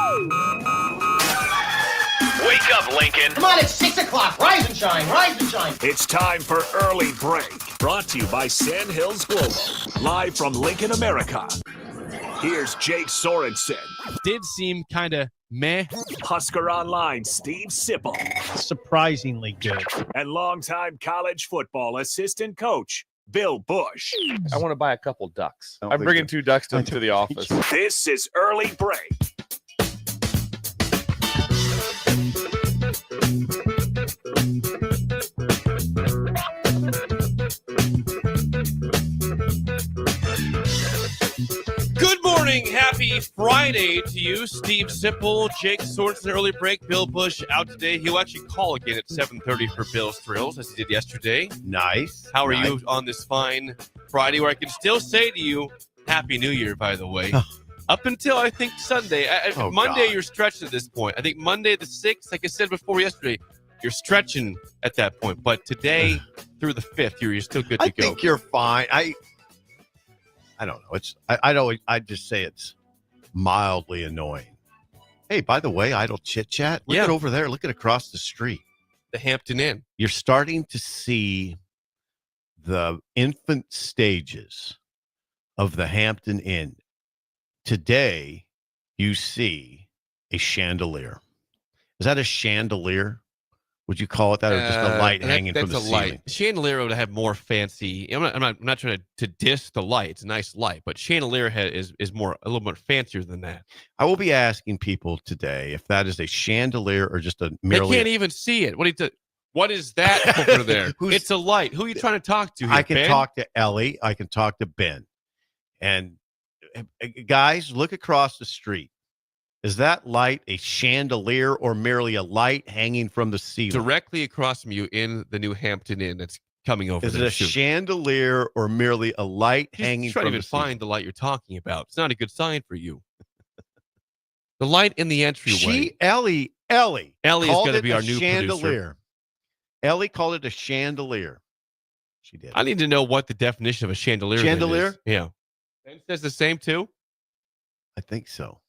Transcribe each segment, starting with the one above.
Wake up, Lincoln. Come on, it's 6 o'clock. Rise and shine, rise and shine. It's time for Early Break. Brought to you by Sandhills Global. Live from Lincoln, America. Here's Jake Sorensen. Did seem kind of meh. Husker Online, Steve Sipple. Surprisingly good. And longtime college football assistant coach, Bill Busch. I want to buy a couple ducks. I'm bringing 2 ducks to the office. This is Early Break. Good morning. Happy Friday to you. Steve Sipple, Jake Sorensen, Early Break. Bill Busch out today. He'll actually call again at 7:30 for Bill's Thrills, as he did yesterday. Nice. How are you on this fine Friday, where I can still say to you, Happy New Year, by the way. Up until, I think, Sunday. Monday, God. You're stretched at this point. I think Monday the 6th, like I said before yesterday, you're stretching at that point. But today through the 5th, you're still good to I go. think you're fine. I don't know. I just say it's mildly annoying. Hey, by the way, idle chit chat. Look at over there. Look at across the street. The Hampton Inn. You're starting to see the infant stages of the Hampton Inn. Today, you see a chandelier. Is that a chandelier? Would you call it that, or just a light hanging from the ceiling? Light. Chandelier would have more fancy. I'm not trying to diss the light. It's a nice light, but chandelier is a little more fancier than that. I will be asking people today if that is a chandelier or just a merely. They can't even see it. What is that over there? It's a light. Who are you trying to talk to here, I can Ben? talk to Ellie. I can talk to Ben. And guys, look across the street. Is that light a chandelier or merely a light hanging from the ceiling? Directly across from you in the new Hampton Inn that's coming over. Is it a chandelier or merely a light hanging from the ceiling? Trying to find the light you're talking about. It's not a good sign for you. The light in the entryway. Ellie is going to be our new chandelier. producer. Ellie called it a chandelier. She did. I need to know what the definition of a chandelier is. Chandelier? Yeah. Ben says the same too? I think so.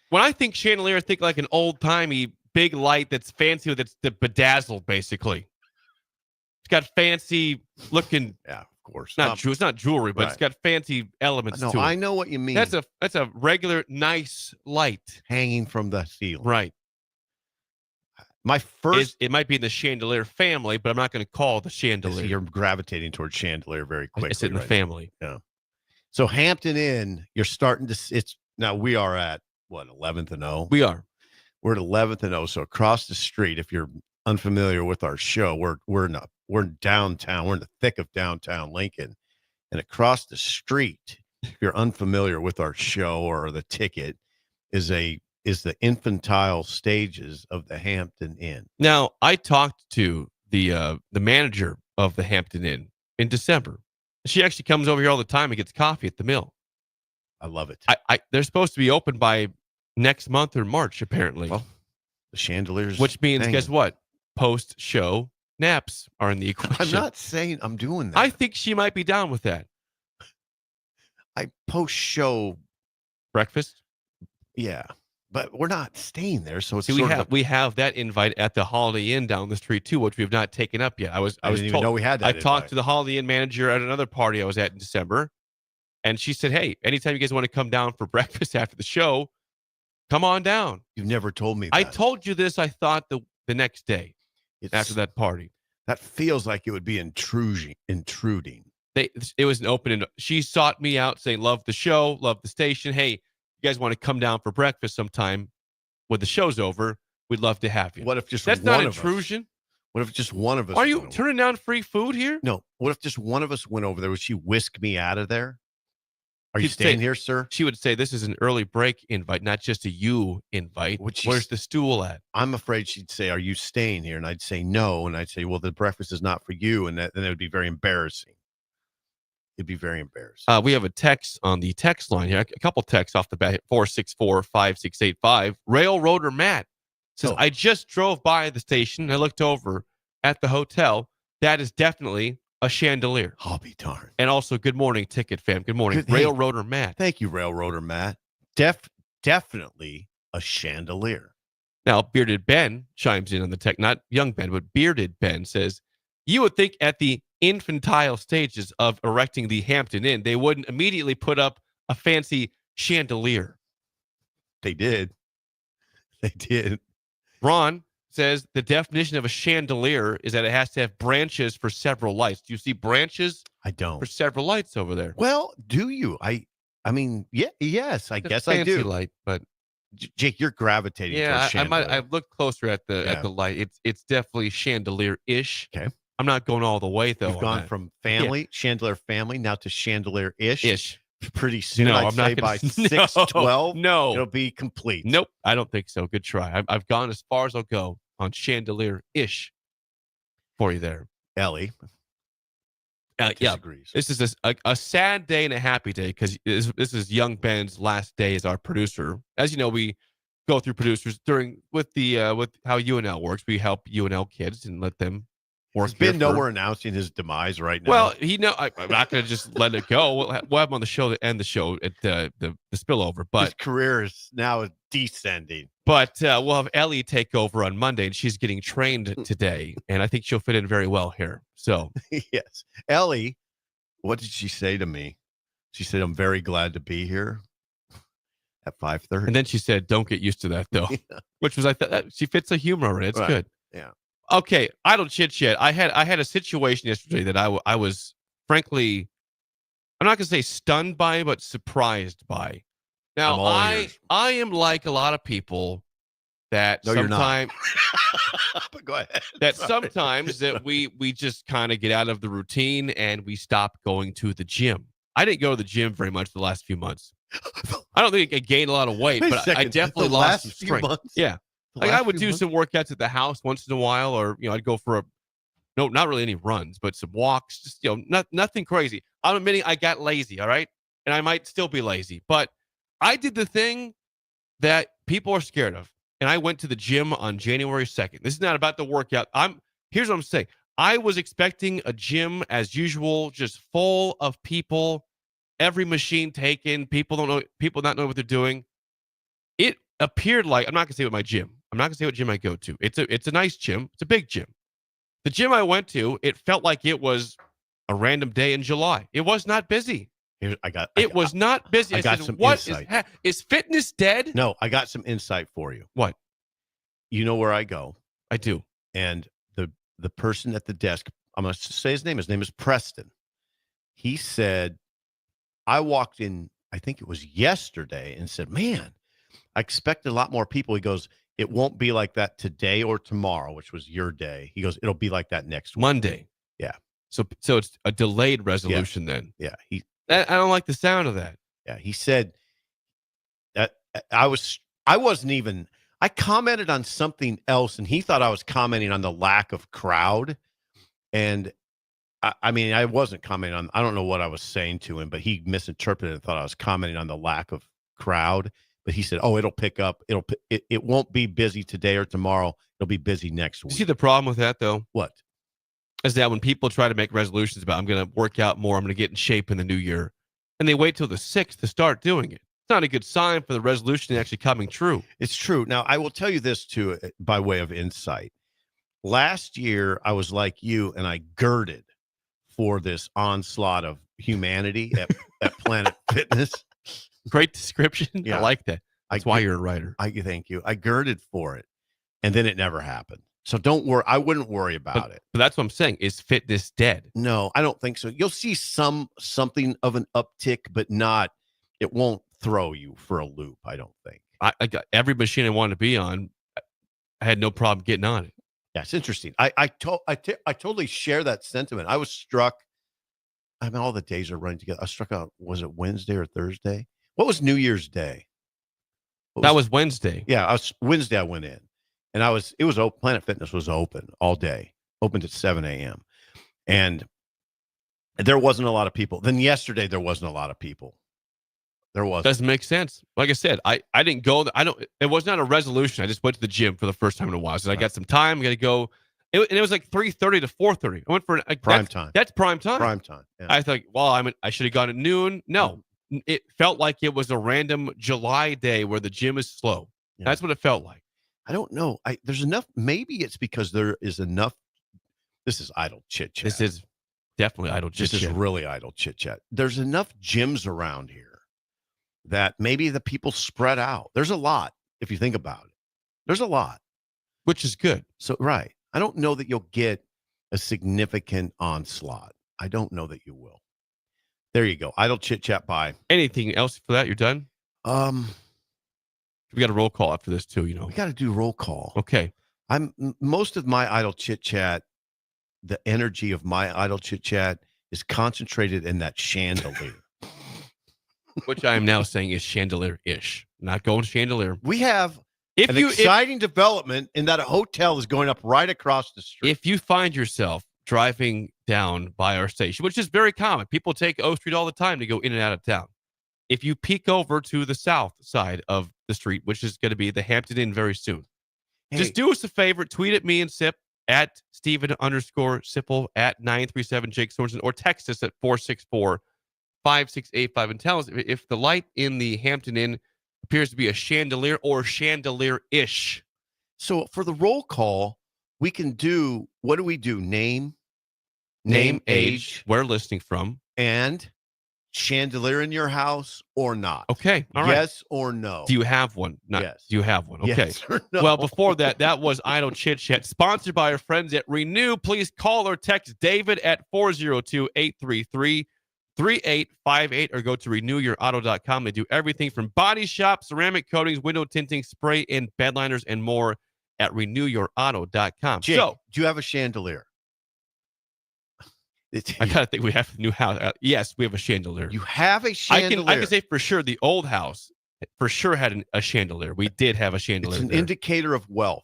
When I think chandelier, I think like an old-timey big light that's fancy, that's bedazzled, basically. It's got fancy looking. Yeah, of course. It's not jewelry, but It's got fancy elements to it. I know what you mean. That's a regular, nice light. Hanging from the ceiling. Right. My first. It might be in the chandelier family, but I'm not going to call it the chandelier. You're gravitating towards chandelier very quickly. It's in the family. Yeah. So Hampton Inn, you're starting to. Now we are at. What, 11th and 0? We are. We're at 11th and 0. So across the street, if you're unfamiliar with our show, we're in downtown. We're in the thick of downtown Lincoln. And across the street, if you're unfamiliar with our show or the ticket, is the infantile stages of the Hampton Inn. Now, I talked to the manager of the Hampton Inn in December. She actually comes over here all the time and gets coffee at the mill. I love it. They're supposed to be open by next month or March, apparently. Well, the chandeliers. Which means, guess what? Post-show naps are in the equation. I'm not saying I'm doing that. I think she might be down with that. Post-show breakfast. Yeah, but we're not staying there, so it's we have that invite at the Holiday Inn down the street too, which we have not taken up yet. I didn't even know we had that. I talked to the Holiday Inn manager at another party I was at in December. And she said, hey, anytime you guys want to come down for breakfast after the show, come on down. You've never told me that. I told you this, I thought, the next day after that party. That feels like it would be intruding. It was an open. She sought me out saying, love the show, love the station. Hey, you guys want to come down for breakfast sometime when the show's over? We'd love to have you. What if just That's one not of intrusion? Us, what if just one of us? Are you turning down free food here? No. What if just one of us went over there? Would she whisk me out of there? Are you staying here, sir? She would say, this is an early break invite, not just a you invite. Where's the stool at? I'm afraid she'd say, are you staying here? And I'd say, no. And I'd say, well, the breakfast is not for you. And then it would be very embarrassing. It'd be very embarrassing. We have a text on the text line here. A couple texts off the bat. 464-5685. Railroader Matt says, I just drove by the station. And I looked over at the hotel. That is definitely a chandelier. I'll be darned. And also, good morning, Ticket Fam. Good morning, Railroader Matt. Thank you, Railroader Matt. Definitely a a chandelier. Now, Bearded Ben chimes in on the tech, not young Ben, but Bearded Ben says, you would think at the infantile stages of erecting the Hampton Inn, they wouldn't immediately put up a fancy chandelier. They did. They did. Ron says the definition of a chandelier is that it has to have branches for several lights. Do you see branches I don't. for several lights over there? Well, do you? I mean, yes, I guess I fancy do. light, but Jake, you're gravitating yeah, towards chandelier. I looked closer at the light. It's definitely chandelier-ish. Okay. I'm not going all the way though. You've gone from family, chandelier family, now to chandelier-ish. Ish. Pretty soon, No, I'd I'm say not by gonna, 6:12, no, it'll be complete. nope. I don't think so. Good try. I've gone as far as I'll go on chandelier-ish for you there. Ellie Yeah, disagrees. this is a sad day and a happy day because this is young Ben's last day as our producer. As you know, we go through producers with how UNL works. We help UNL kids and let them work. Has Ben nowhere announcing his demise right now? Well, I'm not going to just let it go. We'll have him on the show to end the show at the spillover. But his career is now descending. But we'll have Ellie take over on Monday, and she's getting trained today, and I think she'll fit in very well here. So yes, Ellie, what did she say to me? She said, "I'm very glad to be here." At 5:30, and then she said, "Don't get used to that, though," yeah. Which was she fits a humor in it. It's Right. good. Yeah. Okay, I don't chit chat. I had a situation yesterday that I was frankly, I'm not gonna say stunned by, but surprised by. Now I am like a lot of people that sometimes but go ahead. that sometimes that we just kind of get out of the routine and we stop going to the gym. I didn't go to the gym very much the last few months. I don't think I gained a lot of weight, but I definitely lost some strength. Yeah. Like I would do some workouts at the house once in a while, or I'd go for not really any runs, but some walks, just nothing crazy. I'm admitting I got lazy, all right? And I might still be lazy, but I did the thing that people are scared of. And I went to the gym on January 2nd. This is not about the workout. Here's what I'm saying. I was expecting a gym as usual, just full of people, every machine taken, people not know what they're doing. It appeared like, I'm not gonna say what my gym. I'm not gonna say what gym I go to. It's a nice gym. It's a big gym. The gym I went to, it felt like it was a random day in July. It was not busy. It was not busy. I got said, some what insight. Is fitness dead? No, I got some insight for you. What? You know where I go, I do. and the person at the desk, I'm going to say his name. His name is Preston. He said, I walked in, I think it was yesterday, and said, man, I expected a lot more people. He goes, it won't be like that today or tomorrow, which was your day. He goes, it'll be like that next week. Monday. Yeah. So it's a delayed resolution then. Yeah. I don't like the sound of that. Yeah. He said that I commented on something else, and he thought I was commenting on the lack of crowd. And I mean, I wasn't commenting on, I don't know what I was saying to him, but he misinterpreted and thought I was commenting on the lack of crowd. But he said, oh, it'll pick up. It won't be busy today or tomorrow. It'll be busy next week. You see the problem with that, though? What? Is that when people try to make resolutions about, I'm going to work out more, I'm going to get in shape in the new year, and they wait till the 6th to start doing it. It's not a good sign for the resolution actually coming true. It's true. Now, I will tell you this, too, by way of insight. Last year, I was like you, and I girded for this onslaught of humanity at Planet Fitness. Great description. Yeah. I like that. That's why you're a writer. Thank you. I girded for it, and then it never happened. So don't worry. I wouldn't worry about it. But that's what I'm saying. Is fitness dead? No, I don't think so. You'll see something of an uptick, but not. It won't throw you for a loop. I don't think. I got every machine I wanted to be on. I had no problem getting on it. Yeah, it's interesting. I totally share that sentiment. I was struck. I mean, all the days are running together. I was struck out. Was it Wednesday or Thursday? What was New Year's Day? That was Wednesday. Yeah, Wednesday I went in, and it was open. Planet Fitness was open all day, opened at 7 a.m. And there wasn't a lot of people. Then yesterday there wasn't a lot of people. There was. Doesn't make sense. Like I said, I didn't go. It was not a resolution. I just went to the gym for the first time in a while. So I got some time. I got to go. And it was like 3:30 to 4:30. I went for prime time. That's prime time. Prime time. Yeah. I thought, well, I should have gone at noon. No, it felt like it was a random July day where the gym is slow. Yeah. That's what it felt like. I don't know. There's enough. Maybe it's because there is enough. This is idle chit chat. This is definitely idle chit This is chat. really idle chit chat. There's enough gyms around here that maybe the people spread out. There's a lot if you think about it. There's a lot, Which is good. So right. I don't know that you'll get a significant onslaught. I don't know that you will. There you go. Idle chit chat. Bye. Anything else for that? You're done? We got a roll call after this too, you know. We got to do roll call. Okay. Most of my idle chit chat, the energy of my idle chit chat is concentrated in that chandelier. Which I am now saying is chandelier-ish. Not going chandelier. We have an exciting development in that a hotel is going up right across the street. If you find yourself driving down by our station, which is very common, people take O Street all the time to go in and out of town. If you peek over to the south side of the street, which is going to be the Hampton Inn very soon, just do us a favor, tweet at me and Sip at Steven_Sipple at 937 Jake Sorensen, or text us at 464-5685 and tell us if the light in the Hampton Inn appears to be a chandelier or chandelier-ish. So for the roll call, we can do, what do we do? Name, age, where listening from, and chandelier in your house or not. Okay. All right. Yes or no. Do you have one? Yes. Do you have one? Okay. Yes or no. Well, before that, that was Idle Chit Chat, sponsored by our friends at Renew. Please call or text David at 402-833-3858 or go to renewyourauto.com. They do everything from body shop, ceramic coatings, window tinting, spray, and bed liners, and more at renewyourauto.com. Jake, So, do you have a chandelier? I gotta think we have a new house. Yes, we have a chandelier. You have a chandelier. I can say for sure the old house for sure had a chandelier. We did have a chandelier. It's an there. indicator of wealth.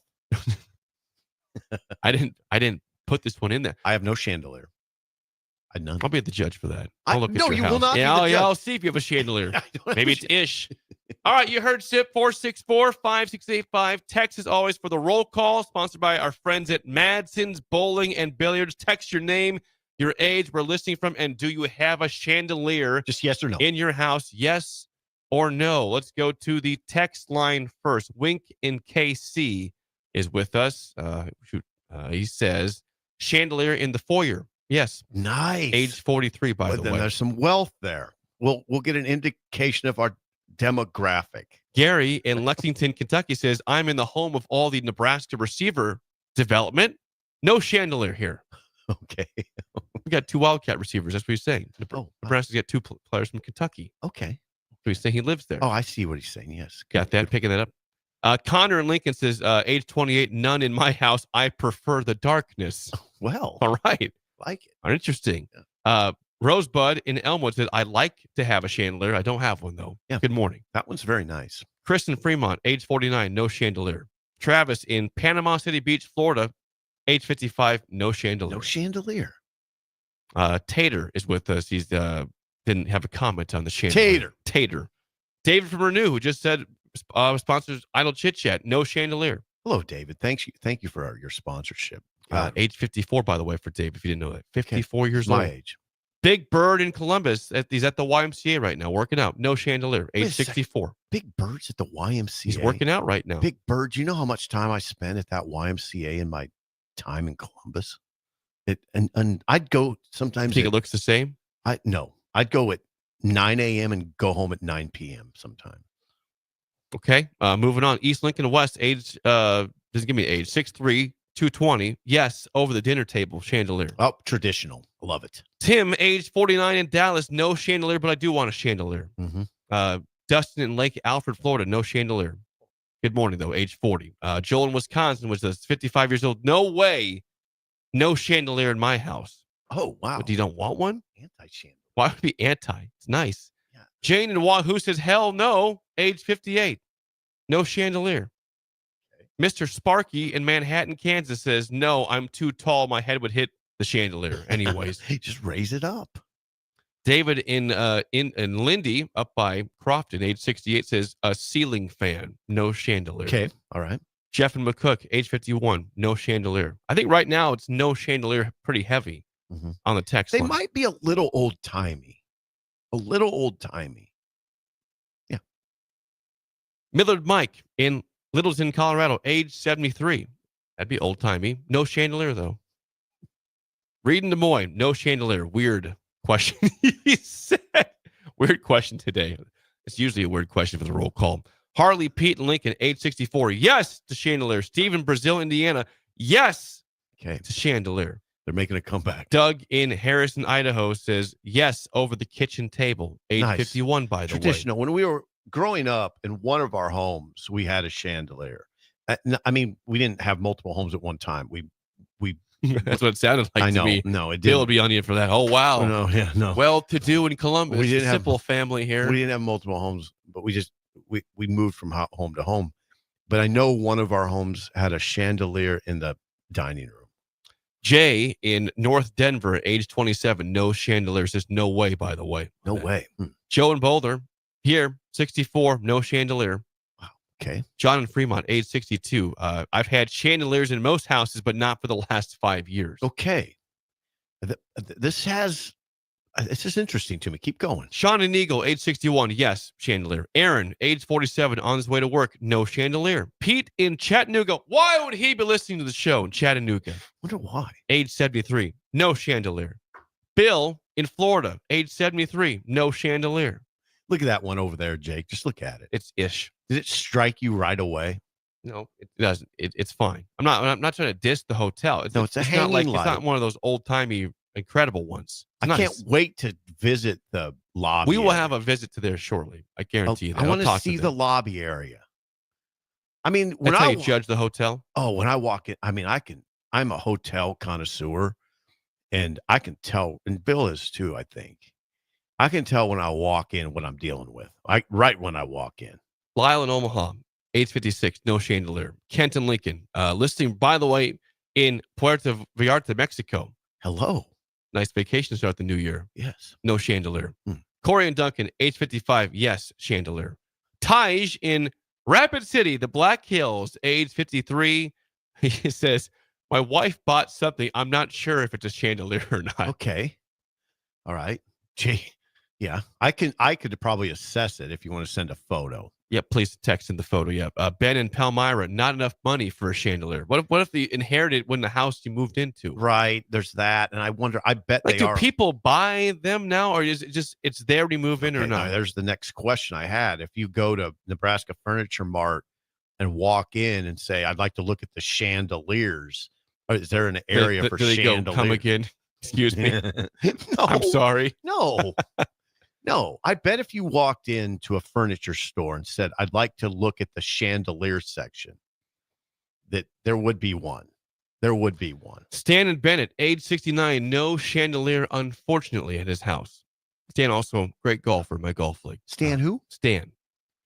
I didn't put this one in there. I have no chandelier. I none. I'll be the judge for that. I'll look at no, your you house. will not. Yeah, be the judge. I'll see if you have a chandelier. Maybe it's ish. Ish. All right, you heard Sip 464-5685. Text as always for the roll call, sponsored by our friends at Madson's Bowling and Billiards. Text your name, your age, where listening from, and do you have a chandelier Just yes or no in your house? Yes or no? Let's go to the text line first. Wink in KC is with us. He says chandelier in the foyer. Yes. Nice. Age 43, by the then way. there's some wealth there. We'll get an indication of our demographic. Gary in Lexington, Kentucky says, I'm in the home of all the Nebraska receiver development. No chandelier here. Okay. We got two Wildcat receivers. That's what he's saying. Nebraska's got two players from Kentucky. Okay. So he's saying he lives there. Oh, I see what he's saying. Yes. Got that? Picking that up. Connor in Lincoln says, age 28, none in my house. I prefer the darkness. Well, All right. like it. Interesting. Rosebud in Elmwood says, I like to have a chandelier. I don't have one, though. Yeah. Good morning. That one's very nice. Chris in Fremont, age 49, no chandelier. Travis in Panama City Beach, Florida, age 55, no chandelier. No chandelier. Tater is with us. He's didn't have a comment on the chandelier. Tater. David from Renew, who just said sponsors Idle Chit Chat, no chandelier. Hello, David. Thank you for your sponsorship. Age 54, by the way, for Dave, if you didn't know that. 54 years my old. age. Big Bird in Columbus. He's at the YMCA right now, working out. No chandelier. Age 64. Big Bird's at the YMCA. He's working out right now. Big Bird. Do you know how much time I spent at that YMCA in my time in Columbus? And I'd go sometimes. Think it looks the same? I'd go at 9 a.m. and go home at 9 p.m. sometime. Okay. Moving on. East Lincoln West, age, doesn't give me age, 6'3", 220. Yes, over the dinner table, chandelier. Oh, traditional. Love it. Tim, age 49 in Dallas, no chandelier, but I do want a chandelier. Mm-hmm. Dustin in Lake Alfred, Florida, no chandelier. Good morning, though, age 40. Joel in Wisconsin was 55 years old. No way. No chandelier in my house. Oh, wow. But you don't want one? Anti-chandelier. Why would it be anti? It's nice. Yeah. Jane in Wahoo says, hell no, age 58. No chandelier. Okay. Mr. Sparky in Manhattan, Kansas says, no, I'm too tall. My head would hit the chandelier anyways. Just raise it up. David in Lindy, up by Crofton, age 68, says, a ceiling fan, no chandelier. Okay. All right. Jeff and McCook, age 51, no chandelier. I think right now it's no chandelier, pretty heavy on the text They line. might be a little old-timey. Yeah. Millard Mike in Littleton, Colorado, age 73. That'd be old timey. No chandelier though. Reed in Des Moines, no chandelier. Weird question. He said, weird question today. It's usually a weird question for the roll call. Harley, Pete, and Lincoln, age 64. Yes to chandelier. Steve in Brazil, Indiana. Yes to chandelier. They're making a comeback. Doug in Harrison, Idaho says yes over the kitchen table. Age 51, by the Traditional. When we were growing up in one of our homes, we had a chandelier. I mean, we didn't have multiple homes at one time. We That's what it sounded like to me. No, it didn't. Bill would be on you for that. Oh, wow. No. Well-to-do in Columbus. We didn't have simple family here. We didn't have multiple homes, but we moved from home to home. But I know one of our homes had a chandelier in the dining room. Jay in North Denver, age 27, no chandelier. Says no way, by the way. No way. Joe in Boulder, here, 64, no chandelier. Wow. Okay. John in Fremont, age 62. I've had chandeliers in most houses, but not for the last 5 years. Okay. This is interesting to me. Keep going. Sean and Eagle, age 61. Yes, chandelier. Aaron, age 47, on his way to work. No chandelier. Pete in Chattanooga. Why would he be listening to the show in Chattanooga? Wonder why. Age 73. No chandelier. Bill in Florida, age 73. No chandelier. Look at that one over there, Jake. Just look at it. It's ish. Did it strike you right away? No, it doesn't. It's fine. I'm not trying to diss the hotel. It's a hanging not light. It's not one of those old timey incredible ones. I can't wait to visit the lobby. We will have a visit to there shortly. I guarantee you that. I want to see the lobby area. I mean, when I judge the hotel. Oh, when I walk in, I mean, I'm a hotel connoisseur, and I can tell, and Bill is too, I think. I can tell when I walk in what I'm dealing with. Right when I walk in. Lyle in Omaha, age 56, no chandelier. Kent and Lincoln, listing, by the way, in Puerto Vallarta, Mexico. Hello. Nice vacation to start the new year. Yes. No chandelier. Corey and Duncan, age 55. Yes, chandelier. Taj in Rapid City, the Black Hills, age 53. He says, my wife bought something. I'm not sure if it's a chandelier or not. Okay. All right. Gee. Yeah. I could probably assess it if you want to send a photo. Yeah, please text in the photo. Yeah. Ben and Palmyra, not enough money for a chandelier. What if they inherited when the house you moved into? Right. There's that. And I wonder, I bet do people buy them now, or is it just it's there when you move in or not? Now, there's the next question I had. If you go to Nebraska Furniture Mart and walk in and say, I'd like to look at the chandeliers, is there an area for chandeliers? Come again. Excuse me. No, I'm sorry. No. No, I bet if you walked into a furniture store and said, I'd like to look at the chandelier section, that there would be one. There would be one. Stan and Bennett, age 69, no chandelier, unfortunately, at his house. Stan also great golfer, my golf league. Stan who? Stan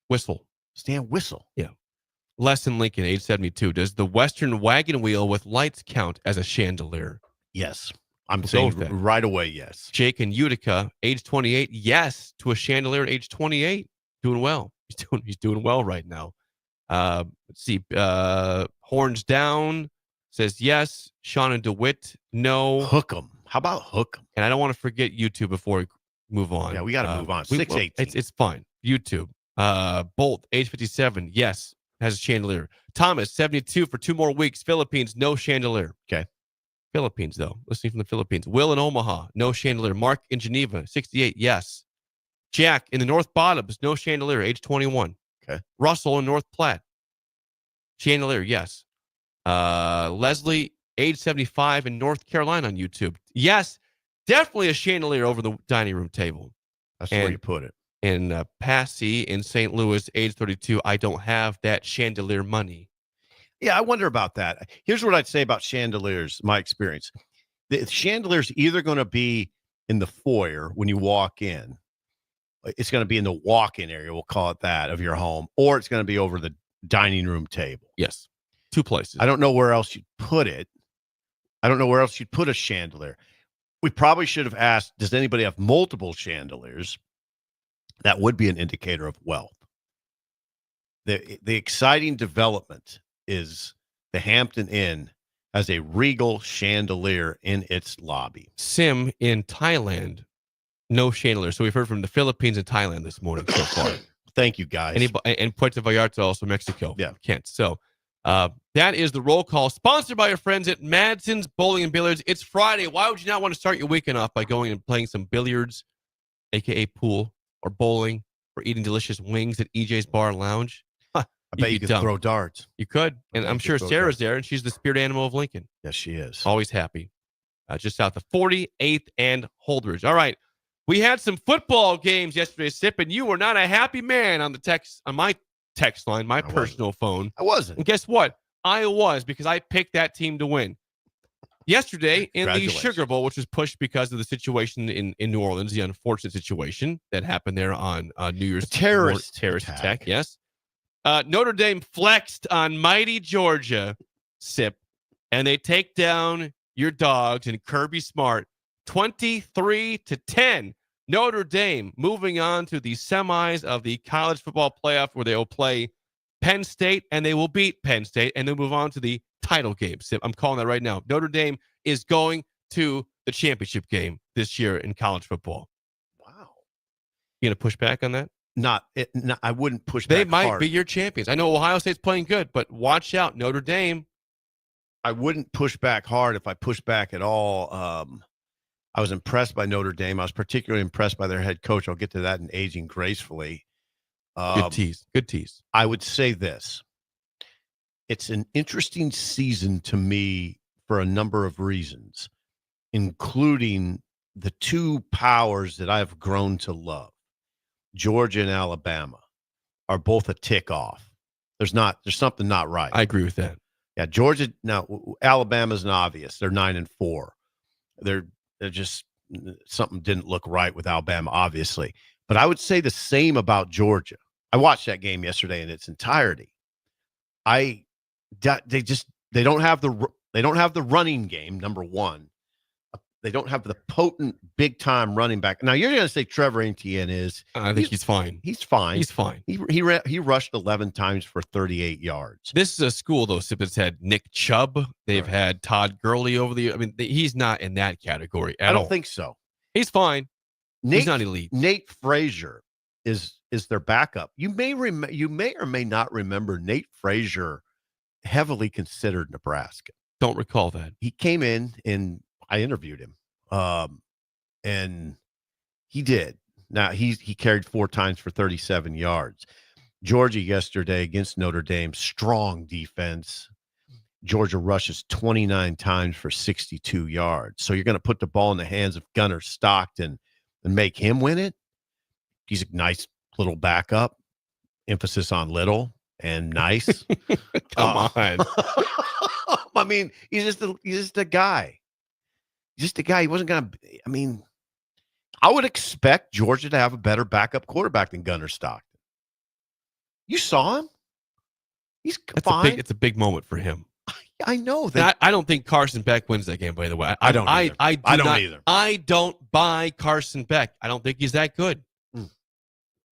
Whistle. Stan Whistle. Yeah. Les in Lincoln, age 72. Does the Western wagon wheel with lights count as a chandelier? Yes. I'm saying right away, yes. Jake in Utica, age 28, yes to a chandelier at age 28. Doing well. He's doing well right now. Let's see. Horns down says yes. Sean and DeWitt, no. Hook 'em. How about hook 'em? And I don't want to forget YouTube before we move on. Yeah, we got to move on. 618. It's fine. YouTube. Bolt, age 57, yes, has a chandelier. Thomas, 72 for 2 more weeks. Philippines, no chandelier. Okay. Philippines, though. Listening from the Philippines. Will in Omaha, no chandelier. Mark in Geneva, 68, yes. Jack in the North Bottoms, no chandelier, age 21. Okay. Russell in North Platte, chandelier, yes. Leslie, age 75 in North Carolina on YouTube. Yes, definitely a chandelier over the dining room table. That's where you put it. And Passy in St. Louis, age 32, I don't have that chandelier money. Yeah, I wonder about that. Here's what I'd say about chandeliers, my experience. The chandelier's either going to be in the foyer when you walk in. It's going to be in the walk-in area, we'll call it that, of your home, or it's going to be over the dining room table. Yes, 2 places. I don't know where else you'd put it. I don't know where else you'd put a chandelier. We probably should have asked, does anybody have multiple chandeliers? That would be an indicator of wealth. The exciting development is the Hampton Inn has a regal chandelier in its lobby. Sim in Thailand, no chandelier. So we've heard from the Philippines and Thailand this morning so far. Thank you, guys. And Puerto Vallarta, also Mexico. Yeah. Can't. So that is the roll call, sponsored by our friends at Madsen's Bowling and Billiards. It's Friday. Why would you not want to start your weekend off by going and playing some billiards, a.k.a. pool, or bowling, or eating delicious wings at EJ's Bar and Lounge? I bet you could throw darts. You could. And I'm sure Sarah's there, and she's the spirit animal of Lincoln. Yes, she is. Always happy. Just south of 48th and Holdridge. All right. We had some football games yesterday, Sip, and you were not a happy man on my text line, my personal phone. I wasn't. And guess what? I was, because I picked that team to win. Yesterday in the Sugar Bowl, which was pushed because of the situation in New Orleans, the unfortunate situation that happened there on New Year's terrorist attack. Yes. Notre Dame flexed on mighty Georgia, Sip, and they take down your dogs and Kirby Smart 23-10. Notre Dame moving on to the semis of the college football playoff, where they will play Penn State, and they will beat Penn State, and then move on to the title game. Sip, I'm calling that right now. Notre Dame is going to the championship game this year in college football. Wow. You going to push back on that? I wouldn't push back. They might hard. be your champions. I know Ohio State's playing good, but watch out, Notre Dame. I wouldn't push back hard. If I push back at all, I was impressed by Notre Dame. I was particularly impressed by their head coach. I'll get to that in aging gracefully. Good tease. I would say this. It's an interesting season to me for a number of reasons, including the two powers that I've grown to love. Georgia and Alabama are both a tick off. There's something not right. I agree with that. Yeah, Georgia. Now, Alabama's an obvious. They're 9-4. They're just, something didn't look right with Alabama, obviously. But I would say the same about Georgia. I watched that game yesterday in its entirety. They don't have the running game. Number one, they don't have the potent big time running back. Now you're going to say Trevor Etienne is. I think he's fine. He's fine. He's fine. He rushed 11 times for 38 yards. This is a school though. Sip has had Nick Chubb. They've had Todd Gurley over the. I mean, he's not in that category at all. I don't think so. He's fine. He's not elite. Nate Frazier is their backup. You may or may not remember Nate Frazier, heavily considered Nebraska. Don't recall that. He came in and I interviewed him, and he did. Now he carried 4 times for 37 yards. Georgia yesterday against Notre Dame, strong defense. Georgia rushes 29 times for 62 yards. So you're going to put the ball in the hands of Gunnar Stockton and make him win it? He's a nice little backup. Emphasis on little and nice. Come on. I mean, he's just a guy. Just a guy. He wasn't going to. I mean, I would expect Georgia to have a better backup quarterback than Gunnar Stockton. You saw him. He's fine. It's a big moment for him. I know that. I don't think Carson Beck wins that game. By the way, I don't. Either. I don't either. I don't buy Carson Beck. I don't think he's that good.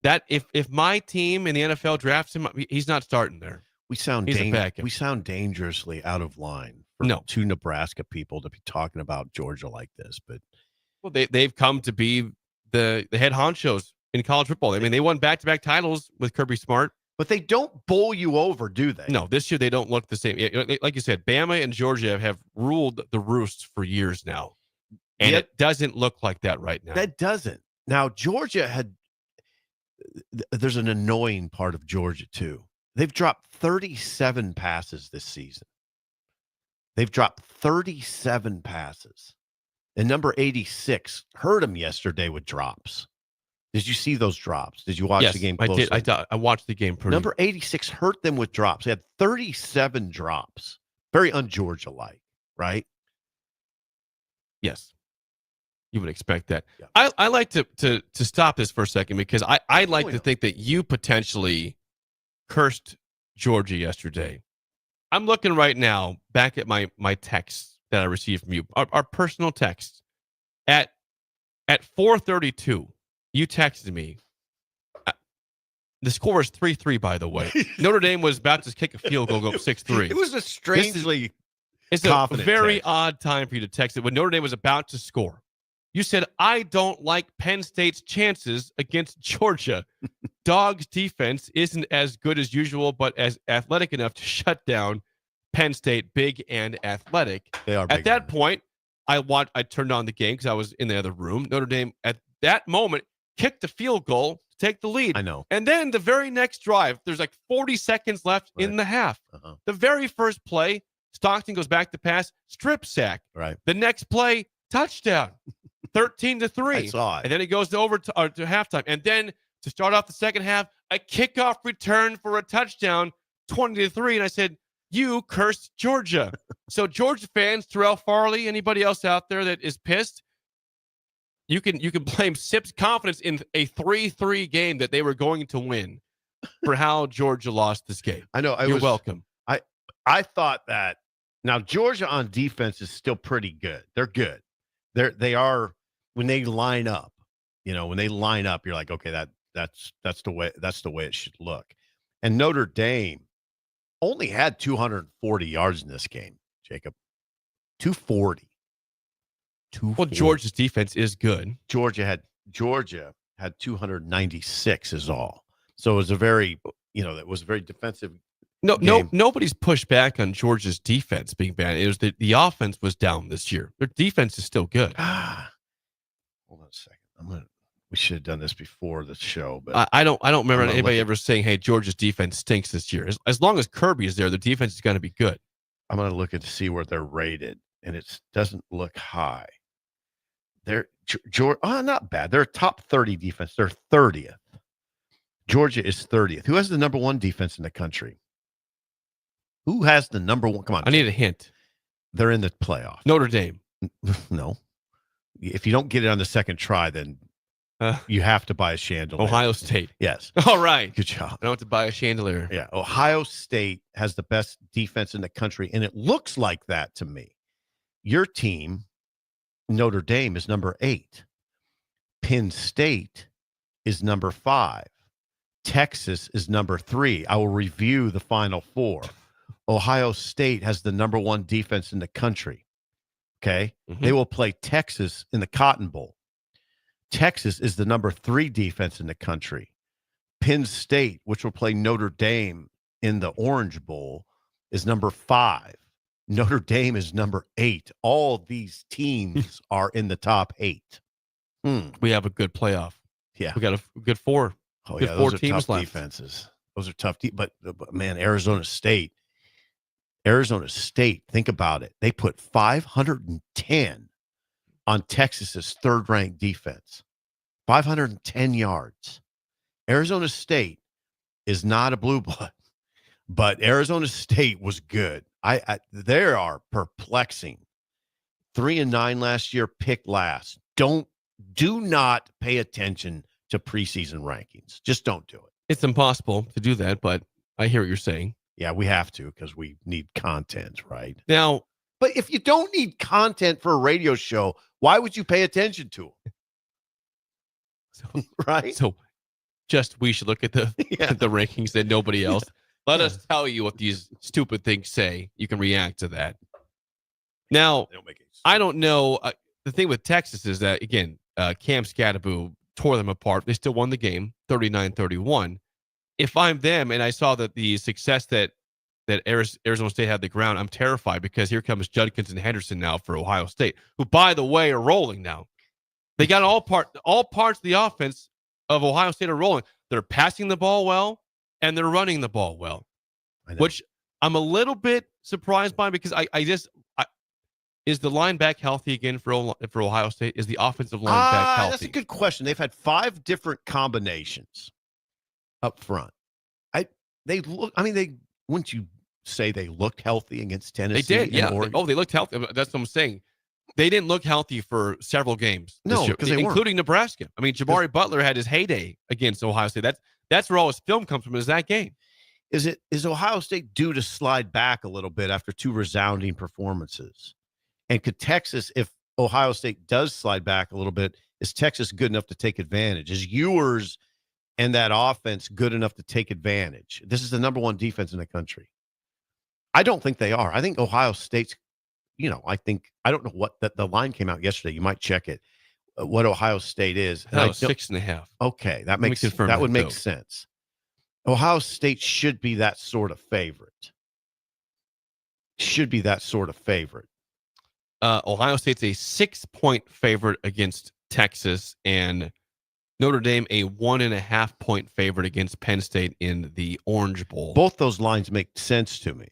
That if my team in the NFL drafts him, he's not starting there. We sound dangerously out of line for two Nebraska people to be talking about Georgia like this. But they've come to be the head honchos in college football. I mean, they won back-to-back titles with Kirby Smart. But they don't bowl you over, do they? No, this year they don't look the same. Like you said, Bama and Georgia have ruled the roost for years now. And it doesn't look like that right now. That doesn't. Now, Georgia there's an annoying part of Georgia, too. They've dropped 37 passes this season. They've dropped 37 passes. And number 86 hurt him yesterday with drops. Did you see those drops? Did you watch the game closely? I did. I watched the game pretty. Number 86 hurt them with drops. They had 37 drops. Very un-Georgia-like, right? Yes. You would expect that. Yeah. I like to stop this for a second because I like to think that you potentially cursed Georgia yesterday. I'm looking right now back at my texts that I received from you, our personal texts. At 4:32, you texted me. The score is 3-3, by the way. Notre Dame was about to kick a field goal, go 6-3. It was a strangely It's a very odd time for you to text it when Notre Dame was about to score. You said, I don't like Penn State's chances against Georgia. Dogs defense isn't as good as usual, but as athletic enough to shut down Penn State, big and athletic. They are big At that and point, I turned on the game because I was in the other room. Notre Dame at that moment kicked the field goal to take the lead. I know. And then the very next drive, there's like 40 seconds left in the half. Uh-huh. The very first play, Stockton goes back to pass, strip sack. Right. The next play, touchdown, 13-3. I saw it. And then it goes to to halftime. And then to start off the second half, a kickoff return for a touchdown, 20-3. And I said, you cursed Georgia. So Georgia fans, Terrell Farley, anybody else out there that is pissed, you can blame Sip's confidence in a 3-3 game that they were going to win for how Georgia lost this game. I know. You're welcome. I thought that. Now Georgia on defense is still pretty good. They're good. They are when they line up. When they line up, you're like, okay, that's the way it should look. And Notre Dame only had 240 yards in this game, Jacob. 240. Well, Georgia's defense is good. Georgia had 296 is all. So it was a very, it was a very defensive game. Nobody's pushed back on Georgia's defense being bad. It was the offense was down this year. Their defense is still good. Hold on a second. We should have done this before the show, but I don't remember anybody ever saying, "Hey, Georgia's defense stinks this year." As long as Kirby is there, the defense is going to be good. I'm going to look to see where they're rated, and it doesn't look high. They're not bad. They're a top 30 defense. They're 30th. Georgia is 30th. Who has the number one defense in the country? Who has the number one? Come on. I need a hint. They're in the playoff. Notre Dame. No. If you don't get it on the second try, then you have to buy a chandelier. Ohio State. Yes. All right. Good job. I don't have to buy a chandelier. Yeah. Ohio State has the best defense in the country, and it looks like that to me. Your team, Notre Dame, is number 8. Penn State is number 5. Texas is number 3. I will review the Final Four. Ohio State has the number 1 defense in the country. Okay. Mm-hmm. They will play Texas in the Cotton Bowl. Texas is the number 3 defense in the country. Penn State, which will play Notre Dame in the Orange Bowl, is number 5. Notre Dame is number 8. All these teams are in the top 8. We have a good playoff. Yeah. We got a good 4. Oh, good yeah. 4 Those are teams tough left. defenses. Those are tough. But man, Arizona State, think about it. They put 510 on Texas's third-ranked defense. 510 yards. Arizona State is not a blue blood, but Arizona State was good. They are perplexing. 3-9 last year, picked last. Do not pay attention to preseason rankings. Just don't do it. It's impossible to do that, but I hear what you're saying. Yeah, we have to because we need content, right? Now, but if you don't need content for a radio show, why would you pay attention to them? Right? So we should look at the rankings and nobody else. Let us tell you what these stupid things say. You can react to that. Now, I don't know. The thing with Texas is that, again, Cam Scatteraboo tore them apart. They still won the game, 39-31. If I'm them and I saw that the success that Arizona State had the ground, I'm terrified because here comes Judkins and Henderson now for Ohio State, who, by the way, are rolling now. They got all parts of the offense of Ohio State are rolling. They're passing the ball well, and they're running the ball well, which I'm a little bit surprised by because is the line back healthy again for Ohio State? Is the offensive line back healthy? That's a good question. They've had 5 different combinations up front. Wouldn't you say they looked healthy against Tennessee? They did, yeah. They looked healthy. That's what I'm saying. They didn't look healthy for several games this year, including Nebraska. I mean, Jabari Butler had his heyday against Ohio State. That's where all his film comes from, is that game. Is Ohio State due to slide back a little bit after 2 resounding performances? And could Texas, if Ohio State does slide back a little bit, is Texas good enough to take advantage? Is Ewers and that offense good enough to take advantage? This is the number 1 defense in the country. I don't think they are. I think Ohio State's, I don't know what the line came out yesterday. You might check it. what Ohio State is. And That I was don't- 6.5. Okay, that me makes confirm that that, would make though. sense. Ohio State should be that sort of favorite. Ohio State's a 6-point favorite against Texas, and Notre Dame a 1.5-point favorite against Penn State in the Orange Bowl. Both those lines make sense to me.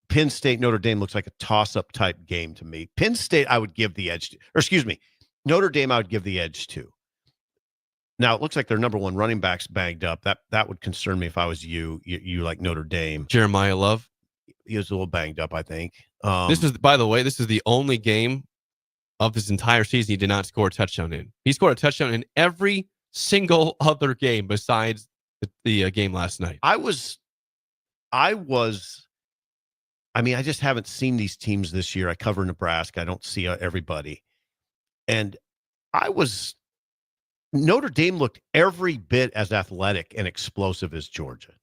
Penn State, Notre Dame looks like a toss-up type game to me. Penn State, I would give the edge to. Or excuse me, Notre Dame, I would give the edge to. Now, it looks like their number one running back's banged up. That would concern me if I was you. You like Notre Dame. Jeremiah Love. He was a little banged up, I think. This is, by the way, this is the only game of his entire season he did not score a touchdown in. He scored a touchdown in every single other game besides the game last night. I just haven't seen these teams this year. I cover Nebraska. I don't see everybody. And Notre Dame looked every bit as athletic and explosive as Georgia.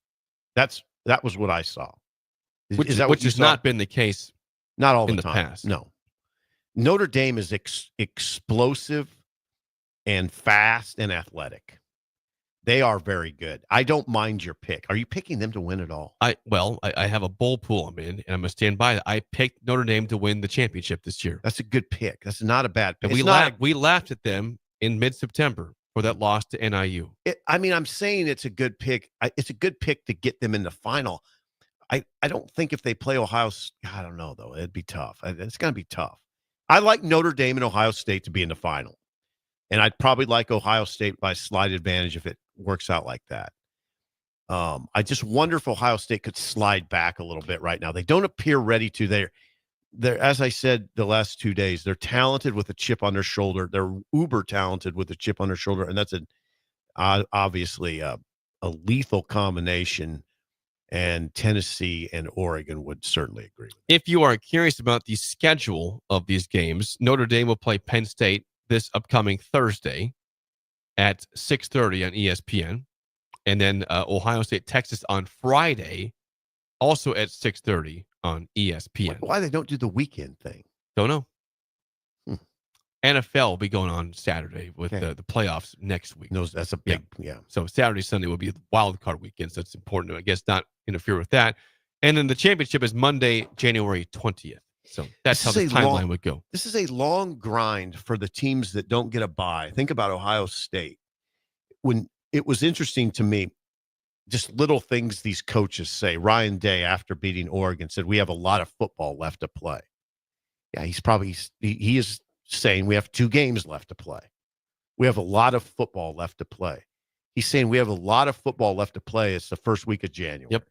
That was what I saw. Which what you has saw? not been the case Not all in the the time. past. No. Notre Dame is explosive and fast and athletic. They are very good. I don't mind your pick. Are you picking them to win at all? I have a bowl pool I'm in, and I'm going to stand by that. I picked Notre Dame to win the championship this year. That's a good pick. That's not a bad pick. And we laughed at them in mid-September for that loss to NIU. I'm saying it's a good pick. It's a good pick to get them in the final. I don't think if they play Ohio, I don't know, though. It'd be tough. It's going to be tough. I like Notre Dame and Ohio State to be in the final. And I'd probably like Ohio State by slight advantage if it works out like that. I just wonder if Ohio State could slide back a little bit right now. They don't appear ready to. They're, as I said the last 2 days, they're talented with a chip on their shoulder. They're uber talented with a chip on their shoulder. And that's obviously a lethal combination. And Tennessee and Oregon would certainly agree. If you are curious about the schedule of these games, Notre Dame will play Penn State this upcoming Thursday at 6:30 on ESPN. And then Ohio State, Texas on Friday, also at 6:30 on ESPN. Why they don't do the weekend thing? Don't know. NFL will be going on Saturday with the playoffs next week. No, that's a big, yeah. So Saturday, Sunday will be wild card weekend. So it's important to, I guess, not interfere with that. And then the championship is Monday, January 20th. So that's how the timeline would go. This is a long grind for the teams that don't get a bye. Think about Ohio State. When it was interesting to me, just little things these coaches say. Ryan Day, after beating Oregon, said, we have a lot of football left to play. Yeah, he is saying we have 2 games left to play. We have a lot of football left to play. He's saying we have a lot of football left to play. It's the first week of January. Yep.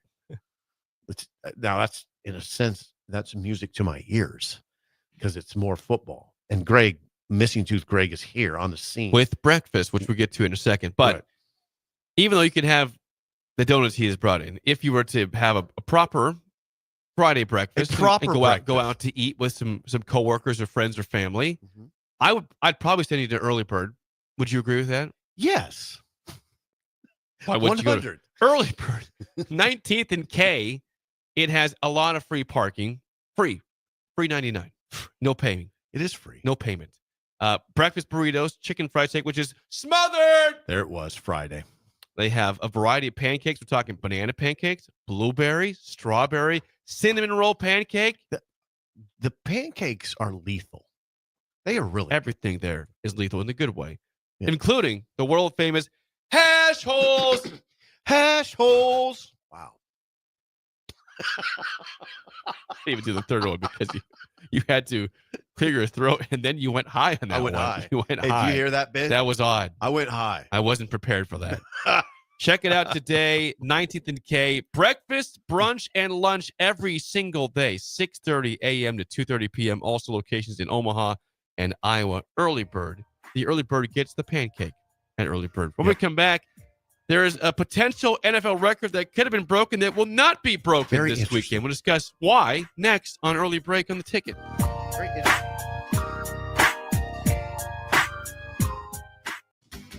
Now that's, in a sense, that's music to my ears because it's more football. And Greg, Missing Tooth Greg, is here on the scene with breakfast, which we'll get to in a second. But even though you can have the donuts he has brought in, if you were to have a proper Friday breakfast, and go out to eat with some coworkers or friends or family, I'd probably send you to Early Bird. Would you agree with that? Yes. Why would you go to Early Bird? 19th and K. It has a lot of free parking. Free 99. No paying. It is free. No payment. Breakfast burritos, chicken fried steak, which is smothered. There it was, Friday. They have a variety of pancakes. We're talking banana pancakes, blueberry, strawberry, cinnamon roll pancake. The pancakes are lethal. They are really everything there is lethal in a good way, including the world famous hash holes. Hash holes. Wow. I didn't even do the third one because you had to clear your throat and then you went high on that. I went one. high. You went Hey, high. did you hear that bit? That was odd. I went high. I wasn't prepared for that. Check it out today, 19th and K. Breakfast, brunch, and lunch every single day, 6:30 a.m. to 2:30 p.m. Also locations in Omaha and Iowa. Early Bird. The Early Bird gets the pancake at Early Bird. When we come back, there is a potential NFL record that could have been broken that will not be broken this weekend. We'll discuss why next on Early Break on the Ticket.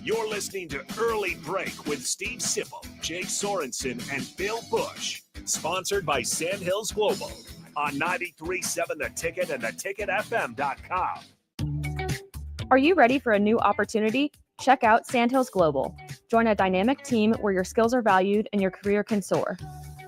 You're listening to Early Break with Steve Sipple, Jake Sorensen, and Bill Busch. Sponsored by Sandhills Global on 93.7 The Ticket and theticketfm.com. Are you ready for a new opportunity? Check out Sandhills Global. Join a dynamic team where your skills are valued and your career can soar.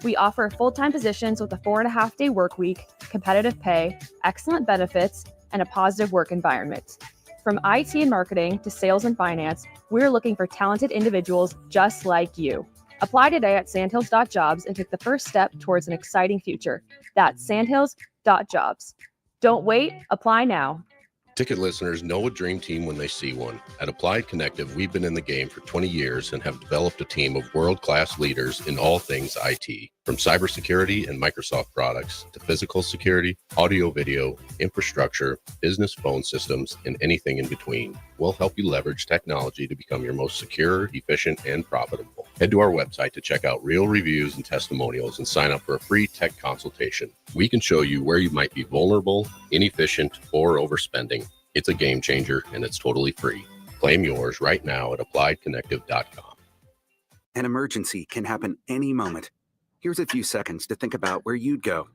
We offer full-time positions with a 4.5-day work week, competitive pay, excellent benefits, and a positive work environment. From IT and marketing to sales and finance, we're looking for talented individuals just like you. Apply today at sandhills.jobs and take the first step towards an exciting future. That's sandhills.jobs. Don't wait, apply now. Ticket listeners know a dream team when they see one. At Applied Connective, we've been in the game for 20 years and have developed a team of world-class leaders in all things IT. From cybersecurity and Microsoft products to physical security, audio-video, infrastructure, business phone systems, and anything in between, we'll help you leverage technology to become your most secure, efficient, and profitable. Head to our website to check out real reviews and testimonials and sign up for a free tech consultation. We can show you where you might be vulnerable, inefficient, or overspending. It's a game changer, and it's totally free. Claim yours right now at appliedconnective.com. An emergency can happen any moment. Here's a few seconds to think about where you'd go.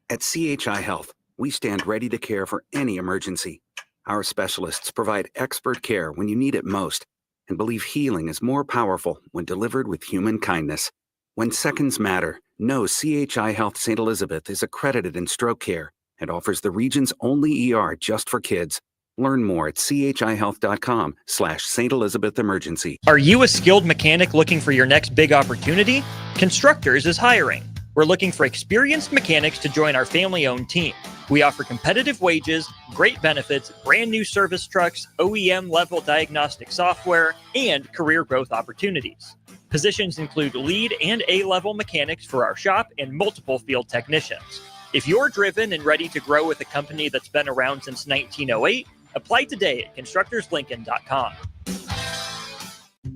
At CHI Health, we stand ready to care for any emergency. Our specialists provide expert care when you need it most and believe healing is more powerful when delivered with human kindness. When seconds matter, know CHI Health St. Elizabeth is accredited in stroke care and offers the region's only ER just for kids. Learn more at chihealth.com/St. Elizabeth Emergency. Are you a skilled mechanic looking for your next big opportunity? Constructors is hiring. We're looking for experienced mechanics to join our family-owned team. We offer competitive wages, great benefits, brand new service trucks, OEM-level diagnostic software, and career growth opportunities. Positions include lead and A-level mechanics for our shop and multiple field technicians. If you're driven and ready to grow with a company that's been around since 1908, apply today at constructorslincoln.com.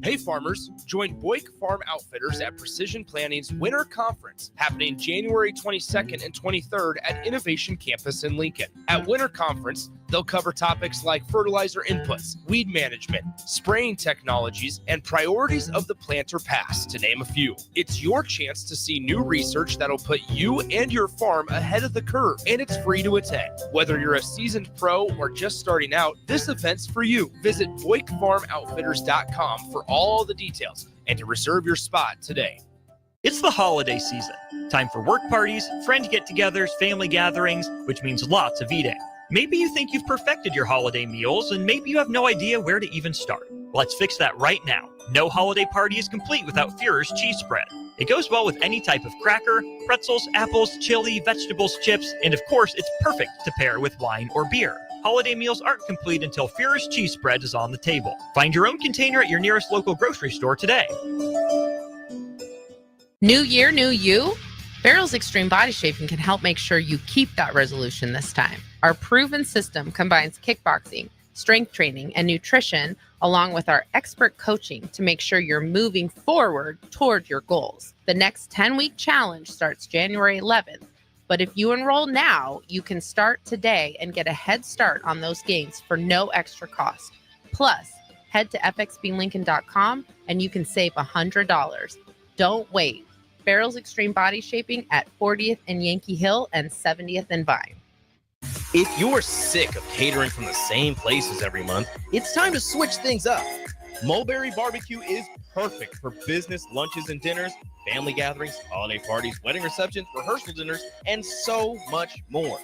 Hey farmers, join Busch Farm Outfitters at Precision Planning's Winter Conference, happening January 22nd and 23rd at Innovation Campus in Lincoln. At Winter Conference, they'll cover topics like fertilizer inputs, weed management, spraying technologies, and priorities of the planter pass, to name a few. It's your chance to see new research that'll put you and your farm ahead of the curve, and it's free to attend. Whether you're a seasoned pro or just starting out, this event's for you. Visit BuschFarmOutfitters.com for all the details and to reserve your spot today. It's the holiday season. Time for work parties, friend get-togethers, family gatherings, which means lots of eating. Maybe you think you've perfected your holiday meals, and maybe you have no idea where to even start. Let's fix that right now. No holiday party is complete without Führer's cheese spread. It goes well with any type of cracker, pretzels, apples, chili, vegetables, chips, and of course, it's perfect to pair with wine or beer. Holiday meals aren't complete until Führer's cheese spread is on the table. Find your own container at your nearest local grocery store today. New year, new you? Farrell's Extreme Body Shaping can help make sure you keep that resolution this time. Our proven system combines kickboxing, strength training, and nutrition, along with our expert coaching to make sure you're moving forward toward your goals. The next 10-week challenge starts January 11th, but if you enroll now, you can start today and get a head start on those gains for no extra cost. Plus, head to fxblincoln.com and you can save $100. Don't wait. Farrell's Extreme Body Shaping at 40th and Yankee Hill and 70th and Vine. If you're sick of catering from the same places every month, it's time to switch things up. Mulberry Barbecue is perfect for business lunches and dinners, family gatherings, holiday parties, wedding receptions, rehearsal dinners, and so much more.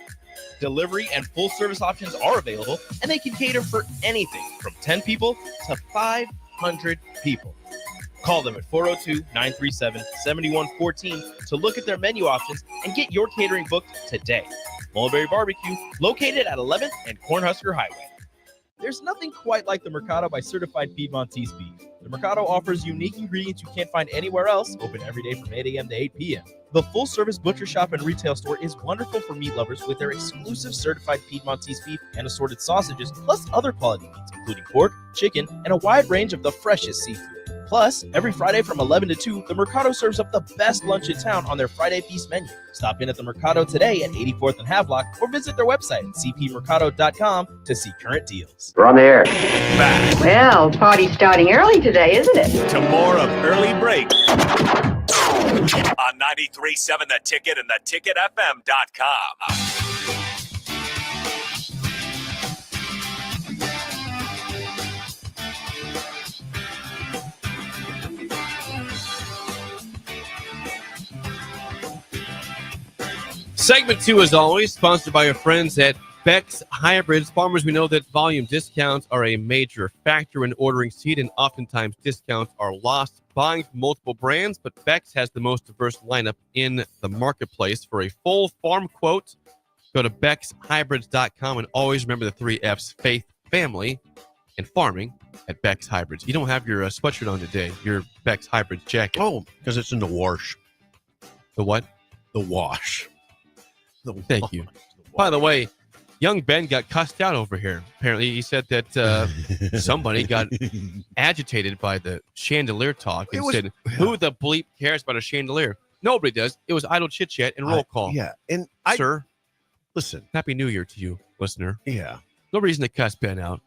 Delivery and full service options are available, and they can cater for anything from 10 people to 500 people. Call them at 402-937-7114 to look at their menu options and get your catering booked today. Mulberry Barbecue, located at 11th and Cornhusker Highway. There's nothing quite like the Mercado by Certified Piedmontese beef. The Mercado offers unique ingredients you can't find anywhere else, open every day from 8 a.m. to 8 p.m. The full-service butcher shop and retail store is wonderful for meat lovers with their exclusive certified Piedmontese beef and assorted sausages, plus other quality meats, including pork, chicken, and a wide range of the freshest seafood. Plus, every Friday from 11 to 2, the Mercado serves up the best lunch in town on their Friday Feast menu. Stop in at the Mercado today at 84th and Havelock or visit their website at cpmercado.com to see current deals. We're on the air. Back Well, party's starting early today, isn't it? to more of Early Break on 93.7 The Ticket and theticketfm.com. Segment 2, as always, sponsored by our friends at Beck's Hybrids. Farmers, we know that volume discounts are a major factor in ordering seed, and oftentimes discounts are lost buying from multiple brands, but Beck's has the most diverse lineup in the marketplace. For a full farm quote, go to beckshybrids.com, and always remember the 3 F's: faith, family, and farming at Beck's Hybrids. You don't have your sweatshirt on today, your Beck's Hybrid jacket. Oh, because it's in the wash. The what? The wash. Thank you. By the way, young Ben got cussed out over here. Apparently, he said that somebody got agitated by the chandelier talk and said, who the bleep cares about a chandelier? Nobody does. It was idle chit-chat and roll call. Yeah. And Sir, listen. Happy New Year to you, listener. Yeah. No reason to cuss Ben out.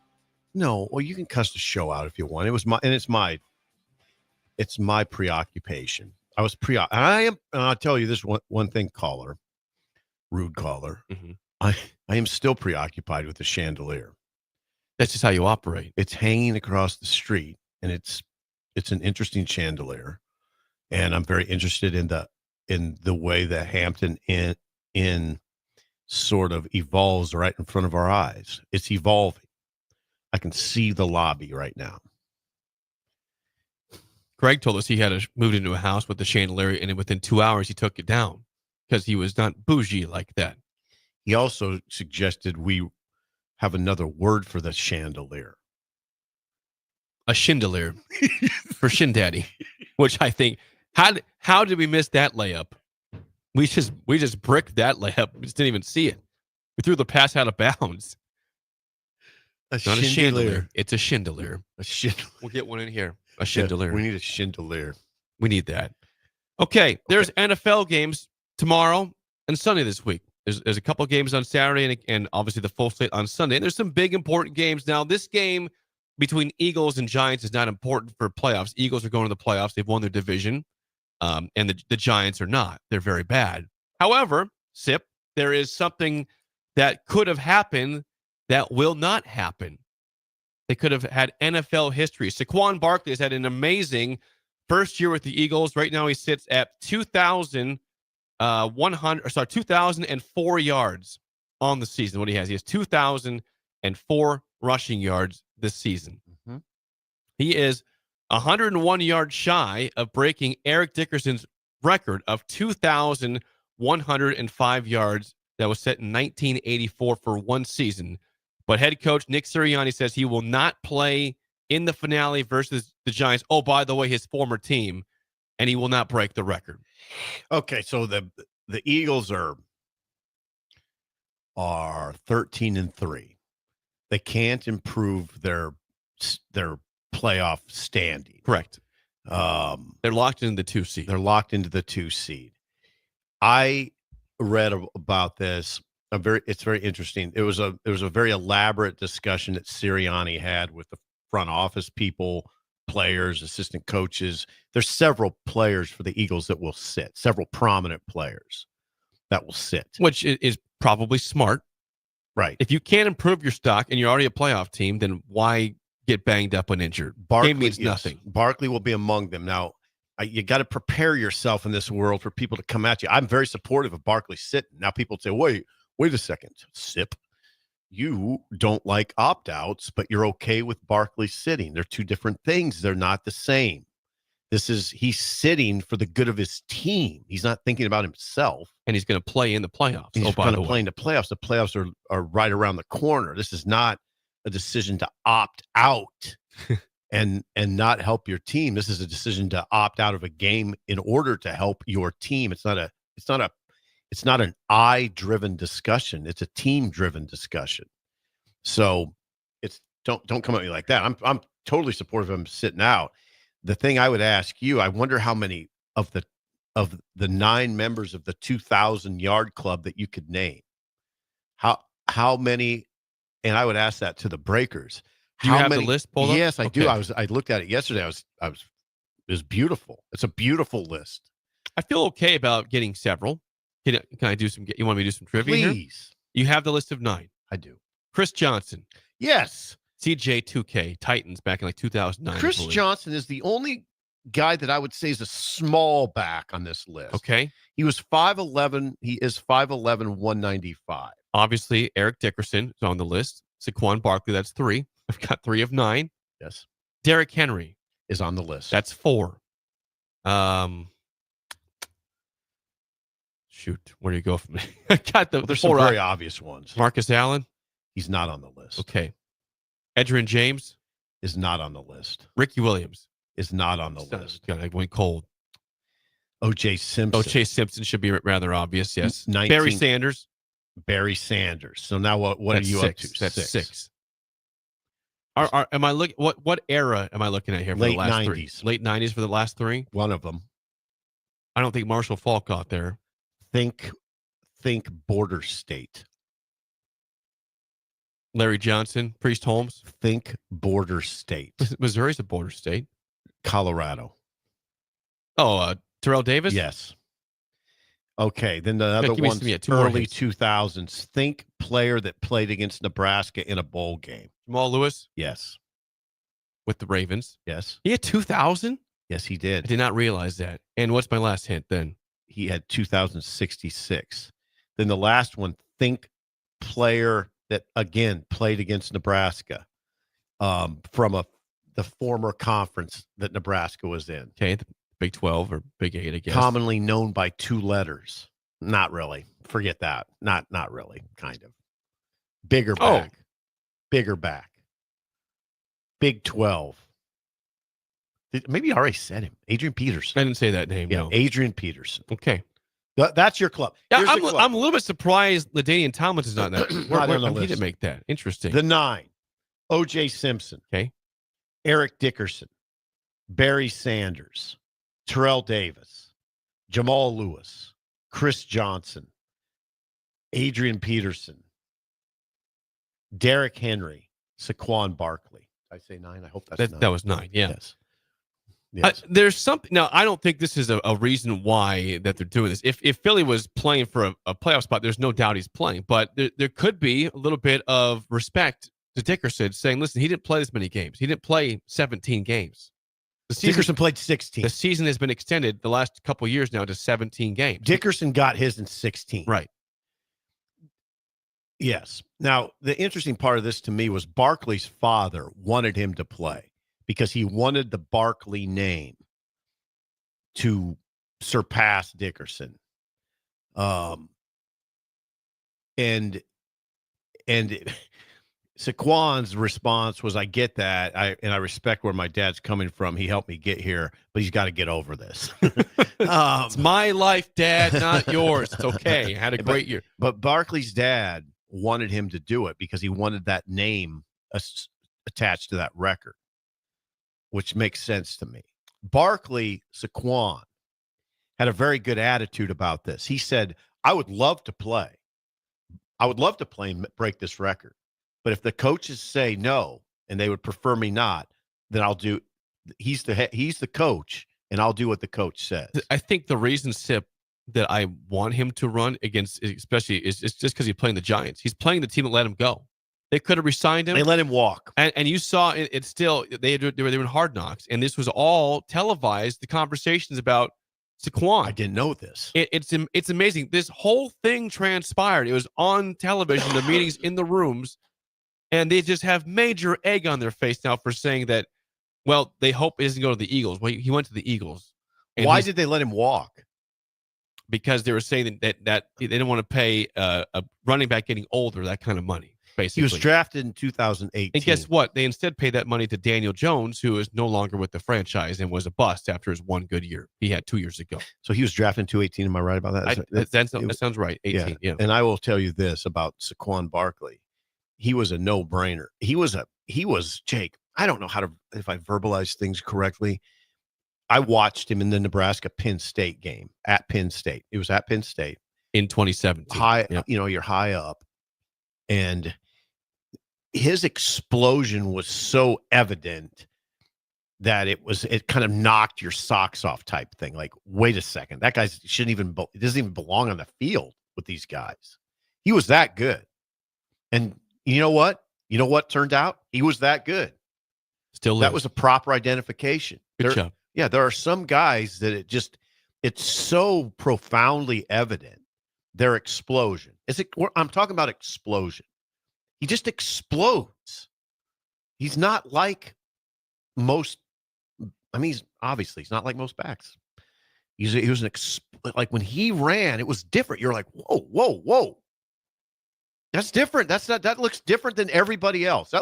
No. Well, you can cuss the show out if you want. It's my preoccupation. And I'll tell you this one thing, caller. Rude caller. Mm-hmm. I am still preoccupied with the chandelier. That's just how you operate. It's hanging across the street, and it's an interesting chandelier, and I'm very interested in the way that Hampton Inn sort of evolves right in front of our eyes. It's evolving. I can see the lobby right now. Greg told us he had moved into a house with the chandelier, and within 2 hours he took it down because he was not bougie like that. He also suggested we have another word for the chandelier. A chandelier for Shin Daddy, which I think, how did we miss that layup? We just bricked that layup. We just didn't even see it. We threw the pass out of bounds. Not a chandelier. It's a chandelier. We'll get one in here. A chandelier. Yeah, we need a chandelier. We need that. Okay, there's NFL games tomorrow and Sunday this week. There's a couple games on Saturday and obviously the full slate on Sunday. And there's some big important games. Now, this game between Eagles and Giants is not important for playoffs. Eagles are going to the playoffs. They've won their division. And the Giants are not. They're very bad. However, Sip, there is something that could have happened that will not happen. They could have had NFL history. Saquon Barkley has had an amazing first year with the Eagles. Right now he sits at 2,004 yards on the season. What he has 2,004 rushing yards this season. Mm-hmm. He is 101 yards shy of breaking Eric Dickerson's record of 2,105 yards that was set in 1984 for one season. But head coach Nick Sirianni says he will not play in the finale versus the Giants. Oh, by the way, his former team, and he will not break the record. Okay, so the Eagles are 13-3. They can't improve their playoff standing. Correct. They're locked into the 2 seed. They're locked into the 2 seed. I read about this. It's very interesting. It was a very elaborate discussion that Sirianni had with the front office people, players, assistant coaches. There's several players for the Eagles that will sit. Several prominent players that will sit, which is probably smart, right? If you can't improve your stock and you're already a playoff team, then why get banged up and injured? Game means nothing. Barkley will be among them. Now, you got to prepare yourself in this world for people to come at you. I'm very supportive of Barkley sitting. Now, people say, wait a second, Sip. You don't like opt-outs, but you're okay with Barkley sitting. They're two different things. They're not the same. He's sitting for the good of his team. He's not thinking about himself. And he's going to play in the playoffs. He's going to play in the playoffs. The playoffs are right around the corner. This is not a decision to opt out and not help your team. This is a decision to opt out of a game in order to help your team. It's not an I-driven discussion. It's a team-driven discussion. So don't come at me like that. I'm totally supportive of him sitting out. The thing I would ask you, I wonder how many of the 9 members of the 2,000-yard club that you could name. How many? And I would ask that to the Breakers. Do you have the list pulled up? Yes, I do. I looked at it yesterday. It was beautiful. It's a beautiful list. I feel okay about getting several. Can I do some? You want me to do some trivia? Please. Here? You have the list of 9. I do. Chris Johnson. Yes. CJ2K Titans back in 2009. Chris Johnson is the only guy that I would say is a small back on this list. Okay. He was 5'11". He is 5'11", 195. Obviously, Eric Dickerson is on the list. Saquon Barkley, that's 3. I've got 3 of 9. Yes. Derrick Henry is on the list. That's 4. Shoot, where do you go from there? I got there's 4 some very obvious ones. Marcus Allen? He's not on the list. Okay. Adrian James? Is not on the list. Ricky Williams? Is not on the list. God, I went cold. O.J. Simpson. O.J. Simpson should be rather obvious, yes. 19 Barry Sanders? Barry Sanders. So now what That's are you 6. up to? That's 6. Am I looking? What era am I looking at here for Late the last 90s. 3? Late 90s for the last 3? One of them. I don't think Marshall Faulk got there. Think border state. Larry Johnson, Priest Holmes. Think border state. Missouri's a border state. Colorado. Oh, Terrell Davis? Yes. Okay, then the other give me one's some, 2 more early hits. 2000s. Think player that played against Nebraska in a bowl game. Jamal Lewis Yes. with the Ravens. Yes. He had 2,000? Yes, he I did. did not realize that. And what's my last hint then? He had 2,066. Then the last one, think player that, again, played against Nebraska from the former conference that Nebraska was in. Okay, the Big 12 or Big 8, I guess. Commonly known by 2 letters. Not really. Forget that. Not really, kind of. Bigger back. Bigger back. Big 12. Maybe I already said him. Adrian Peterson. I didn't say that name, Yeah, no. Adrian Peterson. Okay. That's your club. Yeah, Here's the club. I'm a little bit surprised LaDainian Thomas is not that. Not on the He list. didn't make that. Interesting. The 9. O.J. Simpson. Okay. Eric Dickerson. Barry Sanders. Terrell Davis. Jamal Lewis. Chris Johnson. Adrian Peterson. Derrick Henry. Saquon Barkley. Did I say 9? I hope that's 9. That was 9, yeah. Yes. Yes. There's something now. I don't think this is a reason why that they're doing this. If Philly was playing for a playoff spot, there's no doubt he's playing. But there could be a little bit of respect to Dickerson, saying, "Listen, he didn't play this many games. He didn't play 17 games. Dickerson played 16. The season has been extended the last couple of years now to 17 games. Dickerson got his in 16. Right. Yes. Now, the interesting part of this to me was Barkley's father wanted him to play because he wanted the Barkley name to surpass Dickerson. And Saquon's response was, I get that. I respect where my dad's coming from. He helped me get here, but he's got to get over this. It's my life, Dad, not yours. It's okay. I had a great year. But Barkley's dad wanted him to do it because he wanted that name attached to that record, which makes sense to me. Saquon had a very good attitude about this. He said, I would love to play. I would love to play and break this record. But if the coaches say no and they would prefer me not, then I'll do. He's the coach, and I'll do what the coach says. I think the reason, Sip, that I want him to run against, especially, is just because he's playing the Giants. He's playing the team that let him go. They could have resigned him. They let him walk. And you saw it still, they were doing Hard Knocks, and this was all televised, the conversations about Saquon. I didn't know this. It's amazing. This whole thing transpired. It was on television, the meetings in the rooms, and they just have major egg on their face now for saying that, well, they hope he doesn't go to the Eagles. Well, he went to the Eagles. Why did they let him walk? Because they were saying that they didn't want to pay a running back getting older that kind of money, basically. He was drafted in 2018. And guess what? They instead paid that money to Daniel Jones, who is no longer with the franchise and was a bust after his one good year he had 2 years ago. So he was drafted in 2018. Am I right about that? That sounds right. 18, yeah. And I will tell you this about Saquon Barkley. He was a no-brainer. He was Jake. I don't know if I verbalize things correctly. I watched him in the Nebraska-Penn State game at Penn State. It was at Penn State in 2017. You're high up, and his explosion was so evident that it kind of knocked your socks off type thing. Like, wait a second, that guy doesn't even belong on the field with these guys. He was that good, and you know what? You know what turned out? He was that good. Still, that was a proper identification. Good job. Yeah, there are some guys that it's so profoundly evident their explosion. I'm talking about explosion. He just explodes. He's not like most. I mean, he's not like most backs. He was like when he ran, it was different. You're like, whoa, whoa, whoa. That's different. That looks different than everybody else.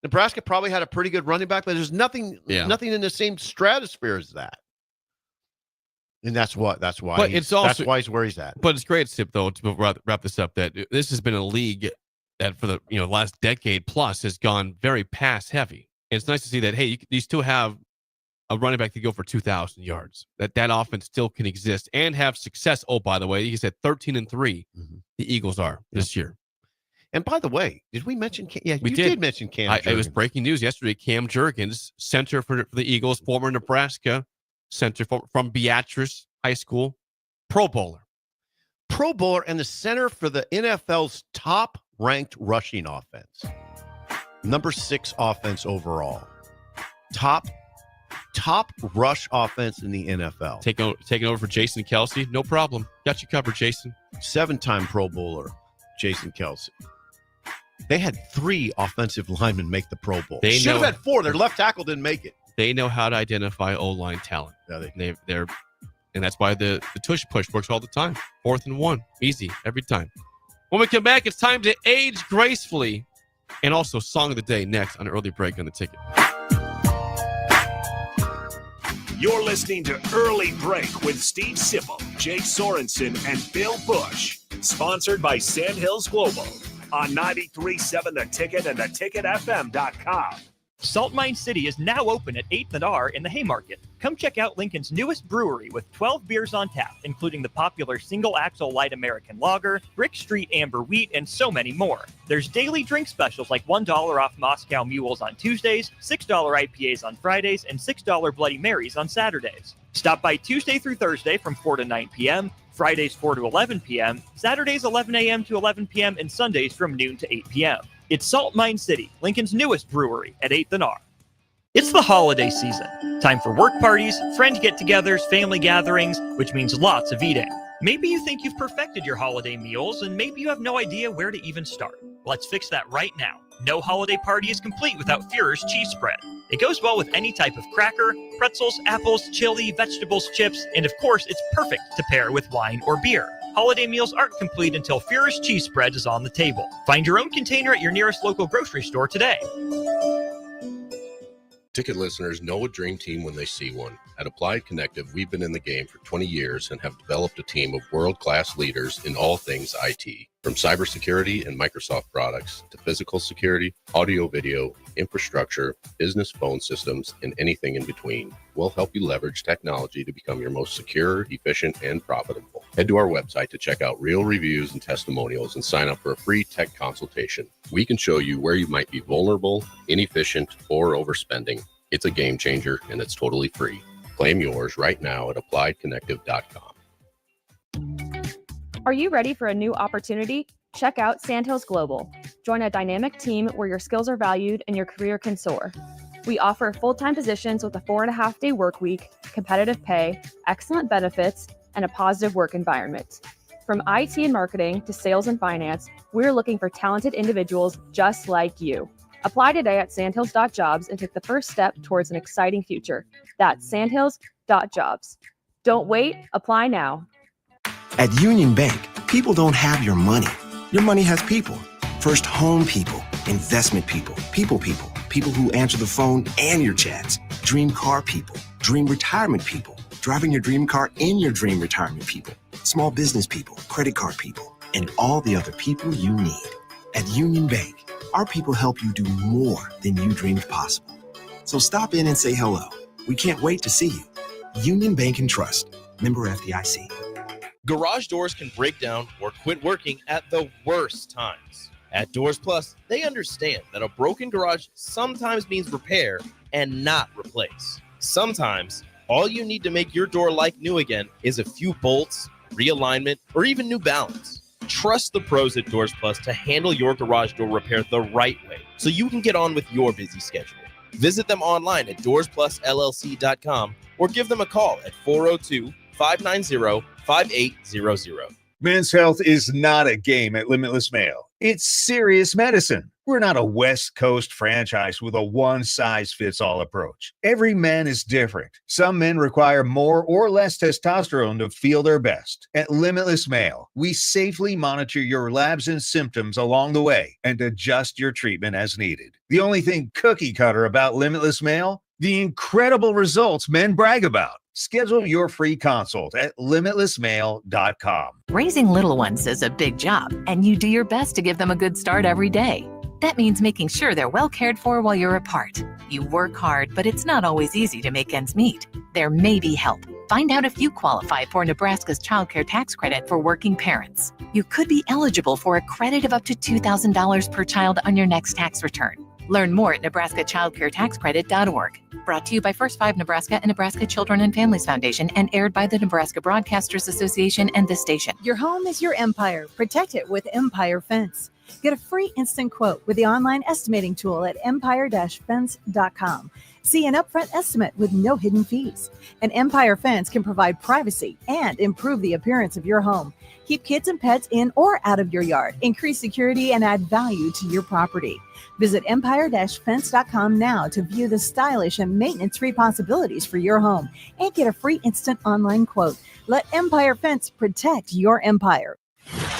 Nebraska probably had a pretty good running back, but there's nothing in the same stratosphere as that. And that's why. That's why he's where he's at. But it's great, Sip, though, to wrap this up, that this has been a league that for the last decade plus has gone very pass heavy. And it's nice to see that, hey, you still have a running back to go for 2,000 yards. That offense still can exist and have success. Oh, by the way, he said 13-3. The Eagles are this year. And by the way, did we mention? Yeah, we did mention Cam. It was breaking news yesterday. Cam Jurgens, center for the Eagles, former Nebraska center from Beatrice High School, Pro Bowler, and the center for the NFL's top-ranked rushing offense, number 6 offense overall, top rush offense in the NFL. Taking over for Jason Kelsey, no problem. Got you covered, Jason. 7-time Pro Bowler, Jason Kelsey. They had 3 offensive linemen make the Pro Bowl. They should have had 4. Their left tackle didn't make it. They know how to identify O-line talent. Yeah, and that's why the tush push works all the time. 4th and 1, easy every time. When we come back, it's time to age gracefully, and also song of the day next on Early Break on the Ticket. You're listening to Early Break with Steve Sipple, Jake Sorensen, and Bill Busch. Sponsored by Sandhills Global on 93.7 The Ticket and theticketfm.com. Salt Mine City is now open at 8th and R in the Haymarket. Come check out Lincoln's newest brewery with 12 beers on tap, including the popular Single Axle Light American Lager, Brick Street Amber Wheat, and so many more. There's daily drink specials like $1 off Moscow Mules on Tuesdays, $6 IPAs on Fridays, and $6 Bloody Marys on Saturdays. Stop by Tuesday through Thursday from 4 to 9 p.m., Fridays 4 to 11 p.m., Saturdays 11 a.m. to 11 p.m., and Sundays from noon to 8 p.m. It's Salt Mine City, Lincoln's newest brewery at 8th and R. It's the holiday season. Time for work parties, friend get-togethers, family gatherings, which means lots of eating. Maybe you think you've perfected your holiday meals, and maybe you have no idea where to even start. Let's fix that right now. No holiday party is complete without Führer's cheese spread. It goes well with any type of cracker, pretzels, apples, chili, vegetables, chips, and of course, it's perfect to pair with wine or beer. Holiday meals aren't complete until Führer's cheese spread is on the table. Find your own container at your nearest local grocery store today. Ticket listeners know a dream team when they see one. At Applied Connective, we've been in the game for 20 years and have developed a team of world-class leaders in all things IT. From cybersecurity and Microsoft products to physical security, audio-video, infrastructure, business phone systems, and anything in between, we'll help you leverage technology to become your most secure, efficient, and profitable. Head to our website to check out real reviews and testimonials and sign up for a free tech consultation. We can show you where you might be vulnerable, inefficient, or overspending. It's a game changer, and it's totally free. Claim yours right now at appliedconnective.com. Are you ready for a new opportunity? Check out Sandhills Global. Join a dynamic team where your skills are valued and your career can soar. We offer full-time positions with a 4.5-day work week, competitive pay, excellent benefits, and a positive work environment. From IT and marketing to sales and finance, we're looking for talented individuals just like you. Apply today at sandhills.jobs and take the first step towards an exciting future. That's sandhills.jobs. Don't wait, apply now. At Union Bank, people don't have your money. Your money has people. First home people, investment people, people who answer the phone and your chats, dream car people, dream retirement people, driving your dream car in your dream retirement people, small business people, credit card people, and all the other people you need. At Union Bank, our people help you do more than you dreamed possible. So stop in and say hello. We can't wait to see you. Union Bank and Trust. Member FDIC. Garage doors can break down or quit working at the worst times. At Doors Plus, they understand that a broken garage sometimes means repair and not replace. Sometimes, all you need to make your door like new again is a few bolts, realignment, or even new balance. Trust the pros at Doors Plus to handle your garage door repair the right way so you can get on with your busy schedule. Visit them online at doorsplusllc.com or give them a call at 402-590-5800. Men's health is not a game at Limitless Male. It's serious medicine. We're not a West Coast franchise with a one-size-fits-all approach. Every man is different. Some men require more or less testosterone to feel their best. At Limitless Male, we safely monitor your labs and symptoms along the way and adjust your treatment as needed. The only thing cookie cutter about Limitless Male, the incredible results men brag about. Schedule your free consult at limitlessmale.com. Raising little ones is a big job, and you do your best to give them a good start every day. That means making sure they're well cared for while you're apart. You work hard, but it's not always easy to make ends meet. There may be help. Find out if you qualify for Nebraska's Child Care Tax Credit for working parents. You could be eligible for a credit of up to $2,000 per child on your next tax return. Learn more at nebraskachildcaretaxcredit.org. Brought to you by First 5 Nebraska and Nebraska Children and Families Foundation and aired by the Nebraska Broadcasters Association and this station. Your home is your empire. Protect it with Empire Fence. Get a free instant quote with the online estimating tool at empire-fence.com. See an upfront estimate with no hidden fees. An Empire Fence can provide privacy and improve the appearance of your home. Keep kids and pets in or out of your yard. Increase security and add value to your property. Visit empire-fence.com now to view the stylish and maintenance-free possibilities for your home and get a free instant online quote. Let Empire Fence protect your empire.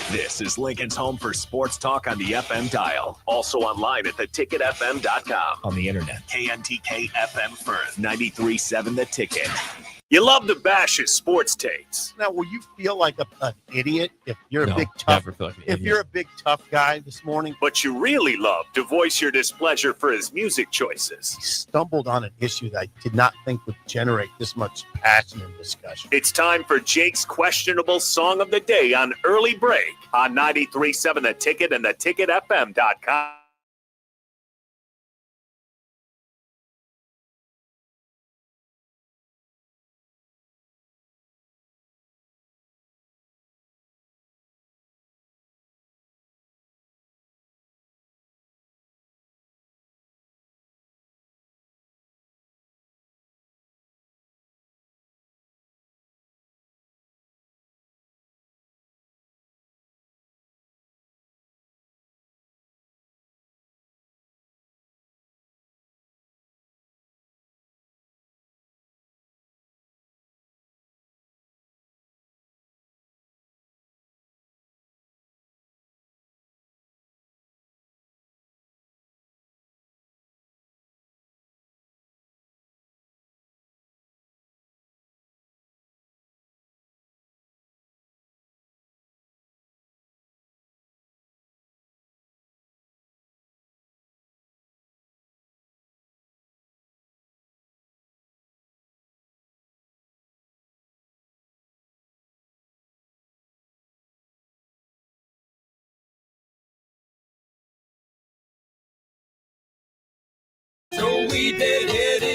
This is Lincoln's home for sports talk on the FM dial. Also online at theticketfm.com. On the internet. KNTK FM Firth, 93.7 The Ticket. You love to bash his sports takes. Now, will you feel like an idiot if you're No, a big tough? never feel like an If idiot. you're a big tough guy this morning, But you really love to voice your displeasure for his music choices. stumbled on an issue that I did not think would generate this much passion and discussion. It's time for Jake's questionable song of the day on Early Break on 93.7 The Ticket and theticketfm.com.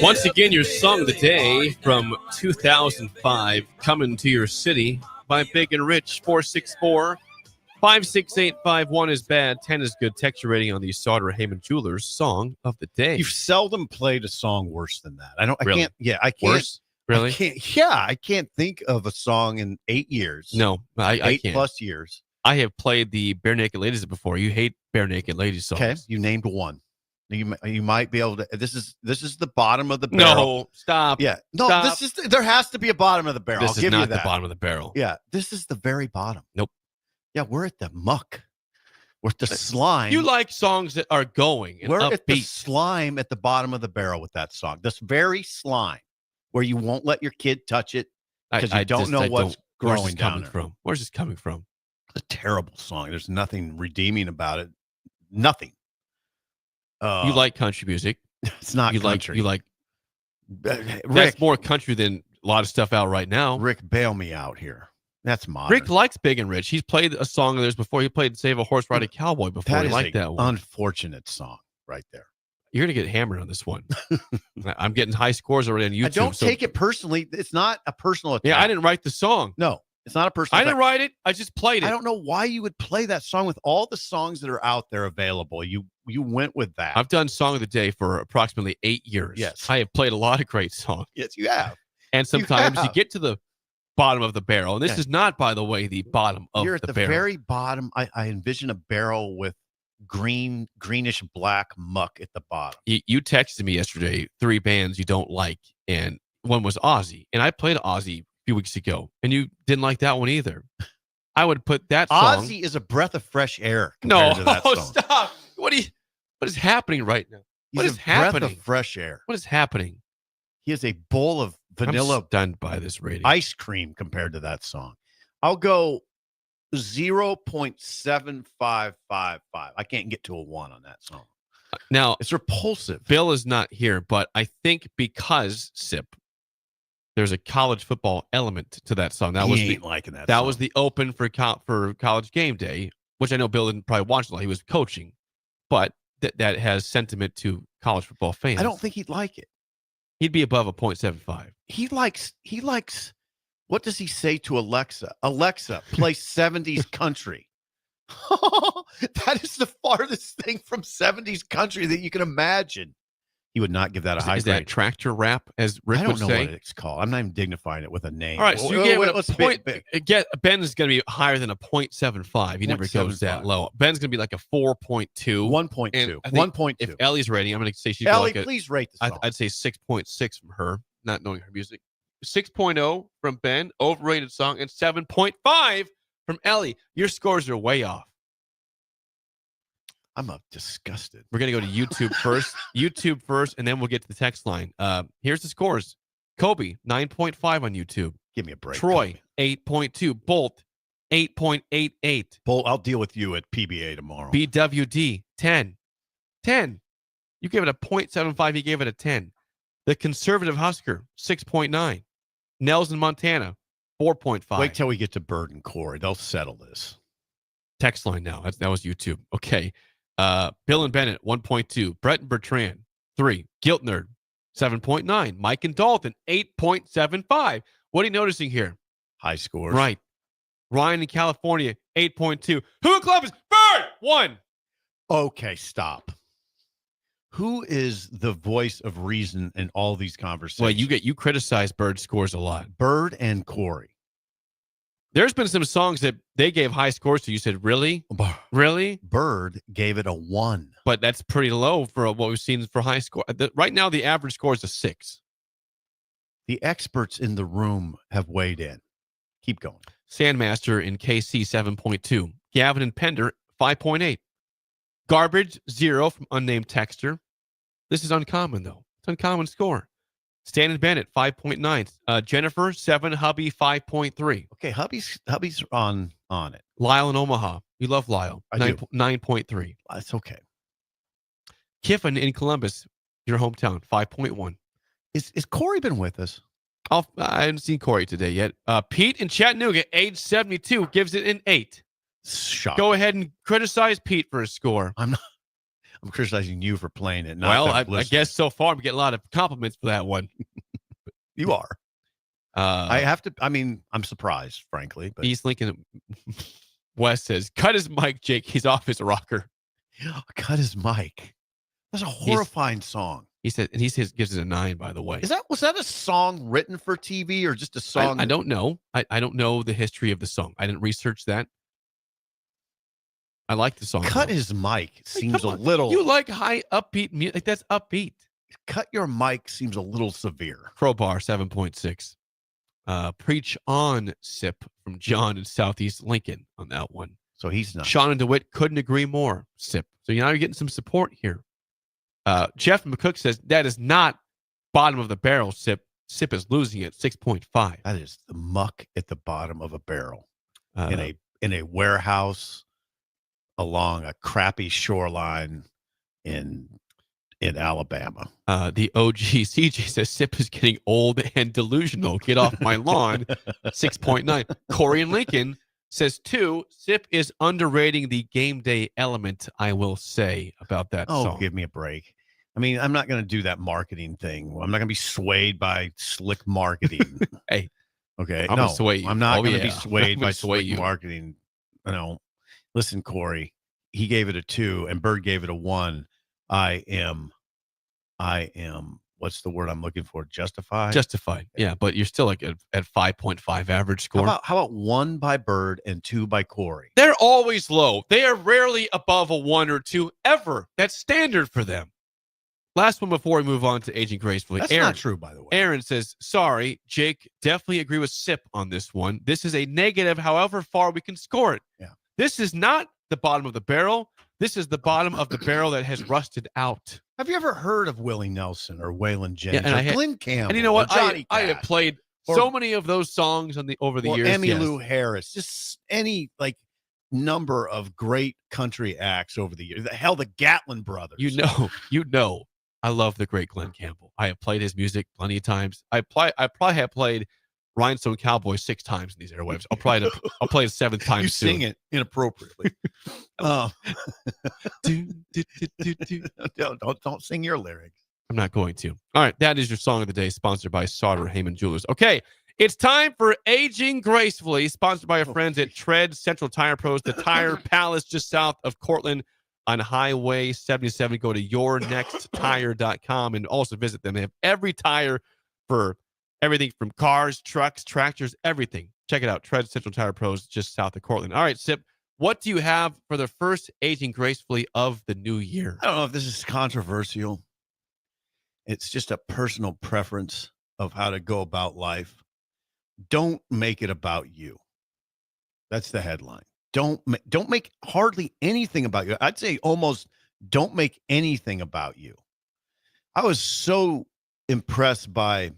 Once again, your song of the day from 2005, Coming to Your City by Big and Rich. 464-56851 is bad, 10 is good. Text your rating on the Sauter Heyman Jewelers song of the day. You've seldom played a song worse than that. I Really? can't. Worse? Really? I can't think of a song in 8 years. No, I eight can't. plus years. I have played the Bare Naked Ladies before. You hate Bare Naked Ladies songs. Okay, you named one. You might be able to. This is the bottom of the barrel. No, stop. Yeah, no. Stop. This is there has to be a bottom of the barrel. This I'll is give not you the that. bottom of the barrel. Yeah, this is the very bottom. Nope. Yeah, we're at the muck. We're at the slime. You like songs that are going and We're at the upbeat. slime at the bottom of the barrel with that song. This very slime where you won't let your kid touch it because you don't know what's Where's growing this down coming there. from? Where's this coming from? It's a terrible song. There's nothing redeeming about it. Nothing. You like country music. It's not you country. Like Rick, that's more country than a lot of stuff out right now. Rick, bail me out here. That's modern. Rick likes Big and Rich. He's played a song of theirs before. He played Save a Horse Riding Cowboy before. That He is liked a that one. unfortunate song right there. You're going to get hammered on this one. I'm getting high scores already on YouTube. I don't take it personally. It's not a personal attack. Yeah, I didn't write the song. No, it's not a personal I didn't write it. I just played it. I don't know why you would play that song with all the songs that are out there available. You you went with that. I've done Song of the Day for approximately 8 years. Yes. I have played a lot of great songs. Yes, you have. And sometimes you get to the bottom of the barrel. And this Yeah. is not, by the way, the bottom of You're at the the barrel. very bottom. I envision a barrel with greenish black muck at the bottom. You texted me yesterday 3 bands you don't like, and one was Ozzy. And I played Ozzy a few weeks ago, and you didn't like that one either. I would put that song. Ozzy is a breath of fresh air compared to that song. Stop. What is happening right now? What is Breath happening? of fresh air. What is happening? He has a bowl of vanilla I'm stunned by this rating. ice cream compared to that song. I'll go 0.7555. I can't get to a 1 on that song. Now, It's repulsive. Bill is not here, but I think because Sip, there's a college football element to that song. That He was ain't liking that That song. was the open for College Game Day, which I know Bill didn't probably watch a lot. He was coaching, but that has sentiment to college football fans. I don't think he'd like it. He'd be above a 0.75. He likes what does he say to Alexa? Alexa, play 70s country. That is the farthest thing from 70s country that you can imagine. He would not give that a high Is grade. that tractor rap, as Rick I don't would know say? what it's called. I'm not even dignifying it with a name. All right, so you Wait, gave wait, it a let's point. big. Ben is going to be higher than a 0.75. He never goes that 0.75. low. Ben's going to be like a 4.2. 1.2. And I think 1.2. If Ellie's rating, I'm going to say she's Ellie, like please rate the song. I'd say 6.6 from her, not knowing her music. 6.0 from Ben, overrated song, and 7.5 from Ellie. Your scores are way off. I'm disgusted. We're going to go to YouTube first. YouTube first, and then we'll get to the text line. Here's the scores. Kobe, 9.5 on YouTube. Give me a break. Troy, 8.2. Bolt, 8.88. Bolt, I'll deal with you at PBA tomorrow. BWD, 10. 10. You gave it a 0.75. He gave it a 10. The Conservative Husker, 6.9. Nels in Montana, 4.5. Wait till we get to Bird and Corey. They'll settle this. Text line now. That was YouTube. Okay. Bill and Bennett, 1.2. Brett and Bertrand, 3. Guilt Nerd, 7.9. Mike and Dalton, 8.75. What are you noticing here? High scores. Right. Ryan in California, 8.2. Who Club is Bird? 1. Okay, stop. Who is the voice of reason in all these conversations? Well, you criticize Bird scores a lot. Bird and Corey. There's been some songs that they gave high scores to. You said, really? Really? Bird gave it a 1. But that's pretty low for what we've seen for high score. Right now, the average score is a 6. The experts in the room have weighed in. Keep going. Sandmaster in KC, 7.2. Gavin and Pender, 5.8. Garbage, 0 from unnamed texter. This is uncommon, though. It's an uncommon score. Stan and Bennett, 5.9. Jennifer, 7. Hubby, 5.3. Okay, hubby's on it. Lyle in Omaha. You love Lyle. I do. 9.3. It's okay. Kiffin in Columbus, your hometown, 5.1. Is Corey been with us? I haven't seen Corey today yet. Pete in Chattanooga, age 72, gives it an 8. Shock. Go ahead and criticize Pete for his score. I'm criticizing you for playing it. Well, I guess so far I'm getting a lot of compliments for that one. You are. I have to. I mean, I'm surprised, frankly. But East Lincoln West says, "Cut his mic, Jake. He's off his rocker." Cut his mic. That's a horrifying song. He said, and gives it a 9. By the way, was that a song written for TV or just a song? I don't know. I don't know the history of the song. I didn't research that. I like the song. Cut though. his mic seems Come a on. little. You like high upbeat music? Like that's upbeat. Cut your mic seems a little severe. Crowbar 7.6. Preach on, Sip from John in Southeast Lincoln on that one. So he's not. Sean and DeWitt couldn't agree more. Sip. So now you're getting some support here. Jeff McCook says that is not bottom of the barrel. Sip is losing it 6.5. That is the muck at the bottom of a barrel in a warehouse along a crappy shoreline in Alabama. The OG CJ says Sip is getting old and delusional. Get off my lawn. 6.9. Corey in Lincoln says 2. Sip is underrating the game day element, I will say, about that song. Give me a break. I mean, I'm not going to do that marketing thing. I'm not going to be swayed by slick marketing. Hey. Okay. I'm no, gonna sway you. I'm not going to be I'm swayed gonna by sway slick you. marketing. Listen, Corey, he gave it a 2, and Bird gave it a 1. I am. What's the word I'm looking for? Justified. Yeah, but you're still like at 5.5 average score. How about 1 by Bird and 2 by Corey? They're always low. They are rarely above a 1 or 2 ever. That's standard for them. Last one before we move on to aging gracefully. That's Aaron, not true, by the way. Aaron says, sorry, Jake, definitely agree with Sip on this one. This is a negative, however far we can score it. Yeah. This is not the bottom of the barrel. This is the bottom of the barrel that has rusted out. Have you ever heard of Willie Nelson or Waylon Jennings and or Glenn Campbell? And you know what? Johnny I have Cash, played so many of those songs over the years. Emmylou Harris, just any number of great country acts over the years. Hell, the Gatlin brothers. You know, I love the great Glenn Campbell. I have played his music plenty of times. I probably have played Rhinestone Cowboy 6 times in these airwaves. I'll play it 7th time. You soon. sing it inappropriately. Don't sing your lyrics. I'm not going to. All right, that is your song of the day, sponsored by Sauter Heyman Jewelers. Okay, it's time for Aging Gracefully, sponsored by our friends at Tread Central Tire Pros, the Tire Palace just south of Cortland on Highway 77. Go to yournexttire.com and also visit them. They have every tire for everything from cars, trucks, tractors, everything. Check it out. Tread Central Tire Pros just south of Cortland. All right, Sip, what do you have for the first Aging Gracefully of the new year? I don't know if this is controversial. It's just a personal preference of how to go about life. Don't make it about you. That's the headline. Don't make hardly anything about you. I'd say almost don't make anything about you. I was so impressed by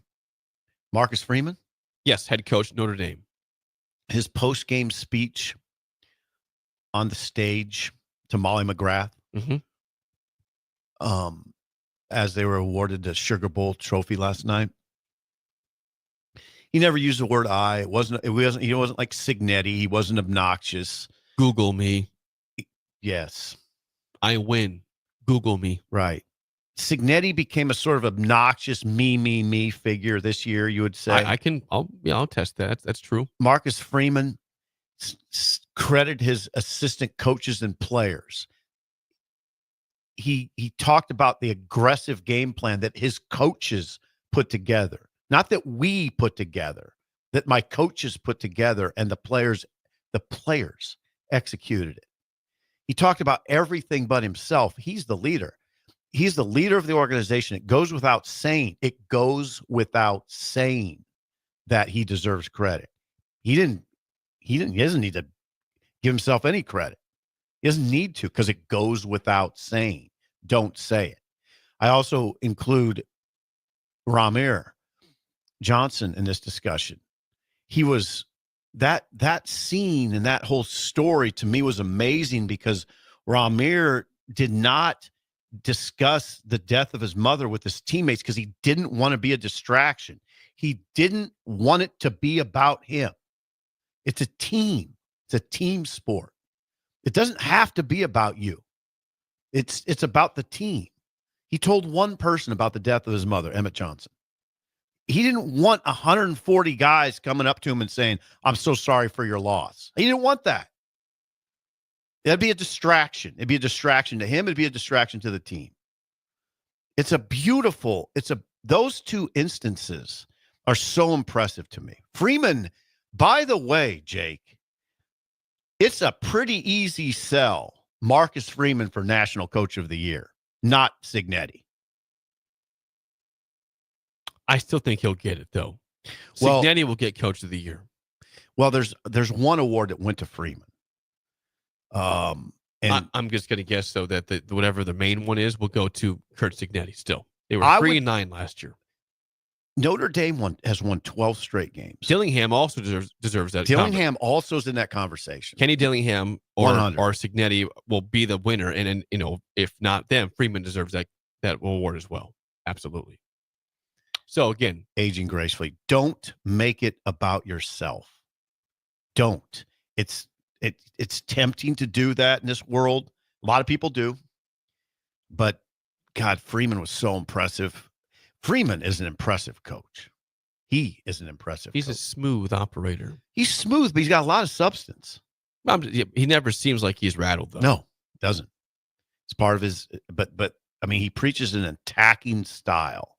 Marcus Freeman. Yes, head coach, Notre Dame. His post-game speech on the stage to Molly McGrath. Mm-hmm. As they were awarded the Sugar Bowl trophy last night. He never used the word I. He wasn't like Signetti. He wasn't obnoxious. Google me. Yes. I win. Google me. Right. Signetti became a sort of obnoxious me figure this year, you would say. I'll test that. That's true. Marcus Freeman credited his assistant coaches and players. He talked about the aggressive game plan that his coaches put together. Not that we put together, that my coaches put together and the players executed it. He talked about everything but himself. He's the leader. He's the leader of the organization. It goes without saying. That he deserves credit. He doesn't need to give himself any credit. He doesn't need to, because it goes without saying. Don't say it. I also include Ramir Johnson in this discussion. He was that scene and that whole story to me was amazing, because Ramir did not discuss the death of his mother with his teammates because he didn't want to be a distraction. He didn't want it to be about him. It's a team. It's a team sport. It doesn't have to be about you. It's about the team. He told one person about the death of his mother, Emmett Johnson. He didn't want 140 guys coming up to him and saying, I'm so sorry for your loss. He didn't want that. That'd be a distraction. It'd be a distraction to him. It'd be a distraction to the team. Those two instances are so impressive to me. Freeman, by the way, Jake, it's a pretty easy sell, Marcus Freeman for National Coach of the Year, not Signetti. I still think he'll get it, though. Signetti will get Coach of the Year. Well, there's one award that went to Freeman. And I'm just going to guess, though, that whatever the main one is will go to Kurt Signetti still. They were 3-9 last year. Notre Dame has won 12 straight games. Dillingham also deserves that. Dillingham also is in that conversation. Kenny Dillingham or Signetti will be the winner, and if not them, Freeman deserves that award as well. Absolutely. So again, aging gracefully. Don't make it about yourself. Don't. It's tempting to do that in this world. A lot of people do. But God, Freeman was so impressive. Freeman is an impressive coach. He is an impressive He's coach. a smooth operator. He's smooth, but he's got a lot of substance. He never seems like he's rattled, though. No. Doesn't. It's part of his, but I mean, he preaches an attacking style.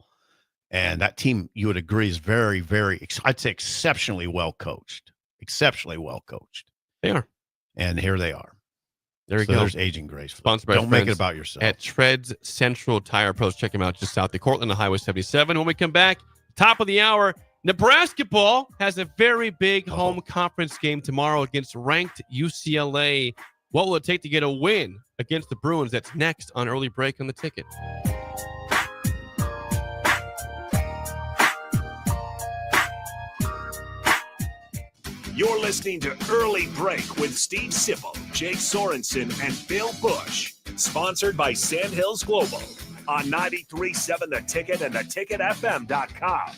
And that team, you would agree, is very, very, I'd say exceptionally well coached. Exceptionally well coached. They are. And here they are. There you So go. there's aging gracefully. Sponsored by Don't make it friends about yourself. At Treads Central Tire Pros. Check them out just south of Cortland on Highway 77. When we come back, top of the hour, Nebraska ball has a very big home conference game tomorrow against ranked UCLA. What will it take to get a win against the Bruins? That's next on Early Break on the Ticket. You're listening to Early Break with Steve Sipple, Jake Sorensen, and Bill Busch. Sponsored by Sandhills Global on 93.7 The Ticket and theticketfm.com.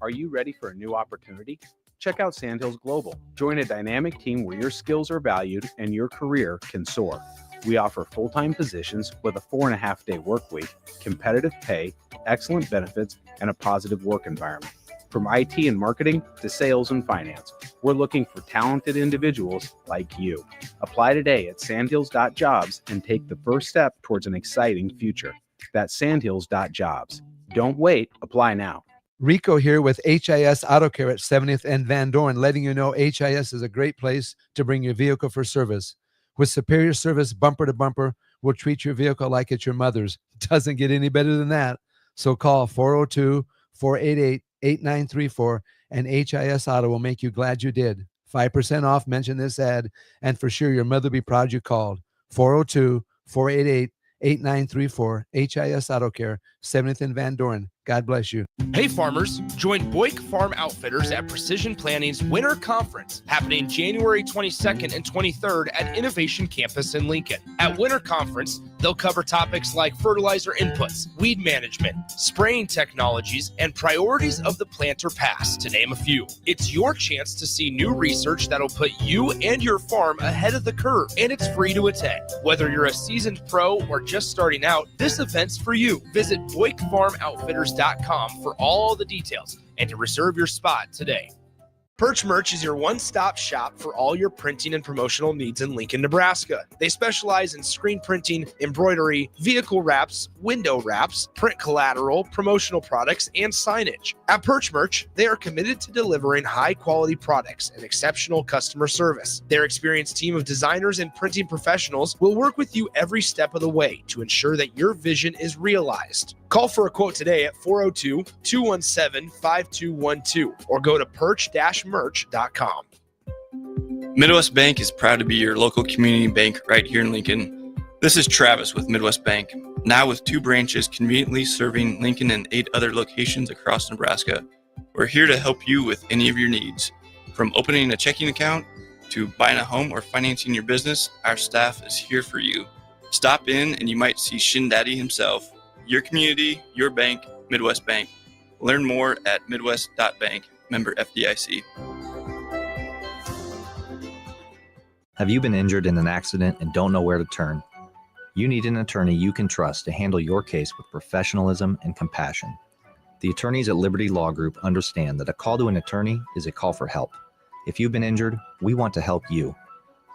Are you ready for a new opportunity? Check out Sandhills Global. Join a dynamic team where your skills are valued and your career can soar. We offer full-time positions with a 4.5-day work week, competitive pay, excellent benefits, and a positive work environment. From IT and marketing to sales and finance, we're looking for talented individuals like you. Apply today at sandhills.jobs and take the first step towards an exciting future. That's sandhills.jobs. Don't wait. Apply now. Rico here with HIS Auto Care at 70th and Van Dorn, letting you know HIS is a great place to bring your vehicle for service. With superior service bumper to bumper, we'll treat your vehicle like it's your mother's. It doesn't get any better than that. So call 402-488-8934 and HIS Auto will make you glad you did. 5% off, mention this ad, and for sure your mother will be proud you called. 402-488-8934, HIS Auto Care, 70th and Van Dorn. God bless you. Hey farmers, join Buick Farm Outfitters at Precision Planning's Winter Conference, happening January 22nd and 23rd at Innovation Campus in Lincoln. At Winter Conference, they'll cover topics like fertilizer inputs, weed management, spraying technologies, and priorities of the planter pass, to name a few. It's your chance to see new research that'll put you and your farm ahead of the curve, and it's free to attend. Whether you're a seasoned pro or just starting out, this event's for you. Visit BuickFarmOutfitters.com for all the details and to reserve your spot today. Perch Merch is your one-stop shop for all your printing and promotional needs in Lincoln, Nebraska. They specialize in screen printing, embroidery, vehicle wraps, window wraps, print collateral, promotional products, and signage. At Perch Merch, they are committed to delivering high-quality products and exceptional customer service. Their experienced team of designers and printing professionals will work with you every step of the way to ensure that your vision is realized. Call for a quote today at 402-217-5212 or go to perch-merch.com. Midwest Bank is proud to be your local community bank right here in Lincoln. This is Travis with Midwest Bank, now with 2 branches conveniently serving Lincoln and 8 other locations across Nebraska. We're here to help you with any of your needs. From opening a checking account to buying a home or financing your business, our staff is here for you. Stop in and you might see Shin Daddy himself. Your community, your bank, Midwest Bank. Learn more at midwest.bank, member FDIC. Have you been injured in an accident and don't know where to turn? You need an attorney you can trust to handle your case with professionalism and compassion. The attorneys at Liberty Law Group understand that a call to an attorney is a call for help. If you've been injured, we want to help you.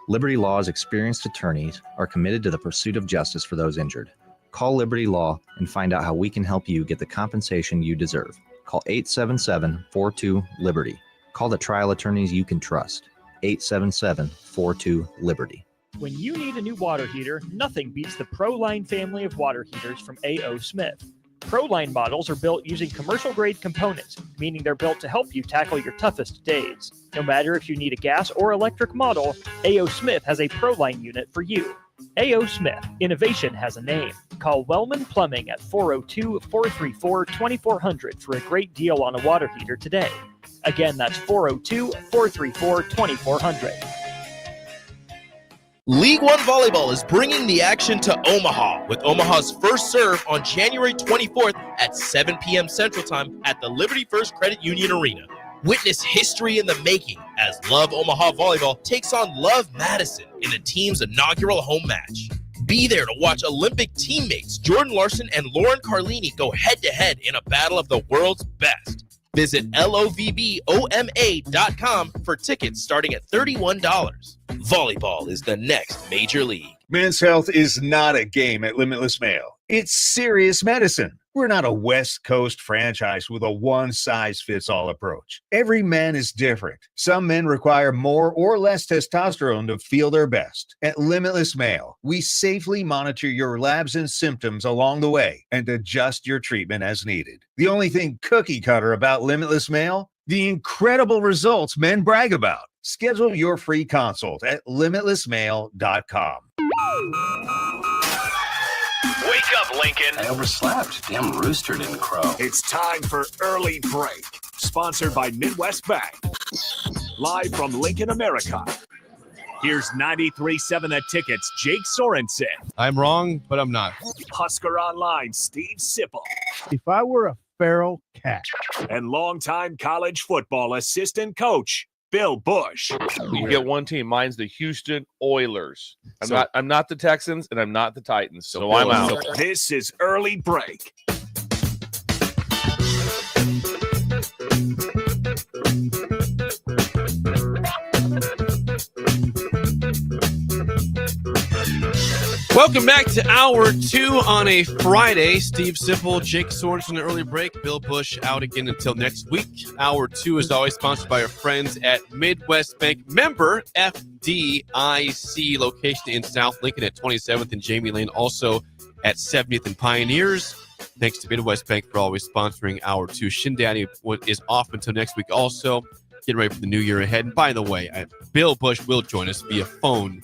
Liberty Law's experienced attorneys are committed to the pursuit of justice for those injured. Call Liberty Law and find out how we can help you get the compensation you deserve. Call 877-42-LIBERTY. Call the trial attorneys you can trust. 877-42-LIBERTY. When you need a new water heater, nothing beats the ProLine family of water heaters from A.O. Smith. ProLine models are built using commercial-grade components, meaning they're built to help you tackle your toughest days. No matter if you need a gas or electric model, A.O. Smith has a ProLine unit for you. A.O. Smith, innovation has a name. Call Wellman Plumbing at 402-434-2400 for a great deal on a water heater today. Again, that's 402-434-2400. League One Volleyball is bringing the action to Omaha with Omaha's first serve on January 24th at 7 p.m. Central Time at the Liberty First Credit Union Arena. Witness history in the making as Love Omaha Volleyball takes on Love Madison in the team's inaugural home match. Be there to watch Olympic teammates Jordan Larson and Lauren Carlini go head-to-head in a battle of the world's best. Visit lovboma.com for tickets starting at $31. Volleyball is the next major league. Men's health is not a game at Limitless Male. It's serious medicine. We're not a West Coast franchise with a one-size-fits-all approach. Every man is different. Some men require more or less testosterone to feel their best. At Limitless Male, we safely monitor your labs and symptoms along the way and adjust your treatment as needed. The only thing cookie cutter about Limitless Male? The incredible results men brag about. Schedule your free consult at limitlessmale.com. Wake up, Lincoln. I overslept. Damn rooster didn't crow. It's time for Early Break, sponsored by Midwest Bank. Live from Lincoln, America. Here's 93.7 The Ticket's Jake Sorensen. I'm wrong, but I'm not. Husker Online, Steve Sipple. If I were a feral cat. And longtime college football assistant coach, Bill Busch. You get one team. Mine's the Houston Oilers. I'm not the Texans, and I'm not the Titans. So I'm out. This is Early Break. Welcome back to Hour 2 on a Friday. Steve Sipple, Jake Sorensen, Early Break. Bill Busch out again until next week. Hour 2 is always sponsored by our friends at Midwest Bank. Member FDIC, location in South Lincoln at 27th and Jamie Lane, also at 70th and Pioneers. Thanks to Midwest Bank for always sponsoring Hour 2. Shin Daddy is off until next week also. Getting ready for the new year ahead. And by the way, Bill Busch will join us via phone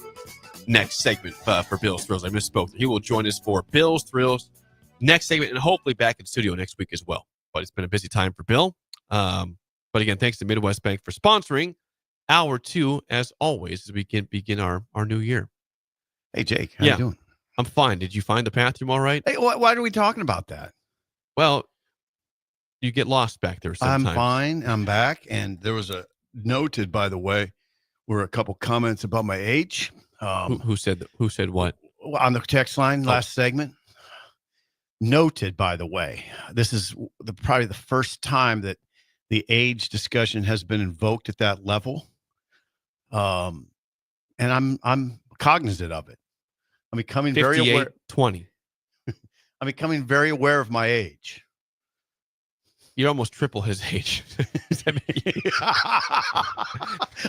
next segment for Bill's Thrills. I misspoke. He will join us for Bill's Thrills next segment and hopefully back in studio next week as well. But it's been a busy time for Bill. But again, thanks to Midwest Bank for sponsoring Hour 2, as always, as we begin our new year. Hey, Jake, how you doing? I'm fine. Did you find the bathroom all right? Hey, why are we talking about that? Well, you get lost back there sometimes. I'm fine. I'm back. And there was a noted, by the way, were a couple comments about my age. Who said what? On the text line last segment. Noted, by the way, this is probably the first time that the age discussion has been invoked at that level. And I'm cognizant of it. I'm becoming very aware. 20. I'm becoming very aware of my age. You're almost triple his age.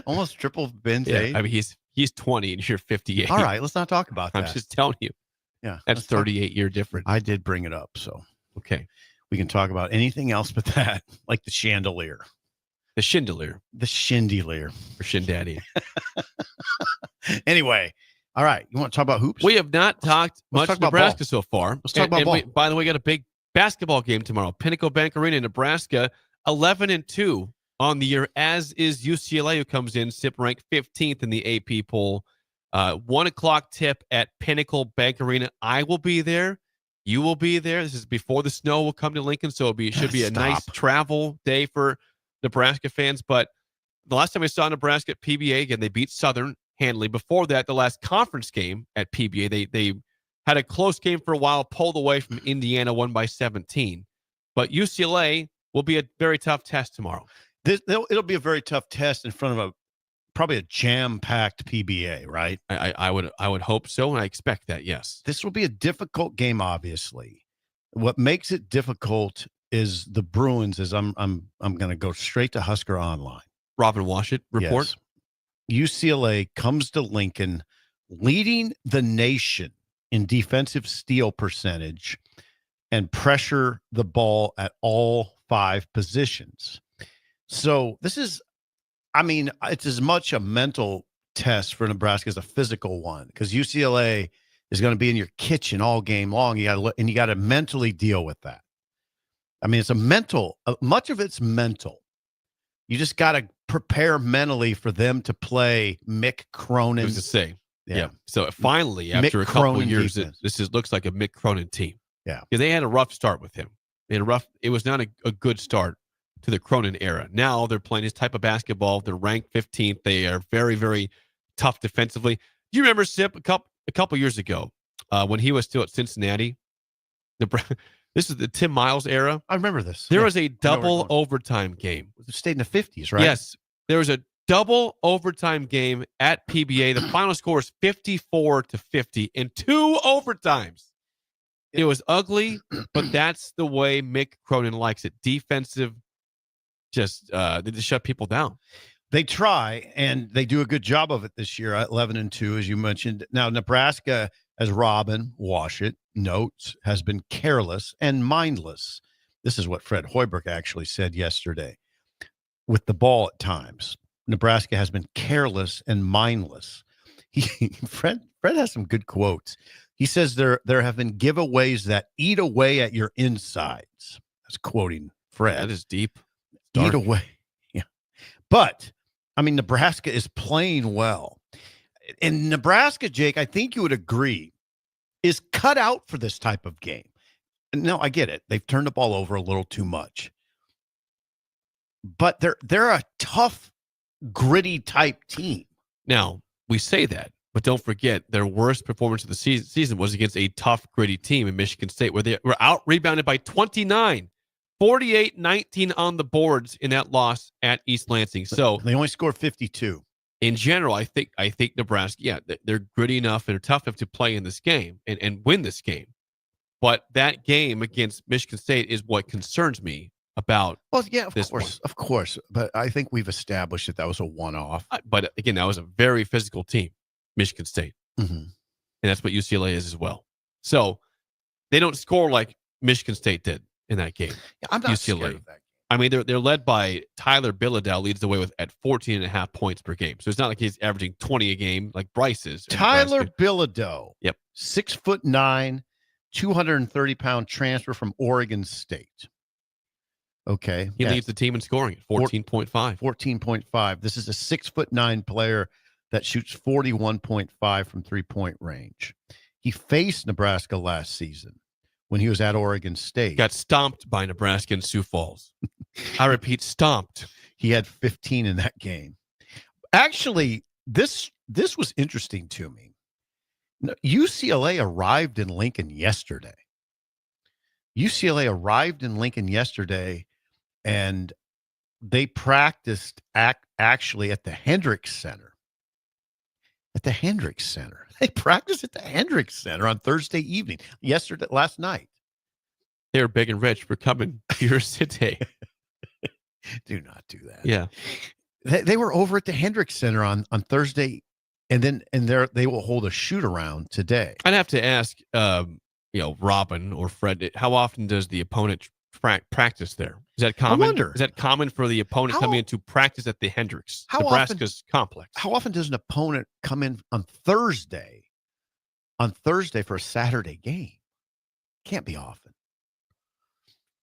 Almost triple Ben's age. I mean, he's 20 and you're 58. All right, let's not talk about that. I'm just telling you. Yeah, that's 38-year difference. I did bring it up, so okay. We can talk about anything else but that, like the chandelier. The chandelier. The chandelier. For Shin Daddy. Anyway, all right. You want to talk about hoops? We have not talked much Nebraska so far. Let's talk about ball. By the way, we got a big basketball game tomorrow. Pinnacle Bank Arena in Nebraska, 11-2 on the year, as is UCLA, who comes in, SIP ranked 15th in the AP poll. 1 o'clock tip at Pinnacle Bank Arena. I will be there. You will be there. This is before the snow will come to Lincoln, so it should be a nice travel day for Nebraska fans. But the last time I saw Nebraska at PBA, again, they beat Southern handily. Before that, the last conference game at PBA, they had a close game for a while, pulled away from Indiana, won by 17. But UCLA will be a very tough test tomorrow. It'll be a very tough test in front of probably a jam-packed PBA, right? I would hope so, and I expect that, yes. This will be a difficult game, obviously. What makes it difficult is the Bruins. I'm going to go straight to Husker Online. Robin Washut report. Yes. UCLA comes to Lincoln leading the nation in defensive steal percentage and pressure the ball at all 5 positions. So this is, it's as much a mental test for Nebraska as a physical one, because UCLA is going to be in your kitchen all game long. You got to mentally deal with that. It's much of it's mental. You just got to prepare mentally for them to play Mick Cronin. I was to say, yeah. So finally, after a couple of years, looks like a Mick Cronin team. Yeah. They had a rough start with him. It was not a good start to the Cronin era. Now they're playing his type of basketball. They're ranked 15th. They are very, very tough defensively. Do you remember Sip a couple years ago when he was still at Cincinnati? This is the Tim Miles era. I remember this. There was a double overtime game. It stayed in the 50s, right? Yes. There was a double overtime game at PBA. The final score is 54-50 in 2 overtimes. It was ugly, but that's the way Mick Cronin likes it. Defensive, they just shut people down. They try, and they do a good job of it this year at 11-2, as you mentioned. Now, Nebraska, as Robin Washit notes, has been careless and mindless. This is what Fred Hoiberg actually said yesterday. With the ball at times, Nebraska has been careless and mindless. Fred has some good quotes. He says there have been giveaways that eat away at your insides. That's quoting Fred. That is deep. Eat away. Yeah. But, I mean, Nebraska is playing well. And Nebraska, Jake, I think you would agree, is cut out for this type of game. No, I get it. They've turned the ball over a little too much. But they're a tough, gritty type team. Now, we say that, but don't forget their worst performance of the season was against a tough, gritty team in Michigan State, where they were out-rebounded by 29, 48-19 on the boards in that loss at East Lansing. So they only scored 52. In general, I think Nebraska, they're gritty enough and they're tough enough to play in this game and win this game. But that game against Michigan State is what concerns me about. Well, yeah, of course. But I think we've established that was a one-off. But again, that was a very physical team, Michigan State. Mm-hmm. And that's what UCLA is as well. So they don't score like Michigan State did in that game. Yeah, I'm not scared of that. I mean, they're led by Tyler Bilodeau, leads the way at 14.5 points per game. So it's not like he's averaging 20 a game like Bryce is. Tyler Bilodeau. Yep. 6'9", 230-pound transfer from Oregon State. Okay. He leads the team in scoring at 14.5. 14.5. This is a 6'9" player that shoots 41.5 from three-point range. He faced Nebraska last season when he was at Oregon State. Got stomped by Nebraska in Sioux Falls. I repeat, stomped. He had 15 in that game. Actually, this was interesting to me. UCLA arrived in Lincoln yesterday. And they practiced actually at the Hendricks Center. They practiced at the Hendricks Center on Thursday evening, last night. They're big and rich. We're coming to your city. Do not do that. Yeah. They were over at the Hendricks Center on Thursday, and they will hold a shoot around today. I'd have to ask, Robin or Fred, how often does the opponent practice there? Is that common? I wonder. Is that common for the opponent coming in to practice at the Hendricks, Nebraska's complex? How often does an opponent come in on Thursday for a Saturday game? Can't be often.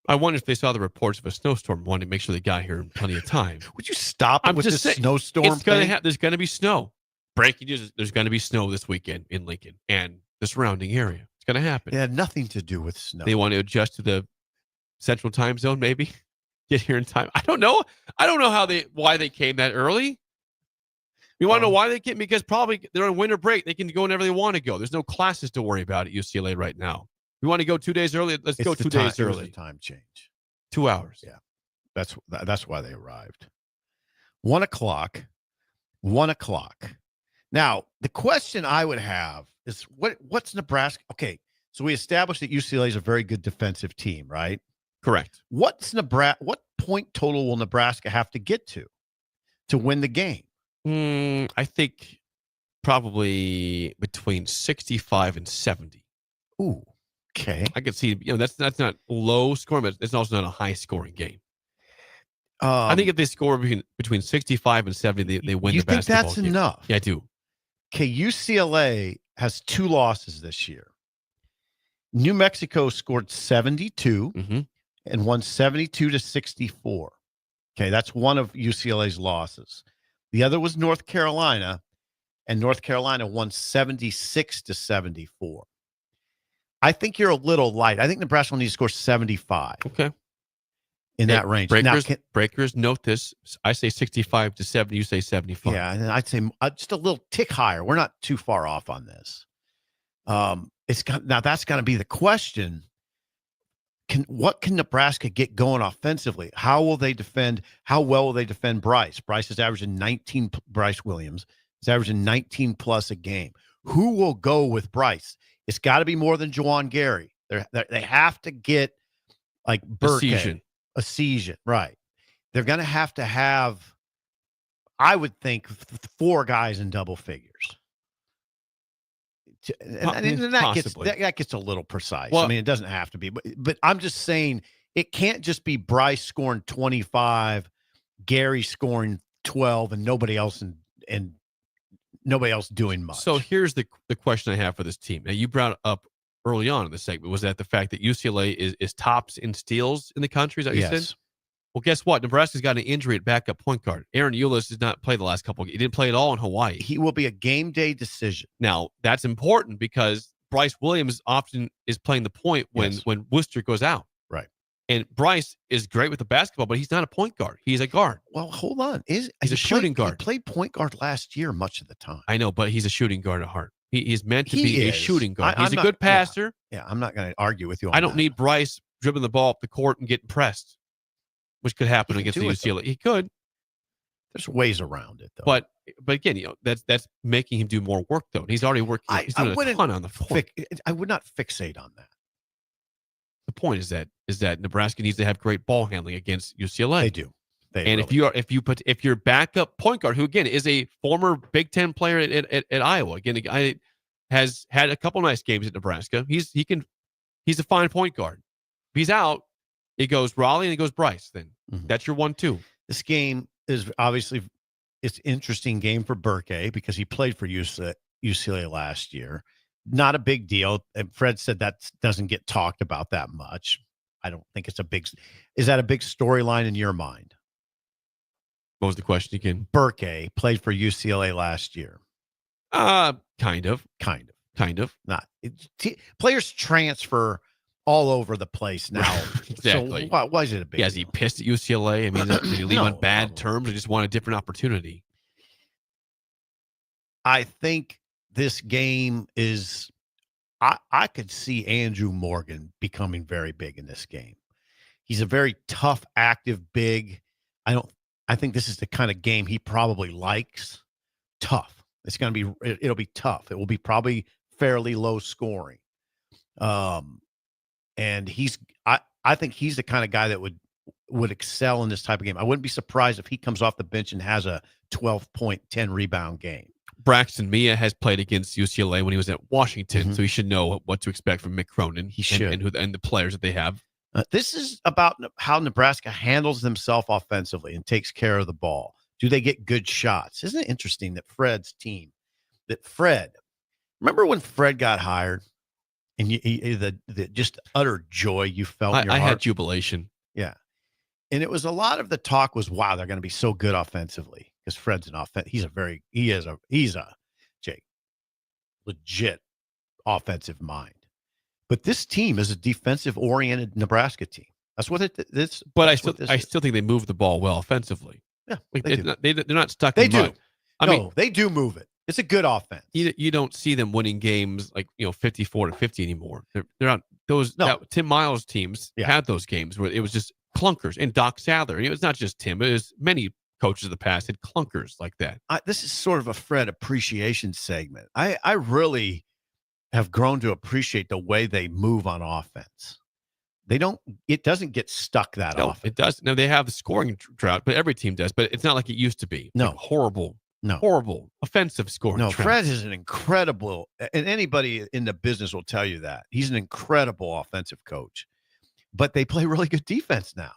I wonder if they saw the reports of a snowstorm, wanted to make sure they got here in plenty of time. Would you stop with this snowstorm? It's there's going to be snow. Breaking news: there's going to be snow this weekend in Lincoln and the surrounding area. It's going to happen. It had nothing to do with snow. They want to adjust to the Central Time Zone, maybe get here in time. I don't know. I don't know why they came that early. You want to know why they came? Because probably they're on winter break. They can go whenever they want to go. There's no classes to worry about at UCLA right now. We want to go 2 days early. Let's go 2 days early. It was a time change. 2 hours. Yeah, that's why they arrived. 1 o'clock. 1 o'clock. Now, the question I would have is what's Nebraska? Okay, so we established that UCLA is a very good defensive team, right? Correct. What point total will Nebraska have to get to win the game? I think probably between 65 and 70. Ooh, okay. I could see, that's not low scoring, but it's also not a high scoring game. I think if they score between 65 and 70, they win the basketball game. You think that's enough? Yeah, I do. Okay, UCLA has 2 losses this year. New Mexico scored 72 and won 72-64. Okay, that's one of UCLA's losses. The other was North Carolina, and North Carolina won 76-74. I think you're a little light. I think Nebraska will need to score 75. Okay. In that range. Breakers, note this. I say 65-70. You say 75. Yeah, and I'd say just a little tick higher. We're not too far off on this. Now that's going to be the question. what can Nebraska get going offensively? How will they defend? How well will they defend Bryce? Bryce is averaging 19. Bryce Williams is averaging 19 plus a game. Who will go with Bryce? It's got to be more than Juwan Gary. They have to get like Burke, a season, right? They're going to have, I would think, 4 guys in double figures. And that gets a little precise. Well, I mean, it doesn't have to be, but I'm just saying it can't just be Bryce scoring 25, Gary scoring 12, and nobody else and nobody else doing much. So here's the question I have for this team. Now, you brought up early on in the segment, was that the fact that UCLA is tops in steals in the country? Is that what you said? Well, guess what? Nebraska's got an injury at backup point guard. Aaron Eulis did not play the last couple. He didn't play at all in Hawaii. He will be a game day decision. Now, that's important because Bryce Williams often is playing the point when Worcester goes out. Right. And Bryce is great with the basketball, but he's not a point guard. He's a guard. Well, hold on. He's a shooting guard. He played point guard last year much of the time. I know, but he's a shooting guard at heart. He's meant to be a shooting guard. He's a not, good passer. Yeah, I'm not going to argue with you on I don't that. need Bryce dribbling the ball up the court and getting pressed, which could happen against the UCLA. He could. There's ways around it, though. But again, that's making him do more work, though. He's already working. He's doing a ton on the floor. I would not fixate on that. The point is that Nebraska needs to have great ball handling against UCLA. They do. If your backup point guard, who again is a former Big Ten player at Iowa, again, a guy has had a couple nice games at Nebraska. He's a fine point guard. If he's out, it goes Raleigh and it goes Bryce. Then that's your 1-2. This game is obviously it's an interesting game for Burke because he played for UCLA last year. Not a big deal. And Fred said that doesn't get talked about that much. I don't think it's is that a big storyline in your mind? What was the question again? Burke played for UCLA last year. Kind of. Not players transfer all over the place now. Exactly. So why is it a big deal? Is he pissed at UCLA? I mean, did he leave on bad terms or just want a different opportunity? I think this game is I could see Andrew Morgan becoming very big in this game. He's a very tough, active big. I think this is the kind of game he probably likes. Tough. It'll be tough. It will be probably fairly low scoring. And I think he's the kind of guy that would excel in this type of game. I wouldn't be surprised if he comes off the bench and has a 12-point, 10 rebound game. Braxton Mia has played against UCLA when he was at Washington, so he should know what to expect from Mick Cronin. He should. And the players that they have. This is about how Nebraska handles themselves offensively and takes care of the ball. Do they get good shots? Isn't it interesting that remember when Fred got hired and the just utter joy you felt in your heart? I had jubilation. Yeah. And it was a lot of the talk was, wow, they're going to be so good offensively because Fred's an offense. He's a legit offensive mind. But this team is a defensive-oriented Nebraska team. That's what it is. But I still think they move the ball well offensively. Yeah, they're not stuck. They in do. mud. I mean, they do move it. It's a good offense. You don't see them winning games like 54-50 anymore. They're not those. Tim Miles teams had those games where it was just clunkers. And Doc Sadler. It's not just Tim. It was many coaches of the past had clunkers like that. This is sort of a Fred appreciation segment. I really have grown to appreciate the way they move on offense. It doesn't get stuck that often. It does. No, they have the scoring drought, but every team does, but it's not like it used to be. No. Like horrible offensive scoring drought. Fred is an incredible, and anybody in the business will tell you that. He's an incredible offensive coach, but they play really good defense now.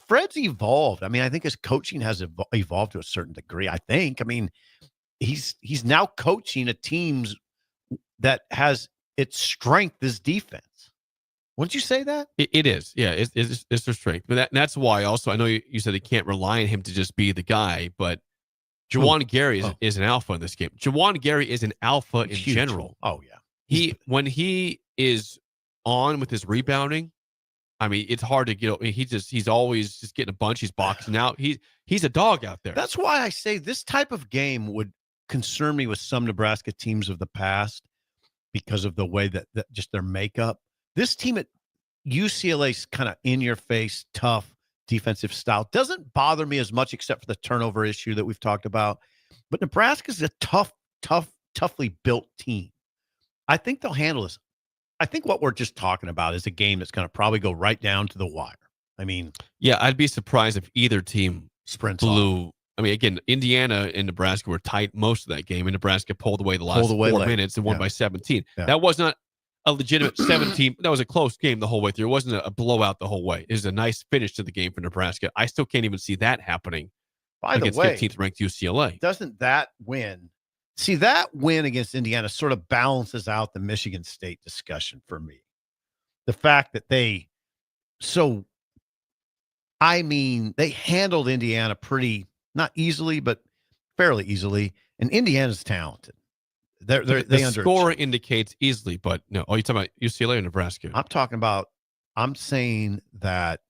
Fred's evolved. I mean, I think his coaching has evolved to a certain degree, I think. I mean, he's now coaching a teams that has its strength is defense. Wouldn't you say that? It is. Yeah, it's their strength. But that's why also, I know you said they can't rely on him to just be the guy, but Juwan Gary is an alpha in this game. Juwan Gary is an alpha in general. Oh, yeah. When he is on with his rebounding, I mean, it's hard to get. He's always just getting a bunch. He's boxing out. He's a dog out there. That's why I say this type of game would concern me with some Nebraska teams of the past because of the way that just their makeup. This team UCLA's kind of in your face, tough defensive style doesn't bother me as much, except for the turnover issue that we've talked about. But Nebraska's a toughly built team. I think they'll handle this. I think what we're just talking about is a game that's going to probably go right down to the wire. I mean, yeah, I'd be surprised if either team sprints blew. I mean, again, Indiana and Nebraska were tight most of that game, and Nebraska pulled away the last 4 minutes and won by 17. Yeah. That was not a legitimate 17. That was a close game the whole way through. It wasn't a blowout the whole way. It was a nice finish to the game for Nebraska. I still can't even see that happening against 15th ranked UCLA. Doesn't that win? See, that win against Indiana sort of balances out the Michigan State discussion for me. The fact that they handled Indiana pretty, not easily, but fairly easily. And Indiana's talented. The score indicates easily, but no. Oh, you're talking about UCLA or Nebraska? I'm saying that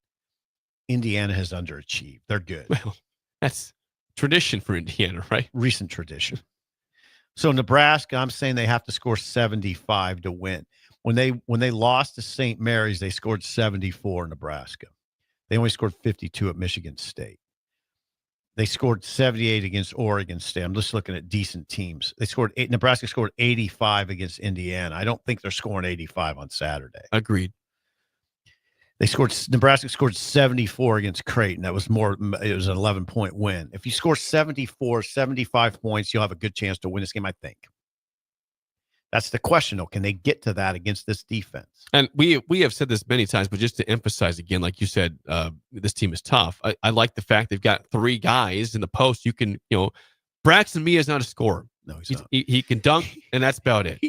Indiana has underachieved. They're good. Well, that's tradition for Indiana, right? Recent tradition. So Nebraska, I'm saying they have to score 75 to win. When they lost to St. Mary's, they scored 74 in Nebraska. They only scored 52 at Michigan State. They scored 78 against Oregon State. I'm just looking at decent teams. Nebraska scored 85 against Indiana. I don't think they're scoring 85 on Saturday. Agreed. Nebraska scored 74 against Creighton. It was an 11-point win. If you score 74, 75 points, you'll have a good chance to win this game, I think. That's the question, though. Can they get to that against this defense? And we have said this many times, but just to emphasize again, like you said, this team is tough. I like the fact they've got 3 guys in the post. You can, Braxton Mia is not a scorer. No, he's not. He can dunk, and that's about it.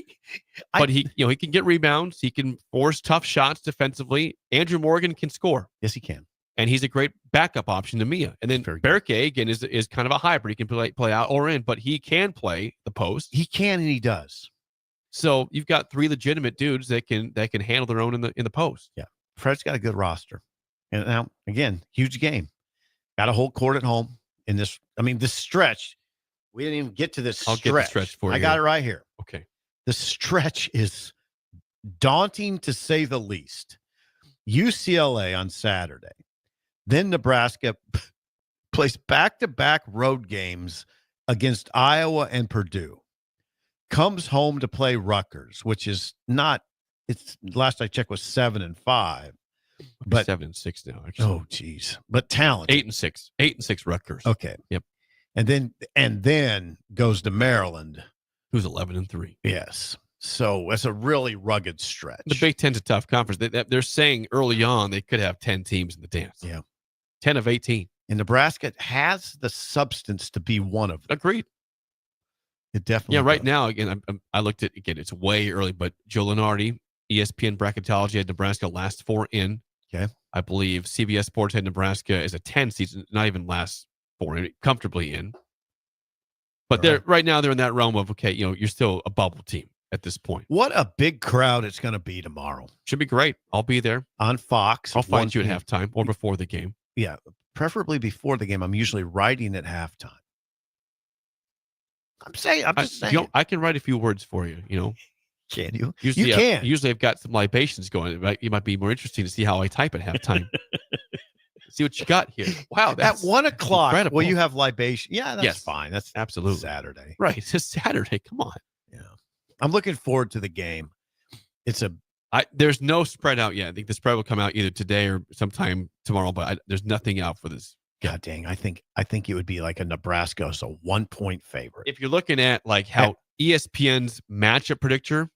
But he can get rebounds. He can force tough shots defensively. Andrew Morgan can score. Yes, he can. And he's a great backup option to Mia. And then Berke, again, is kind of a hybrid. He can play out or in, but he can play the post. He can, and he does. So you've got 3 legitimate dudes that can handle their own in the post. Yeah, Fred's got a good roster, and now again, huge game. Got a whole court at home in this. I mean, this stretch. We didn't even get to this stretch. I'll get the stretch for you. I got it right here. Okay. The stretch is daunting to say the least. UCLA on Saturday, then Nebraska plays back-to-back road games against Iowa and Purdue. Comes home to play Rutgers, which is not. It's last I checked was 7-5, but 7-6 now. Actually. Oh, geez, but talent 8-6, 8-6 Rutgers. Okay, yep. And then goes to Maryland, who's 11-3. Yes, so it's a really rugged stretch. The Big Ten's a tough conference. They're saying early on they could have 10 teams in the dance. Yeah, 10 of 18. And Nebraska has the substance to be one of them. Agreed. It definitely. Yeah, right now, again, I looked at, again, it's way early, but Joe Lenardi, ESPN Bracketology had Nebraska last 4 in. Okay. I believe CBS Sports had Nebraska as a 10 season, not even last 4 in, comfortably in. But right now they're in that realm of, okay, you're still a bubble team at this point. What a big crowd it's going to be tomorrow. Should be great. I'll be there. On Fox. I'll find you at halftime or before the game. Yeah, preferably before the game. I'm usually writing at halftime. I'm just saying. I can write a few words for you, Can you? Usually, you can. Usually I've got some libations going. It might be more interesting to see how I type at halftime. See what you got here. Wow. At 1 o'clock, incredible. will you have libation? Yeah, that's fine. That's absolutely Saturday. Right. It's a Saturday. Come on. Yeah. I'm looking forward to the game. There's no spread out yet. I think the spread will come out either today or sometime tomorrow, but there's nothing out for this. God dang. I think it would be like a Nebraska as a 1-point favorite. If you're looking at like how ESPN's matchup predictor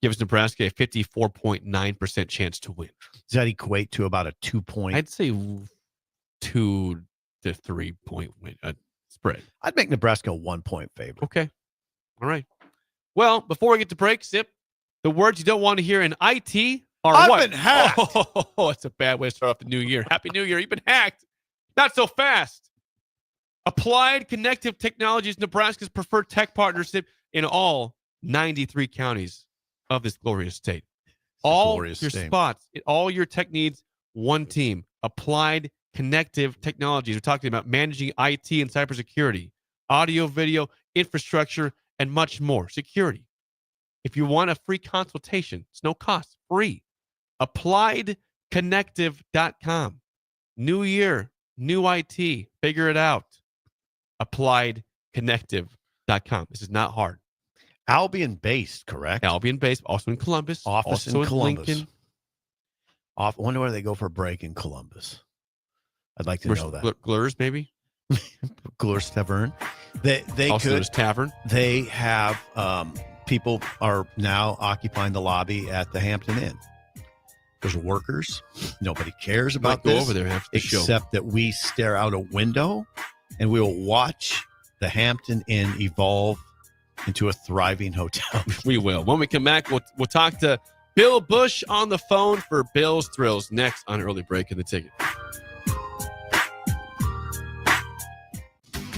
gives Nebraska a 54.9% chance to win. Does that equate to about a 2-point? I'd say 2 to 3 point win spread. I'd make Nebraska a 1-point favorite. Okay. All right. Well, before we get to break, Sip, the words you don't want to hear in IT are I've what? been hacked. Oh, it's a bad way to start off the new year. Happy New Year. You've been hacked. Not so fast. Applied Connective Technologies, Nebraska's preferred tech partnership in all 93 counties of this glorious state. All your spots, all your tech needs, one team. Applied Connective Technologies. We're talking about managing IT and cybersecurity, audio, video, infrastructure, and much more. Security. If you want a free consultation, it's no cost, free. AppliedConnective.com. New year, new IT. Figure it out. AppliedConnective.com. This is not hard. Albion based, correct? Albion based, also in Columbus. Office also in Columbus. Lincoln. Wonder where they go for a break in Columbus. I'd like to know that. Glurs, maybe? Glurs Tavern. They also could. There's Tavern. They have people are now occupying the lobby at the Hampton Inn. There's workers. Nobody cares about Go this over there after the show. except that we stare out a window and we will watch the Hampton Inn evolve into a thriving hotel. We will. When we come back, we'll talk to Bill Busch on the phone for Bill's Thrills next on Early Break in the Ticket.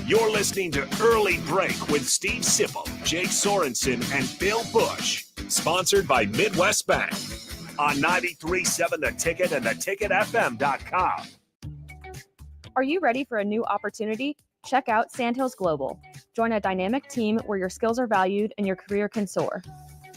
You're listening to Early Break with Steve Sipple, Jake Sorensen, and Bill Busch. Sponsored by Midwest Bank on 93.7 The Ticket and theticketfm.com. Are you ready for a new opportunity? Check out Sandhills Global. Join a dynamic team where your skills are valued and your career can soar.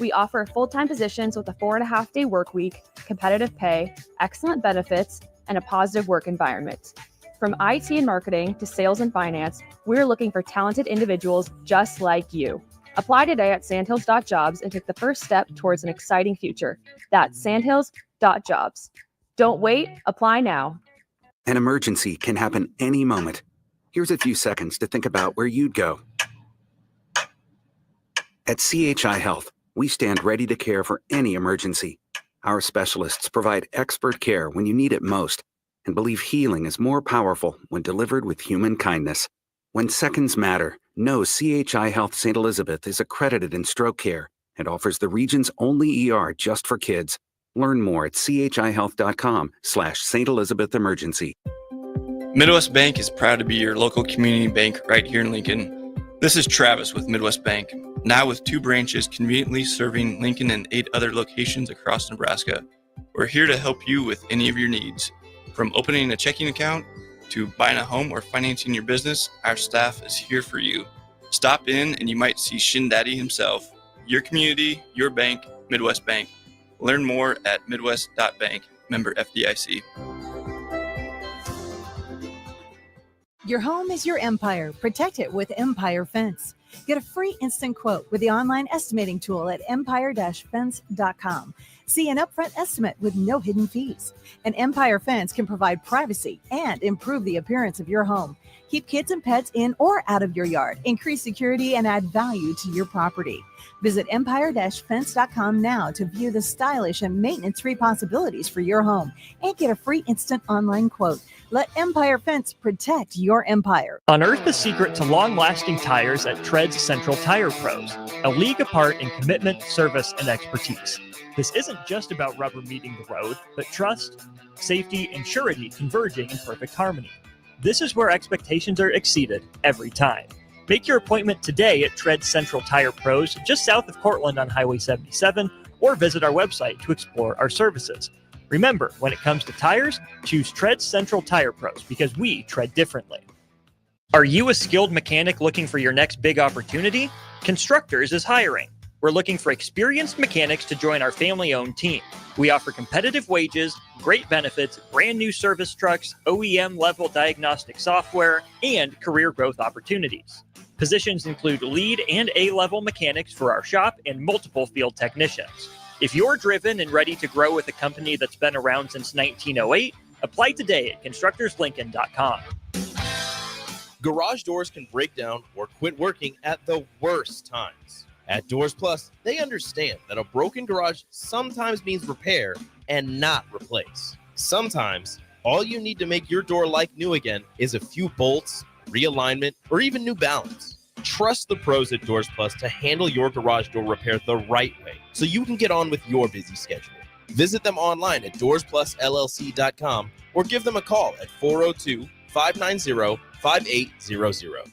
We offer full-time positions with a 4.5-day work week, competitive pay, excellent benefits, and a positive work environment. From IT and marketing to sales and finance, we're looking for talented individuals just like you. Apply today at sandhills.jobs and take the first step towards an exciting future. That's sandhills.jobs. Don't wait, apply now. An emergency can happen any moment. Here's a few seconds to think about where you'd go. At CHI Health, we stand ready to care for any emergency. Our specialists provide expert care when you need it most and believe healing is more powerful when delivered with human kindness. When seconds matter, know CHI Health St. Elizabeth is accredited in stroke care and offers the region's only ER just for kids. Learn more at chihealth.com/St. Elizabeth Emergency. Midwest Bank is proud to be your local community bank right here in Lincoln. This is Travis with Midwest Bank, now with 2 branches conveniently serving Lincoln and 8 other locations across Nebraska. We're here to help you with any of your needs. From opening a checking account to buying a home or financing your business, our staff is here for you. Stop in and you might see Shin Daddy himself. Your community, your bank, Midwest Bank. Learn more at midwest.bank, member FDIC. Your home is your empire. Protect it with Empire Fence. Get a free instant quote with the online estimating tool at empire-fence.com. See an upfront estimate with no hidden fees. An Empire Fence can provide privacy and improve the appearance of your home. Keep kids and pets in or out of your yard. Increase security and add value to your property. Visit empire-fence.com now to view the stylish and maintenance-free possibilities for your home and get a free instant online quote. Let Empire Fence protect your empire. Unearth the secret to long-lasting tires at Tread's Central Tire Pros, a league apart in commitment, service, and expertise. This isn't just about rubber meeting the road, but trust, safety, and surety converging in perfect harmony. This is where expectations are exceeded every time. Make your appointment today at Tread Central Tire Pros, just south of Cortland on Highway 77, or visit our website to explore our services. Remember, when it comes to tires, choose Tread Central Tire Pros because we tread differently. Are you a skilled mechanic looking for your next big opportunity? Constructors is hiring. We're looking for experienced mechanics to join our family-owned team. We offer competitive wages, great benefits, brand new service trucks, OEM-level diagnostic software, and career growth opportunities. Positions include lead and A-level mechanics for our shop and multiple field technicians. If you're driven and ready to grow with a company that's been around since 1908, apply today at constructorslincoln.com. Garage doors can break down or quit working at the worst times. At Doors Plus, they understand that a broken garage sometimes means repair and not replace. Sometimes, all you need to make your door like new again is a few bolts, realignment, or even new balance. Trust the pros at Doors Plus to handle your garage door repair the right way so you can get on with your busy schedule. Visit them online at doorsplusllc.com or give them a call at 402-590-5800.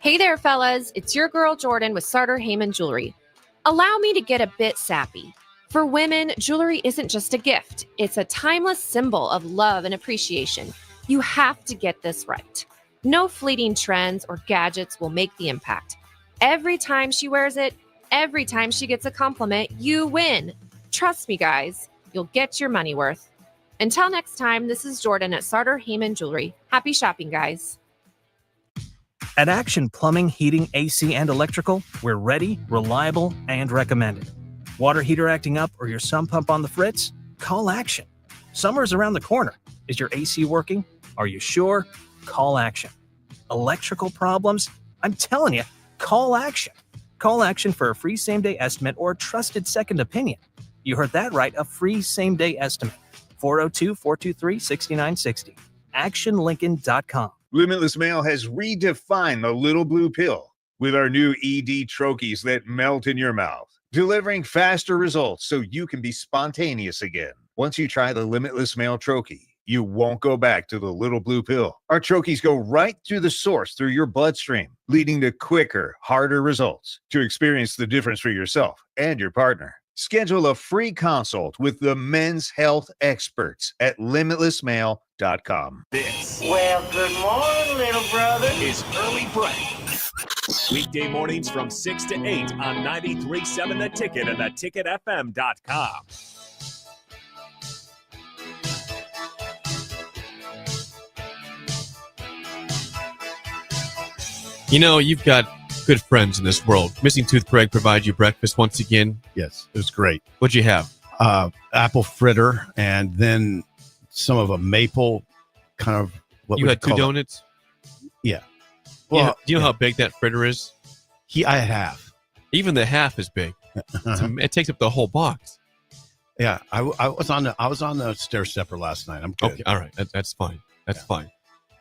Hey there, fellas. It's your girl Jordan with Sartor Heyman Jewelry. Allow me to get a bit sappy. For women, jewelry isn't just a gift. It's a timeless symbol of love and appreciation. You have to get this right. No fleeting trends or gadgets will make the impact. Every time she wears it, every time she gets a compliment, you win. Trust me, guys. you'll get your money worth. Until next time, this is Jordan at Sartor Heyman Jewelry. Happy shopping, guys. At Action Plumbing, Heating, AC, and Electrical, we're ready, reliable, and recommended. Water heater acting up or your sump pump on the fritz? Call Action. Summer's around the corner. Is your AC working? Are you sure? Call Action. Electrical problems? I'm telling you, call Action. Call Action for a free same-day estimate or a trusted second opinion. You heard that right, a free same-day estimate. 402-423-6960. ActionLincoln.com. Limitless Mail has redefined the little blue pill with our new ED trochees that melt in your mouth, delivering faster results so you can be spontaneous again. Once you try the Limitless Mail trochee, you won't go back to the little blue pill. Our trochees go right to the source through your bloodstream, leading to quicker, harder results. To experience the difference for yourself and your partner, schedule a free consult with the men's health experts at limitlessmail.com. This Well, good morning, little brother. is Early Break. Weekday mornings from 6 to 8 on 93.7 The Ticket and theticketfm.com. You know, you've got good friends in this world. Missing Tooth Craig provides you breakfast once again. Yes, it was great. What'd you have? Apple fritter and then some of a maple kind of what You would had two call it? donuts? Yeah. Well, do you know how big that fritter is? I had half. Even the half is big. It takes up the whole box. Yeah, I was on the stair stepper last night. I'm good. Okay, all right, that's fine. That's fine.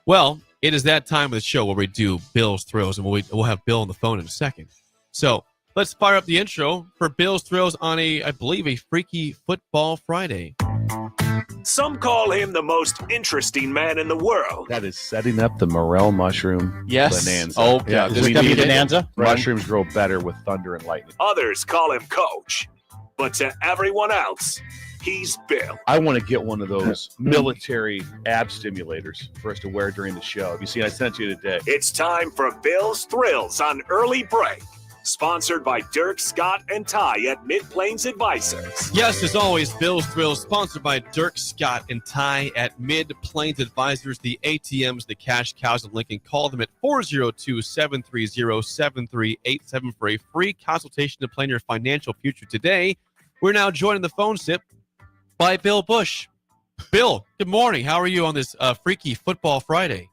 Well, it is that time of the show where we do Bill's Thrills, and we'll have Bill on the phone in a second. So let's fire up the intro for Bill's Thrills on I believe, a Freaky Football Friday. Some call him the most interesting man in the world. That is setting up the morel mushroom bonanza. Oh, yeah. is it gonna be bonanza? Mushrooms grow better with thunder and lightning. Others call him Coach. But to everyone else, he's Bill. I want to get one of those military ab stimulators for us to wear during the show. Have you seen? I sent it to you today. It's time for Bill's Thrills on Early Break. Sponsored by Dirk, Scott, and Ty at Mid-Plains Advisors. Yes, as always, Bill's Thrills, sponsored by Dirk, Scott, and Ty at Mid-Plains Advisors, the ATMs, the cash cows of Lincoln. Call them at 402-730-7387 for a free consultation to plan your financial future today. We're now joined in the phone sip by Bill Busch. Bill, good morning. How are you on this Freaky Football Friday?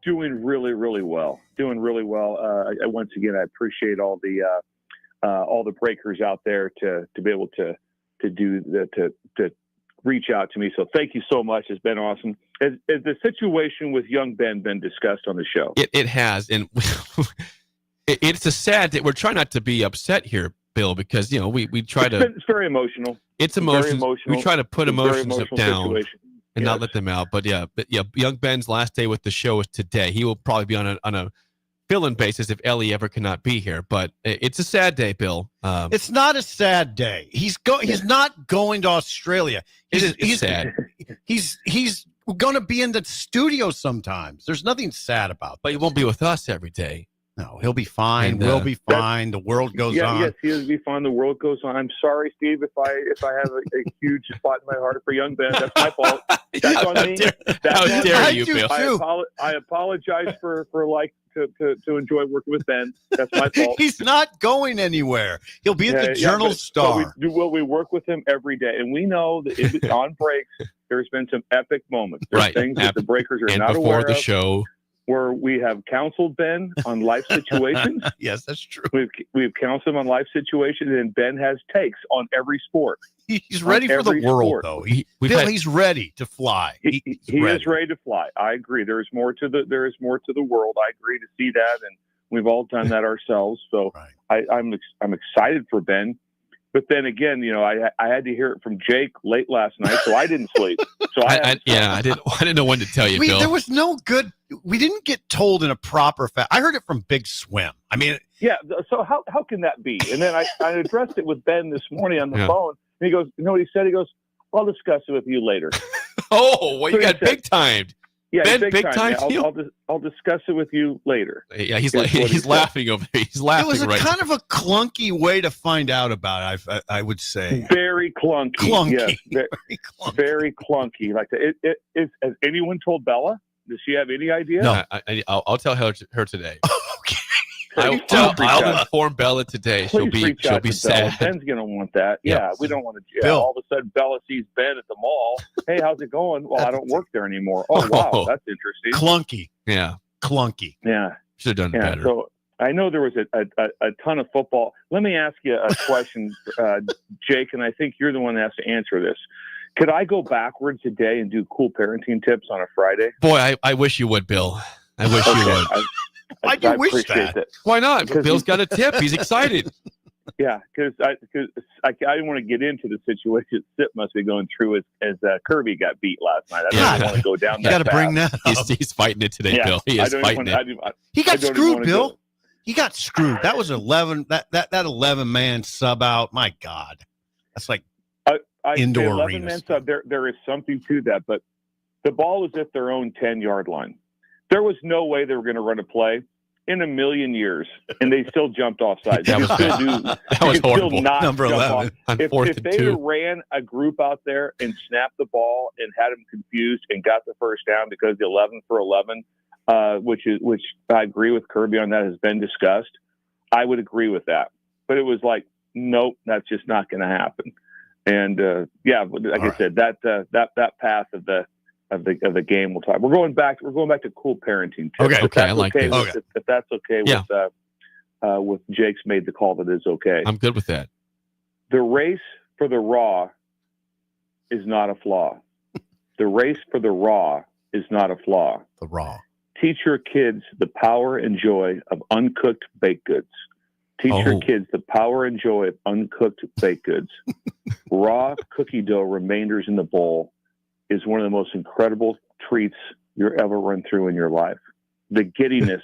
Doing really, really well. Doing really well. Once again, I appreciate all the breakers out there to be able to reach out to me. So thank you so much. It's been awesome. Has the situation with young Ben been discussed on the show? It has, and it's a sad day. We're trying not to be upset here, Bill, because we try to. It's very emotional. It's emotional. Very emotional. We try to put It's a very emotions emotional down situation. and not let them out. But yeah, young Ben's last day with the show is today. He will probably be on a fill-in basis if Ellie ever cannot be here. But it's a sad day, Bill. It's not a sad day. He's not going to Australia. He's sad. He's going to be in the studio sometimes. There's nothing sad about that. But he won't be with us every day. No, he'll be fine. And, we'll be fine. The world goes on. Yes, he'll be fine. The world goes on. I'm sorry, Steve, if I have a huge spot in my heart for young Ben. That's my fault. That's on me. How dare you, Bill? I apologize for to enjoy working with Ben. That's my fault. He's not going anywhere. He'll be at the Journal Star. We work with him every day, and we know that on breaks there's been some epic moments. There's Right. things that the breakers are And not before aware the of. show. Where we have counseled Ben on life situations. Yes, that's true. We've counseled him on life situations, and Ben has takes on every sport. He's ready for the world, though. He's ready to fly. He is ready to fly. I agree. There is more to the world. I agree to see that, and we've all done that ourselves. So I'm excited for Ben. But then again, I had to hear it from Jake late last night, so I didn't sleep. So I didn't know when to tell you, Bill. There was no good. We didn't get told in a proper fashion. I heard it from Big Swim. I mean, yeah. So how can that be? And then I addressed it with Ben this morning on the phone, and he goes, "You know what he said? He goes, I'll discuss it with you later." Oh, well, you got big timed. Yeah, Ben, big time man. deal. I'll discuss it with you later. Yeah, he's laughing over there. He's laughing. It was a right kind of a clunky way to find out about it. I would say very clunky. Clunky. Yes, very clunky. Like has anyone told Bella? Does she have any idea? No, I'll tell her today. I'll inform Bella today. She'll be sad. Ben's gonna want that. Yeah, we don't want to. Bill. All of a sudden, Bella sees Ben at the mall. Hey, how's it going? Well, I don't work there anymore. Oh, wow, that's interesting. Clunky. Yeah, clunky. Yeah, should have done better. So I know there was a ton of football. Let me ask you a question, Jake, and I think you're the one that has to answer this. Could I go backwards today and do cool parenting tips on a Friday? Boy, I wish you would, Bill. I wish you would. I do wish that. Why not? Bill's got a tip. He's excited. Yeah, because I didn't want to get into the situation Sip must be going through as Kirby got beat last night. I don't want to go down that. You got to bring that up. He's fighting it today, Bill. He is fighting it. He got screwed, Bill. He got screwed. That was 11. That 11-man sub out. My God, that's like indoor 11-man sub. There is something to that, but the ball was at their own 10-yard line. There was no way they were going to run a play in a million years, and they still jumped offside. That was horrible. Number 11. If they ran a group out there and snapped the ball and had them confused and got the first down because the 11 for 11, which I agree with Kirby on, that has been discussed, I would agree with that. But it was like, nope, that's just not going to happen. And I said, that path of the game we'll talk. We're going back to cool parenting tips. Okay, I like this. If that's okay with Jake's made the call that is okay. I'm good with that. The race for the raw is not a flaw. The race for the raw is not a flaw. The raw. Teach your kids the power and joy of uncooked baked goods. Teach your kids the power and joy of uncooked baked goods. Raw cookie dough remainders in the bowl is one of the most incredible treats you'll ever run through in your life. The giddiness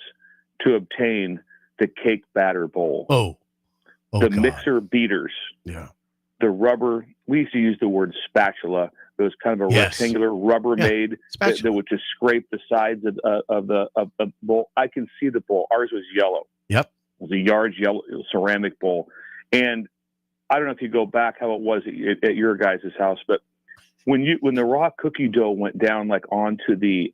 to obtain the cake batter bowl. The God. mixer beaters. Yeah. The rubber. We used to use the word spatula. It was kind of a rectangular Rubbermaid that would just scrape the sides of the bowl. I can see the bowl. Ours was yellow. Yep. It was a yard yellow ceramic bowl. And I don't know if you go back how it was at your guys' house, but when the raw cookie dough went down like onto the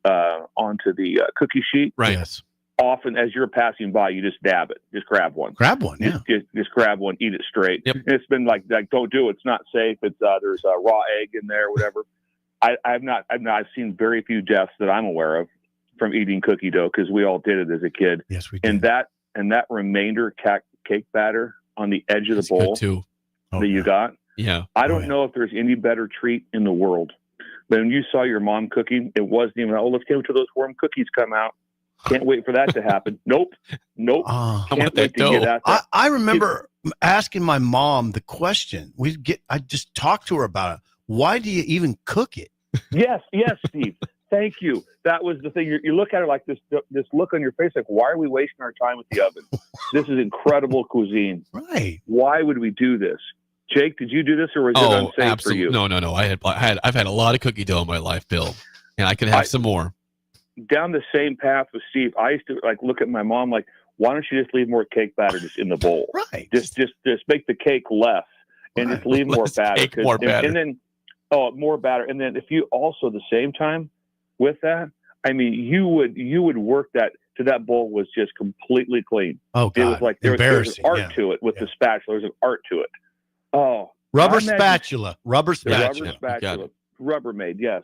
cookie sheet, right? Yes. Often as you're passing by, you just dab it, just grab one. Yeah. Just grab one, eat it straight. Yep. And it's been like don't do it. It's not safe. It's there's a raw egg in there, whatever. I've seen very few deaths that I'm aware of from eating cookie dough because we all did it as a kid. Yes, we did. And that remainder cake batter on the edge of the bowl too. You got. Yeah. I don't know if there's any better treat in the world. But when you saw your mom cooking, it wasn't even, let's get to those warm cookies come out. Can't wait for that to happen. Nope. Can't wait to get at that. I remember asking my mom the question. I just talked to her about it. Why do you even cook it? Yes, Steve. Thank you. That was the thing. You look at it like this look on your face, like, why are we wasting our time with the oven? This is incredible cuisine. Right. Why would we do this? Jake, did you do this or was it unsafe absolutely. for you? No. I've had a lot of cookie dough in my life, Bill, and I could have some more. Down the same path with Steve, I used to look at my mom like, why don't you just leave more cake batter just in the bowl? Right. Just make the cake less and just leave more batter. More batter. And then more batter. And then if you also the same time with that, I mean, you would work that to that bowl was just completely clean. Oh God. It was like there was an art to it with the spatula. There's an art to it. Oh, rubber spatula. Rubbermaid, yes.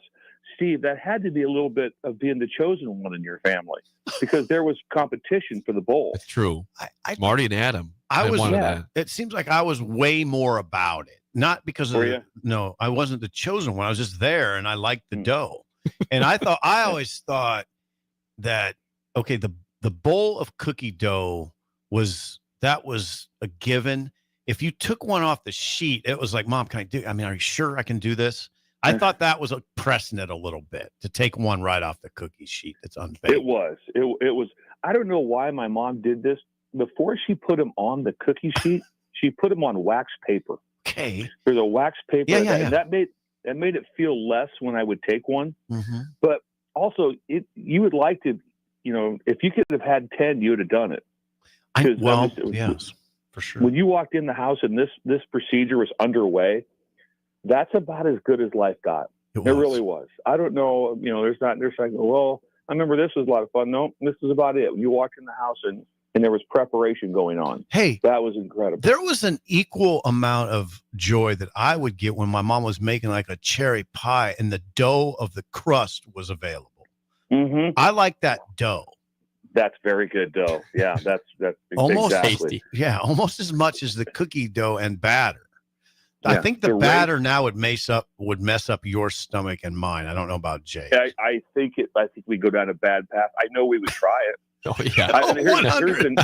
Steve, that had to be a little bit of being the chosen one in your family because there was competition for the bowl. It's true. Marty and Adam. It seems like I was way more about it. Not because of no, I wasn't the chosen one. I was just there and I liked the dough. And I always thought that, okay, the bowl of cookie dough was a given. If you took one off the sheet, it was like, Mom, are you sure I can do this? I thought that was pressing it a little bit to take one right off the cookie sheet that's unbaked. It was. I don't know why my mom did this. Before she put them on the cookie sheet, she put them on wax paper. Okay. There's a wax paper. Yeah. And that made it feel less when I would take one. Mm-hmm. But also, you would like to, if you could have had 10, you would have done it. Yes, for sure. When you walked in the house and this procedure was underway, that's about as good as life got. It really was. I don't know, there's like, well, I remember this was a lot of fun. No, this is about it. When you walked in the house and there was preparation going on. Hey, that was incredible. There was an equal amount of joy that I would get when my mom was making like a cherry pie and the dough of the crust was available. Mm-hmm. I like that dough. That's very good dough. Yeah, that's almost exactly. tasty. Yeah, almost as much as the cookie dough and batter. I Yeah, think the batter now would mess up your stomach and mine. I don't know about Jay. I think we go down a bad path. I know we would try it. Oh yeah, 100.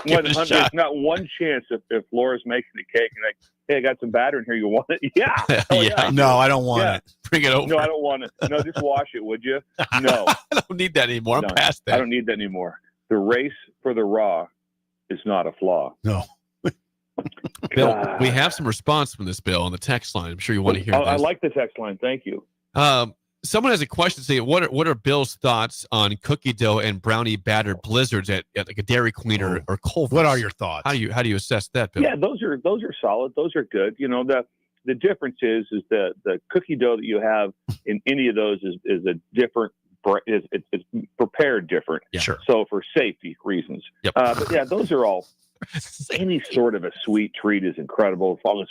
There's not one chance if Laura's making the cake and like, hey, I got some batter in here. You want it? Yeah. Yeah. No, I don't want it. Bring it over. No, I don't want it. No, just wash it, would you? No, I don't need that anymore. I'm past that. I don't need that anymore. The race for the raw is not a flaw. No. Bill, we have some response from this, Bill, on the text line. I'm sure you want to hear this. I like the text line. Thank you. Someone has a question saying, what are Bill's thoughts on cookie dough and brownie batter blizzards at like a Dairy Queen or Culver's? What are your thoughts? How do you assess that, Bill? Yeah, those are solid. Those are good. The difference is the cookie dough that you have in any of those is a different. It's prepared different. Yeah. Sure. So for safety reasons. Yep. But yeah, those are all. Any sort of a sweet treat is incredible as long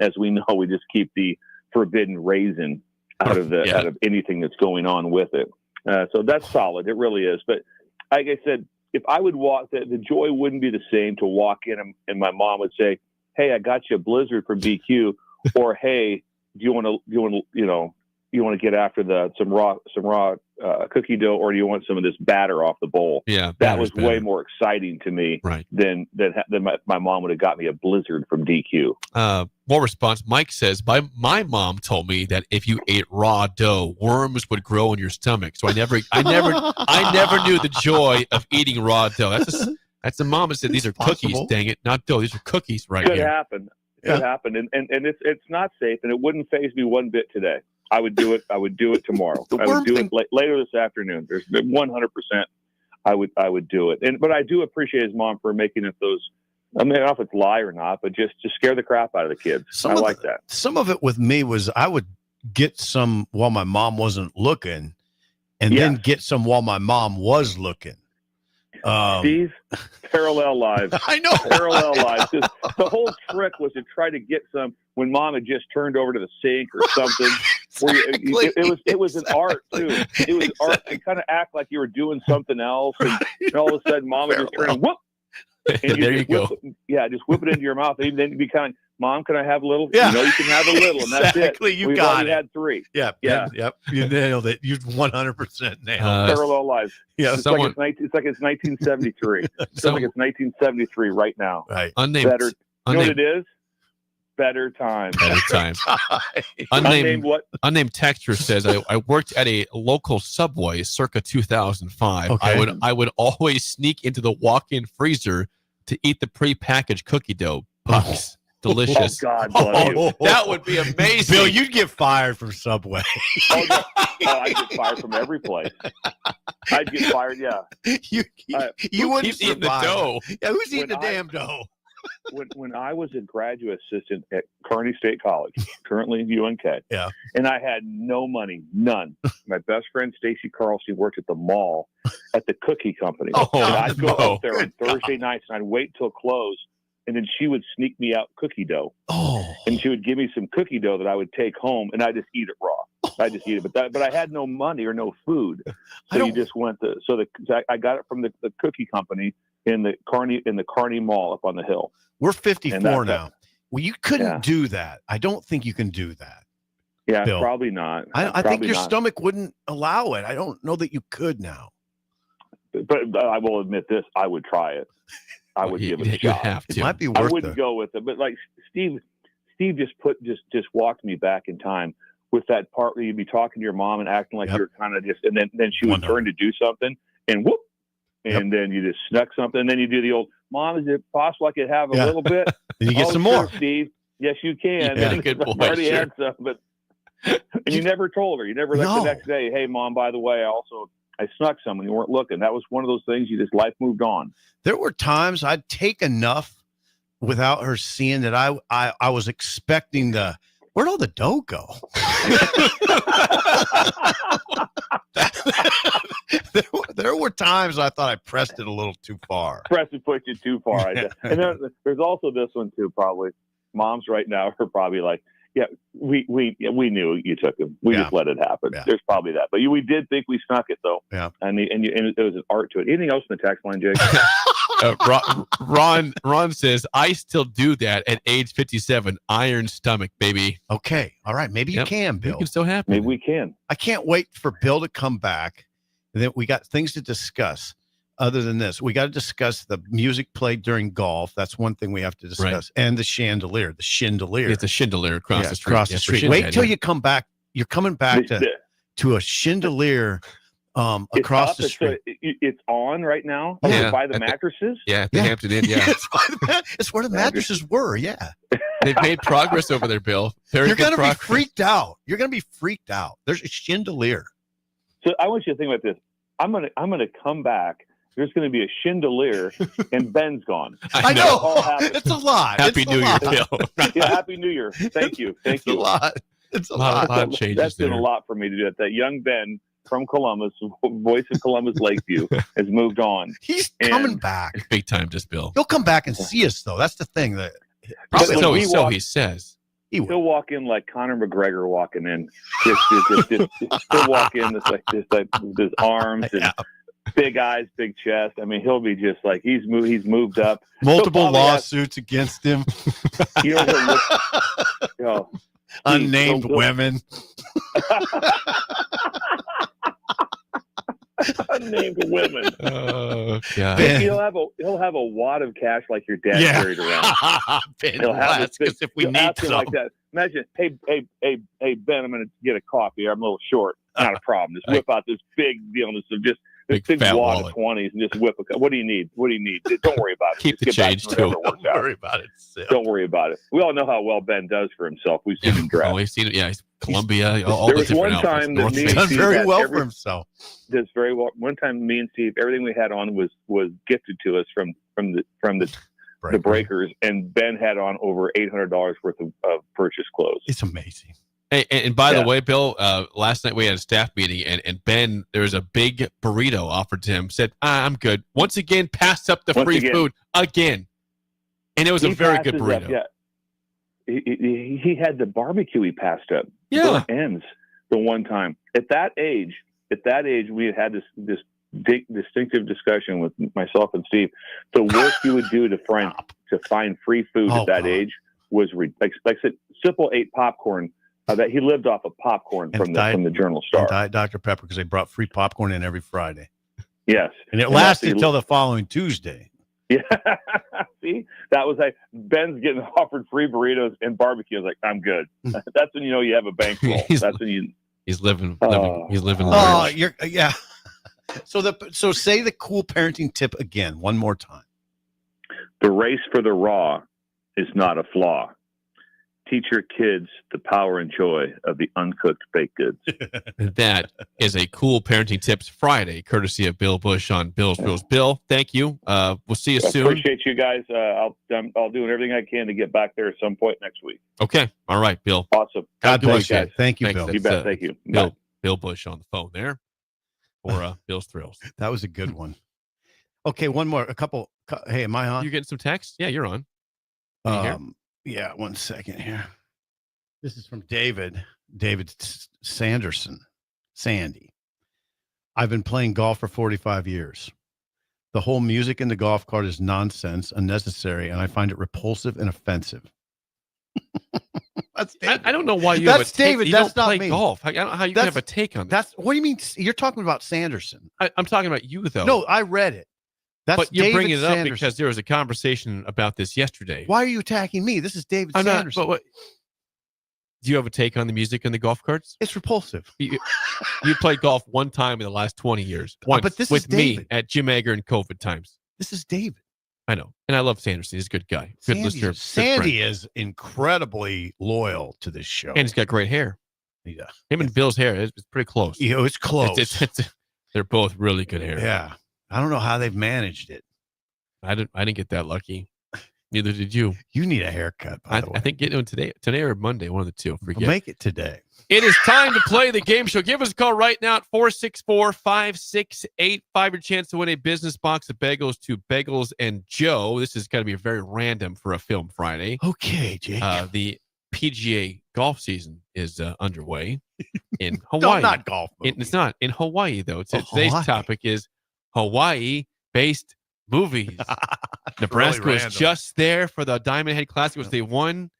as we know we just keep the forbidden raisin out of anything that's going on with it. So that's solid. It really is. But like I said, if I would walk, the joy wouldn't be the same to walk in and my mom would say, "Hey, I got you a blizzard from BQ," or "Hey, do you want to get after some raw cookie dough, or do you want some of this batter off the bowl?" Yeah, that was way more exciting to me than my mom would have got me a blizzard from DQ. More response. Mike says, my mom told me that if you ate raw dough, worms would grow in your stomach. So I never knew the joy of eating raw dough. That's the mom that said these are cookies. Dang it, not dough. These are cookies right Could here. happen. Could happen, and it's not safe, and it wouldn't faze me one bit today. I would do it. I would do it tomorrow. I would do it later this afternoon. There's 100%. I would do it. But I do appreciate his mom for making it those. I mean, I don't know if it's lie or not, but just scare the crap out of the kids. I like that. Some of it with me was I would get some while my mom wasn't looking, and then get some while my mom was looking. Steve, parallel lives. I know. Parallel lives. The whole trick was to try to get some when mom had just turned over to the sink or something. It was an art too. It was art to kind of act like you were doing something else, and all of a sudden mom would just turn whoop. And there you go. Just whip it into your mouth. And then you'd be kind of, "Mom, can I have a little?" Yeah. You can have a little, and that's it. You got it. Had 3. Yep. You nailed it. You 100% nailed it. Parallel lives. Yeah. It's like it's 1973. It's like it's 1973 right now. Right. You know what it is? Better time. Better time. Unnamed texter says, I worked at a local Subway circa 2005. Okay. I would always sneak into the walk-in freezer to eat the pre-packaged cookie dough pucks. Delicious. Oh, God bless you. That would be amazing. Bill, you'd get fired from Subway. I'd get fired from every place. I'd get fired, yeah. You wouldn't eat the dough. Yeah, who's eating the damn dough? When I was a graduate assistant at Kearney State College, currently UNK, and I had no money, none. My best friend Stacy Carlson worked at the mall at the cookie company. And I'd go up there on Thursday nights and I'd wait till close, and then she would sneak me out cookie dough. And she would give me some cookie dough that I would take home, and I just eat it raw. I just eat it, but I had no money or no food, so you just went to. I got it from the cookie company in the Kearney Mall up on the hill. We're 54 now. Well, you couldn't do that. I don't think you can do that. Yeah, Bill. probably not. I think your stomach wouldn't allow it. I don't know that you could now. But I will admit this: I would try it. I would give it a shot. Have to. It might be worth it. I wouldn't go with it, but like Steve just walked me back in time with that part where you'd be talking to your mom and acting like you're kind of just, and then she would turn to do something, and whoop. And then you just snuck something. And then you do the old, "Mom, is it possible I could have a little bit?" And you get some more. Steve. Yes, you can. Yeah, good boy. I already had some, but And you never told her. You never like the next day, hey, Mom, by the way, I snuck some when you weren't looking. That was one of those things life moved on. There were times I'd take enough without her seeing that I was expecting where'd all the dough go? there were times I thought I pressed it a little too far. Pushed it too far. And then there's also this one too, probably. Moms right now are probably like, yeah, we knew you took him. We just let it happen. Yeah. There's probably that. But we did think we snuck it, though. Yeah. And there was an art to it. Anything else in the text line, Jake? Ron says, I still do that at age 57. Iron stomach, baby. Okay. All right. Maybe you can, Bill. You can still happen. Maybe we can. I can't wait for Bill to come back. And then we got things to discuss. Other than this, we got to discuss the music played during golf. That's one thing we have to discuss. Right. And the chandelier, the chandelier. It's a chandelier across the street. Across the street. Wait till you come back. You're coming back to a chandelier across the street. It's on right now. By the mattresses. The Hampton Inn. Yeah, it's where the mattresses were. Yeah, they've made progress over there, Bill. You're going to be freaked out. You're going to be freaked out. There's a chandelier. So I want you to think about this. I'm gonna come back. There's going to be a chandelier, and Ben's gone. I know. It's a lot. Happy New Year, Bill. Yeah, Happy New Year. Thank you. It's a lot. It's a lot. That's been a lot for me to do that. That young Ben from Columbus, voice of Columbus Lakeview, has moved on. He's coming back. Big time, just Bill. He'll come back and see us, though. That's the thing. Probably so he says. He'll walk in like Conor McGregor walking in. He'll walk in with his arms and big eyes, big chest. I mean, he'll be just like he's moved up. Multiple lawsuits against him. Unnamed women. Unnamed women. Oh God! He'll have a wad of cash like your dad carried around. He'll have it if we need some. Like that. Imagine, hey, Ben, I'm going to get a coffee. I'm a little short. Not a problem. Just whip out this big deal. This big wad of 20s and just whip a. What do you need? Don't worry about it. Keep the change too. Don't worry about it. Don't worry about it. We all know how well Ben does for himself. We've seen him draft. We've seen it. Yeah, he's Columbia. There was one time that me and done Steve very well for himself. Does very well. One time, me and Steve, everything we had on was gifted to us from the Breakers, and Ben had on over $800 worth of purchase clothes. It's amazing. Hey, and by the way, Bill, last night we had a staff meeting, and Ben, there was a big burrito offered to him. Said, I'm good. Once again, passed up the free food again, and it was a very good burrito. Yeah, he had the barbecue he passed up. Yeah, ends the one time. At that age, we had this distinctive discussion with myself and Steve. The work you would do to find free food at that age was like I said, Simple ate popcorn. That he lived off of popcorn from the Journal Star. Diet Dr. Pepper because they brought free popcorn in every Friday. Yes, and it lasted until the following Tuesday. Yeah, see, that was like Ben's getting offered free burritos and barbecue. I was like, I'm good. That's when you know you have a bankroll. That's when he's living. He's living. Yeah. So say the cool parenting tip again one more time. The race for the raw is not a flaw. Teach your kids the power and joy of the uncooked baked goods. That is a cool parenting tips Friday, courtesy of Bill Busch on Bill's Rules. Bill, thank you. We'll see you soon. Appreciate you guys. I'll do everything I can to get back there at some point next week. Okay. All right, Bill. Awesome. God bless you. Thank you, Thanks. Bill. You bet. Thank you. Bill Busch on the phone there for Bill's Thrills. That was a good one. Okay, one more. A couple. Hey, am I on? You getting some text? Yeah, you're on. Yeah, 1 second here. This is from David Sanderson. Sandy. I've been playing golf for 45 years. The whole music in the golf cart is nonsense, unnecessary, and I find it repulsive and offensive. That's David. I don't know why you that's have a take. David. You That's don't not play me. golf. I don't know how you can have a take on that. That's what do you mean? You're talking about Sanderson. I'm talking about you, though. No, I read it. But you're David bringing it up Sanderson. because there was a conversation about this yesterday. Why are you attacking me? This is David I'm Sanderson. not. But what? Do you have a take on the music in the golf carts? It's repulsive. You played golf one time in the last 20 years. Once, but this with is David. me at Jim Egger and COVID times. This is David. I know. And I love Sanderson. He's a good guy. Good listener. Sandy is incredibly loyal to this show. And he's got great hair. Yeah. Him and Bill's hair is pretty close. It's close. They're both really good hair. Yeah. I don't know how they've managed it. I didn't get that lucky. Neither did you. You need a haircut, by the way. I think getting one today or Monday, one of the two. Forget. Make it today. It is time to play the game show. Give us a call right now at 464-5685. Your chance to win a business box of bagels to Bagels and Joe. This is going to be very random for a Film Friday. Okay, Jake. The PGA golf season is underway in Hawaii. No, not golf. It's not in Hawaii, though. Today's Hawaii. topic is Hawaii-based movies. Nebraska really was random. just there for the Diamond Head Classic, which they won.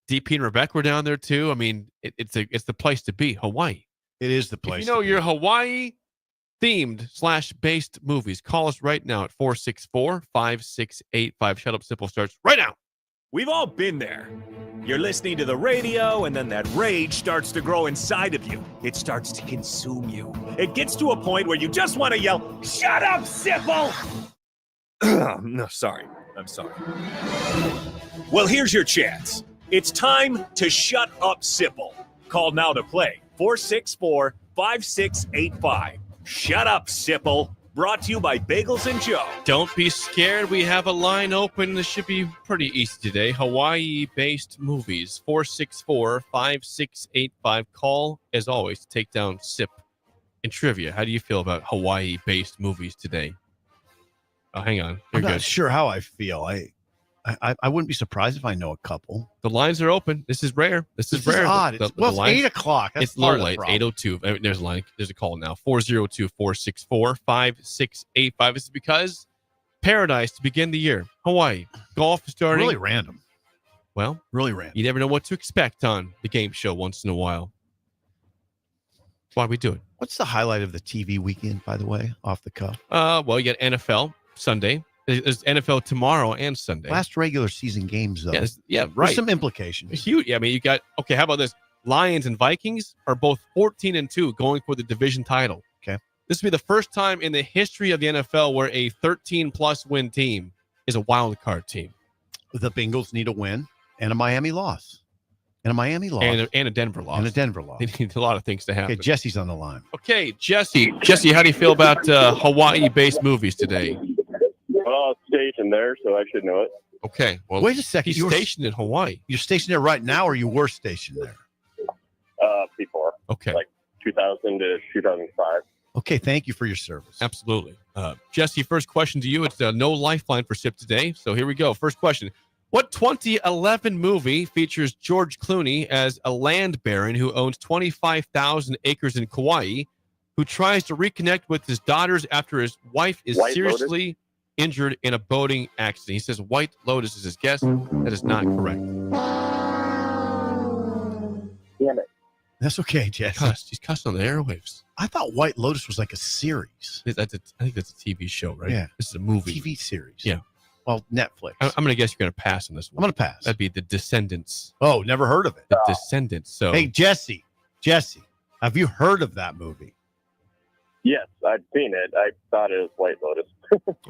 DP and Rebecca were down there too. I mean, it's the place to be. Hawaii. It is the place. If you know your Hawaii themed / based movies, call us right now at 464-5685. Shut Up Simple starts right now. We've all been there. You're listening to the radio, and then that rage starts to grow inside of you. It starts to consume you. It gets to a point where you just want to yell, "Shut up, Sipple!" No, sorry. I'm sorry. Well, here's your chance. It's time to shut up, Sipple. Call now to play. 464-5685. Shut up, Sipple. Brought to you by Bagels and Joe. Don't be scared. We have a line open. This should be pretty easy today. Hawaii-based movies. 464-5685. Call, as always, to take down Sip and trivia. How do you feel about Hawaii-based movies today? Oh, hang on. You're I'm not good. sure how I feel. I wouldn't be surprised if I know a couple. The lines are open. This is rare. This is rare. odd. The It's 8 o'clock. That's It's a little part of the late. problem. 8:02. I mean, there's a line. There's a call now. 402-464-5685. This is because paradise to begin the year. Hawaii. Golf is starting. Really random. Well, really random. You never know what to expect on the game show once in a while. That's why we do it. What's the highlight of the TV weekend, by the way, off the cuff? Well, you got NFL Sunday. There's NFL tomorrow and Sunday. Last regular season games, though. Yeah, right. There's some implications. Huge. I mean, you got, okay, how about this? Lions and Vikings are both 14-2 going for the division title. Okay. This will be the first time in the history of the NFL where a 13-plus win team is a wild card team. The Bengals need a win and a Miami loss. And a Miami loss. And a Denver loss. And a Denver loss. They need a lot of things to happen. Okay, Jesse's on the line. Okay, Jesse. Jesse, how do you feel about Hawaii-based movies today? Well, stationed there, so I should know it. Okay. Well, wait a second. He's stationed in Hawaii. You're stationed there right now, or you were stationed there? Before. Okay. Like 2000 to 2005. Okay, thank you for your service. Absolutely. Jesse, first question to you. It's no lifeline for SIP today. So here we go. First question. What 2011 movie features George Clooney as a land baron who owns 25,000 acres in Kauai, who tries to reconnect with his daughters after his wife is White seriously injured in a boating accident? He says White Lotus is his guess. That is not correct. Damn it. That's okay, Jesse. He's cussing on the airwaves. I thought White Lotus was like a series. I think that's a TV show, right? Yeah. This is a movie. TV series. Yeah. Well, Netflix. I'm going to guess you're going to pass on this one. I'm going to pass. That'd be The Descendants. Oh, never heard of it. The Descendants. So, Hey, Jesse, have you heard of that movie? Yes, I'd seen it. I thought it was White Lotus.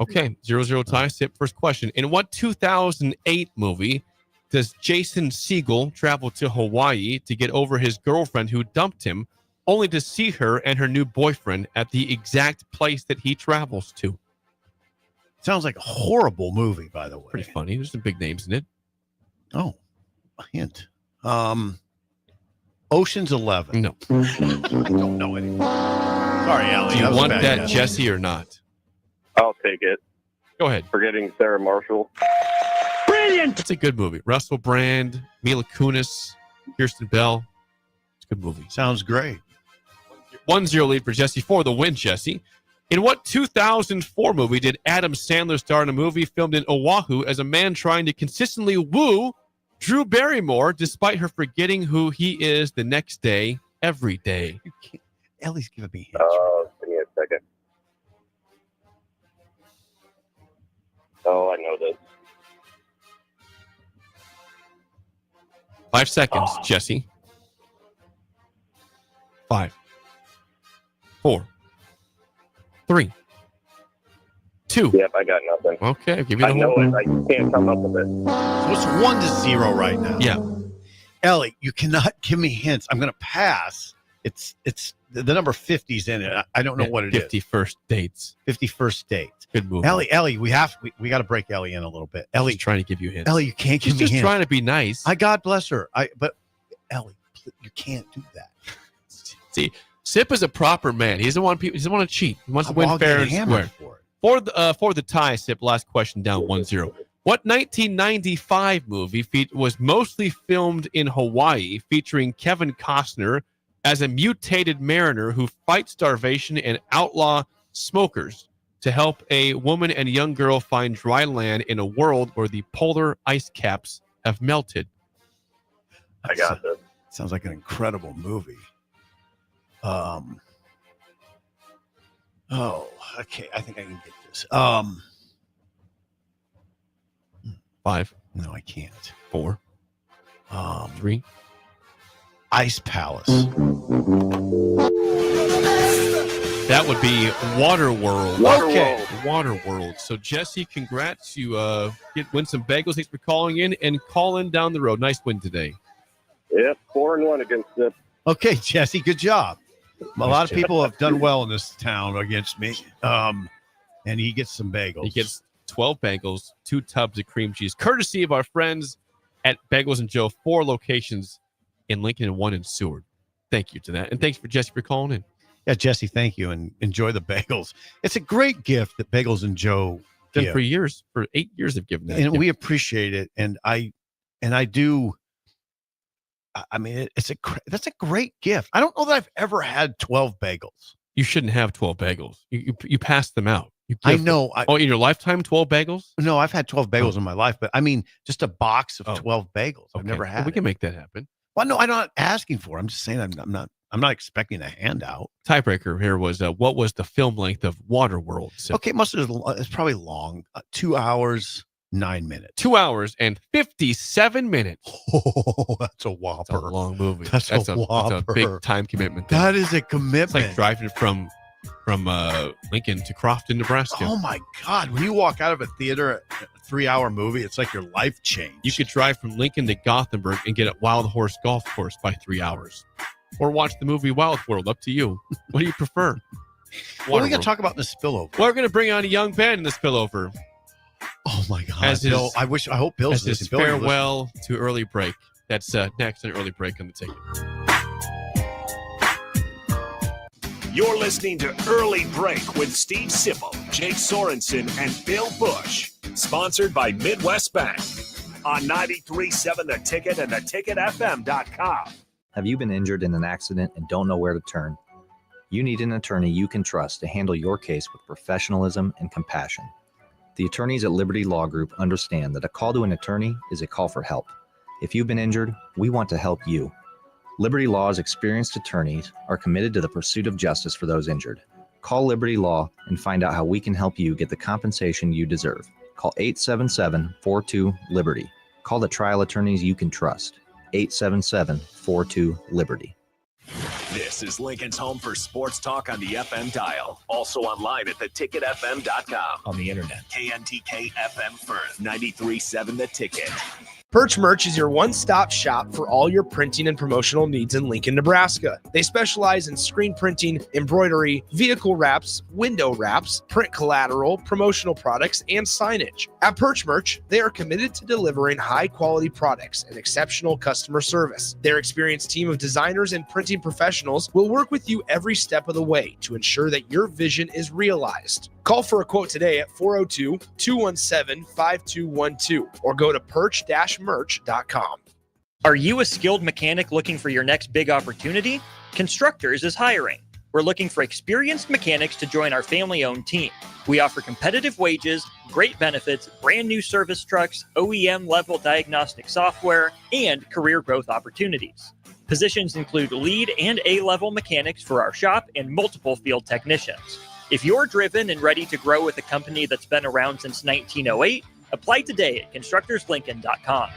okay, 0-0 tie. SIP, first question. In what 2008 movie does Jason Segel travel to Hawaii to get over his girlfriend who dumped him, only to see her and her new boyfriend at the exact place that he travels to? Sounds like a horrible movie, by the way. Pretty funny. There's some big names in it. Oh, a hint. Ocean's 11. No. I don't know anything. Sorry, Allie. Do you was a want bad that, guess. Jesse, or not? I'll take it. Go ahead. Forgetting Sarah Marshall. Brilliant! It's a good movie. Russell Brand, Mila Kunis, Kirsten Bell. It's a good movie. Sounds great. 1-0 lead for Jesse for the win, Jesse. In what 2004 movie did Adam Sandler star in a movie filmed in Oahu as a man trying to consistently woo Drew Barrymore despite her forgetting who he is the next day, every day? Ellie's giving me hints. Give me a second. Oh, I know this. 5 seconds, Jesse. 5, 4, 3, 2. Yep, I got nothing. Okay, I'll give you the I know whole it. I can't come up with it. So it's 1-0 right now. Yeah. Ellie, you cannot give me hints. I'm going to pass. It's the number 50's in it. I don't know what it is. 51st Dates. 51st Dates. Good movie. Ellie, we got to break Ellie in a little bit. Ellie, She's trying to give you hints. Ellie, you can't give She's me just hints. trying to be nice. God bless her. But Ellie, you can't do that. See, Sip is a proper man. He doesn't want people. He doesn't want to cheat. He wants to win fair and square. For the tie, Sip. Last question down 1-0. What 1995 movie was mostly filmed in Hawaii, featuring Kevin Costner as a mutated mariner who fights starvation and outlaw smokers to help a woman and young girl find dry land in a world where the polar ice caps have melted? I got this. Sounds like an incredible movie. Oh, okay. I think I can get this. 5. No, I can't. 4. 3. Ice Palace. That would be Waterworld. Okay. Waterworld. So Jesse, congrats. You win some bagels. Thanks for calling in and calling down the road. Nice win today. Yep, 4-1 against Sip. Okay, Jesse, good job. A lot of people have done well in this town against me. And he gets some bagels. He gets 12 bagels, 2 tubs of cream cheese, courtesy of our friends at Bagels and Joe, 4 locations in Lincoln and 1 in Seward. Thank you to that. And thanks for Jesse for calling in. Yeah, Jesse, thank you, and enjoy the bagels. It's a great gift that Bagels and Joe give. For years, for 8 years, they've given that. And gift. we appreciate it. And I do. I mean, that's a great gift. I don't know that I've ever had 12 bagels. You shouldn't have 12 bagels. You pass them out. I know. In your lifetime, 12 bagels? No, I've had 12 bagels in my life, but I mean, just a box of 12 bagels. I've never had. We can make that happen. Well, no, I'm not asking for it. I'm just saying I'm not expecting a handout. Tiebreaker here was what was the film length of Waterworld? So, okay, it's probably long. 2 hours, 9 minutes. 2 hours and 57 minutes. Oh, that's a whopper. That's a long movie. That's a whopper. That's a big time commitment. That is a commitment. It's like driving from Lincoln to Crofton, Nebraska. Oh my God! When you walk out of a theater, a 3-hour movie, it's like your life changed. You could drive from Lincoln to Gothenburg and get at Wild Horse Golf Course by 3 hours, or watch the movie Wild World. Up to you. What do you prefer? What are we going to talk about in the spillover? We're going to bring on a young Ben in the spillover. Oh my God! Bill, I hope Bill's as his farewell to early break. That's next on early break on the ticket. You're listening to Early Break with Steve Sipple, Jake Sorensen, and Bill Busch. Sponsored by Midwest Bank on 93.7 The Ticket and theticketfm.com. Have you been injured in an accident and don't know where to turn? You need an attorney you can trust to handle your case with professionalism and compassion. The attorneys at Liberty Law Group understand that a call to an attorney is a call for help. If you've been injured, we want to help you. Liberty Law's experienced attorneys are committed to the pursuit of justice for those injured. Call Liberty Law and find out how we can help you get the compensation you deserve. Call 877-42-LIBERTY. Call the trial attorneys you can trust. 877-42-LIBERTY. This is Lincoln's home for sports talk on the FM dial. Also online at theticketfm.com. On the internet. KNTK FM Firth, 93.7 The Ticket. Perch Merch is your one-stop shop for all your printing and promotional needs in Lincoln, Nebraska. They specialize in screen printing, embroidery, vehicle wraps, window wraps, print collateral, promotional products, and signage. At Perch Merch, they are committed to delivering high-quality products and exceptional customer service. Their experienced team of designers and printing professionals will work with you every step of the way to ensure that your vision is realized. Call for a quote today at 402-217-5212 or go to perch-merch.com. Are you a skilled mechanic looking for your next big opportunity? Constructors is hiring. We're looking for experienced mechanics to join our family-owned team. We offer competitive wages, great benefits, brand new service trucks, OEM-level diagnostic software, and career growth opportunities. Positions include lead and A-level mechanics for our shop and multiple field technicians. If you're driven and ready to grow with a company that's been around since 1908, apply today at constructorslincoln.com.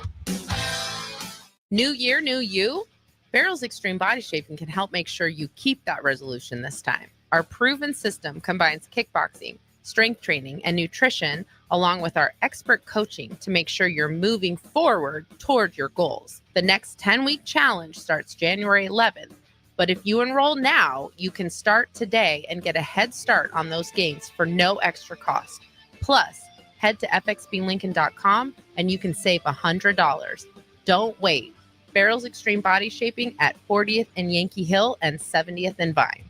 New year, new you? Barrel's Extreme Body Shaping can help make sure you keep that resolution this time. Our proven system combines kickboxing, strength training, and nutrition, along with our expert coaching to make sure you're moving forward toward your goals. The next 10-week challenge starts January 11th, but if you enroll now, you can start today and get a head start on those gains for no extra cost. Plus, head to fxblincoln.com and you can save $100. Don't wait. Farrell's Extreme Body Shaping at 40th and Yankee Hill and 70th and Vine.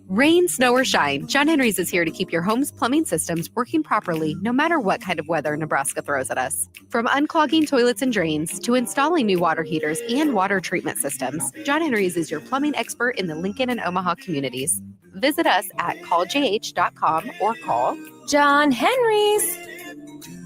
Rain, snow, or shine, John Henry's is here to keep your home's plumbing systems working properly no matter what kind of weather Nebraska throws at us. From unclogging toilets and drains to installing new water heaters and water treatment systems, John Henry's is your plumbing expert in the Lincoln and Omaha communities. Visit us at calljh.com or call John Henry's.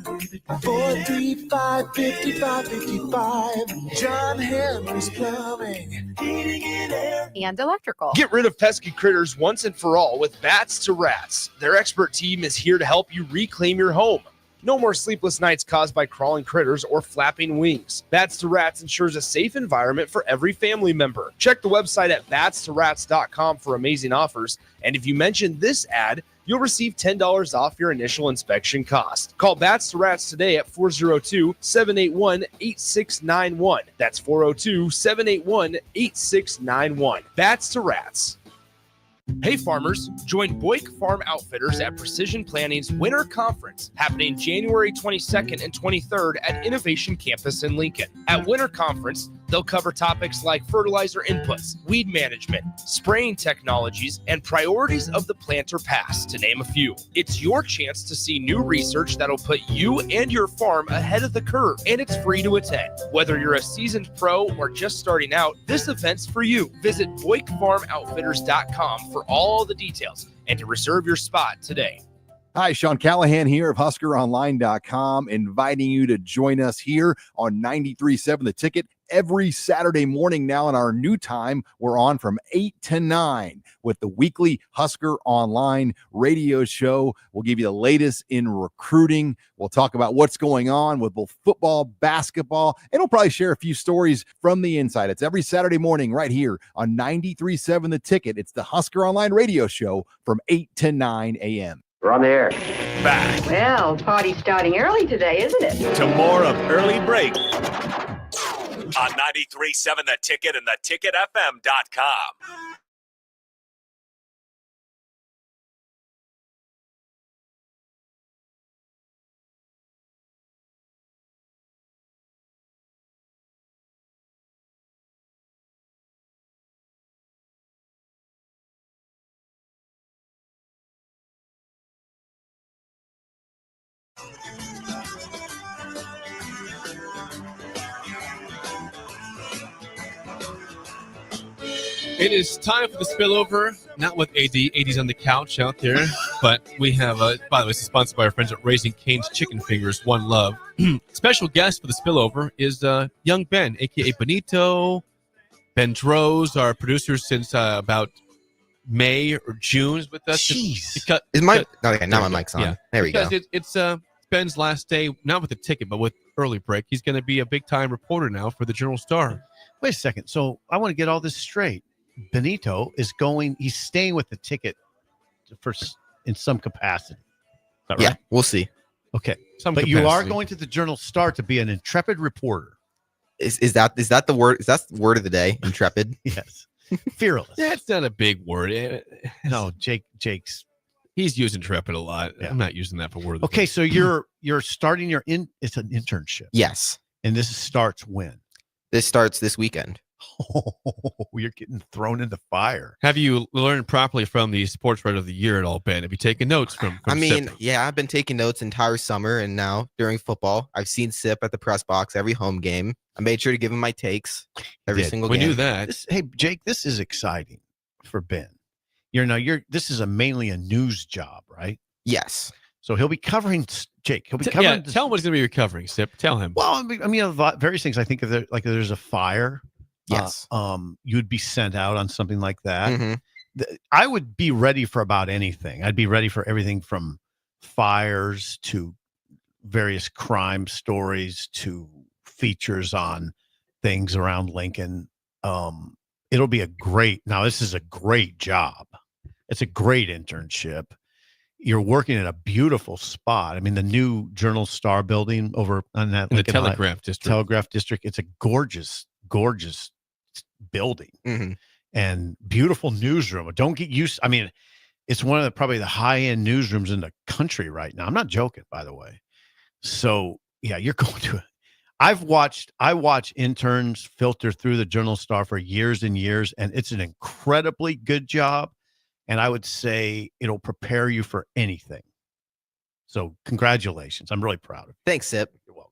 435-5555. John Henry's Plumbing, Heating and Air. And electrical. Get rid of pesky critters once and for all with Bats to Rats. Their expert team is here to help you reclaim your home. No more sleepless nights caused by crawling critters or flapping wings. Bats to Rats ensures a safe environment for every family member. Check the website at batstoRats.com for amazing offers. And if you mention this ad, you'll receive $10 off your initial inspection cost. Call Bats to Rats today at 402-781-8691. That's 402-781-8691. Bats to Rats. Hey farmers, join Buick Farm Outfitters at Precision Planning's Winter Conference happening January 22nd and 23rd at Innovation Campus in Lincoln. At Winter Conference, they'll cover topics like fertilizer inputs, weed management, spraying technologies, and priorities of the planter pass, to name a few. It's your chance to see new research that'll put you and your farm ahead of the curve, and it's free to attend. Whether you're a seasoned pro or just starting out, this event's for you. Visit BuickFarmOutfitters.com for all the details and to reserve your spot today. Hi, Sean Callahan here of HuskerOnline.com, inviting you to join us here on 93.7 The Ticket every Saturday morning. Now in our new time, we're on from 8 to 9 with the weekly Husker Online radio show. We'll give you the latest in recruiting. We'll talk about what's going on with both football, basketball, and we'll probably share a few stories from the inside. It's every Saturday morning right here on 93.7 The Ticket. It's the Husker Online radio show from 8 to 9 a.m. We're on the air. Back Well, party's starting early today, isn't it? to more of Early Break on 93.7 The Ticket and theticketfm.com. It is time for the spillover, not with AD. AD's on the couch out there, but we have, by the way, this is sponsored by our friends at Raising Cane's Chicken Fingers, One Love. Special guest for the spillover is young Ben, a.k.a. Benito. Ben Droz, our producer since about May or June, is with us. Jeez. Okay, now my mic's on. Yeah. There we go. It's Ben's last day, not with the ticket, but with Early Break. He's going to be a big-time reporter now for the Journal Star. Wait a second. So I want to get all this straight. Benito is he's staying with the ticket in some capacity. Is that right? Yeah, we'll see. Okay. Some but you are capacity. going to the Journal Star to be an intrepid reporter. Is that the word? Is that the word of the day? Intrepid. Yes. Fearless. That's not a big word. No, Jake's. He's using intrepid a lot. Yeah. I'm not using that for word of the Okay, day. so you're starting it's an internship. Yes. And this starts when? This starts this weekend. Oh, you're getting thrown into fire. Have you learned properly from the Sports Writer of the Year at all, Ben? Have you taken notes from I mean, SIP? yeah, I've been taking notes entire summer, and now during football, I've seen Sip at the press box every home game. I made sure to give him my takes every single We game. knew that. Hey, Jake, this is exciting for Ben. This is mainly a news job, right? Yes. So he'll be covering Jake. He'll be covering. Tell him what he's going to be recovering, Sip. Tell him. Well, I mean, various things. I think if there's a fire. Yes. You'd be sent out on something like that. Mm-hmm. I would be ready for about anything. I'd be ready for everything from fires to various crime stories to features on things around Lincoln. It'll be this is a great job. It's a great internship. you're working at a beautiful spot. I mean, the new Journal Star building over on that In the Lincoln High- Telegraph District. Telegraph District. It's a gorgeous, gorgeous building and beautiful newsroom. Don't get used. I mean, it's one of probably the high-end newsrooms in the country right now. I'm not joking, by the way. So yeah, you're going to it. I watch interns filter through the Journal Star for years and years, and it's an incredibly good job. And I would say it'll prepare you for anything. So congratulations. I'm really proud of you. Thanks, Sip. You're welcome.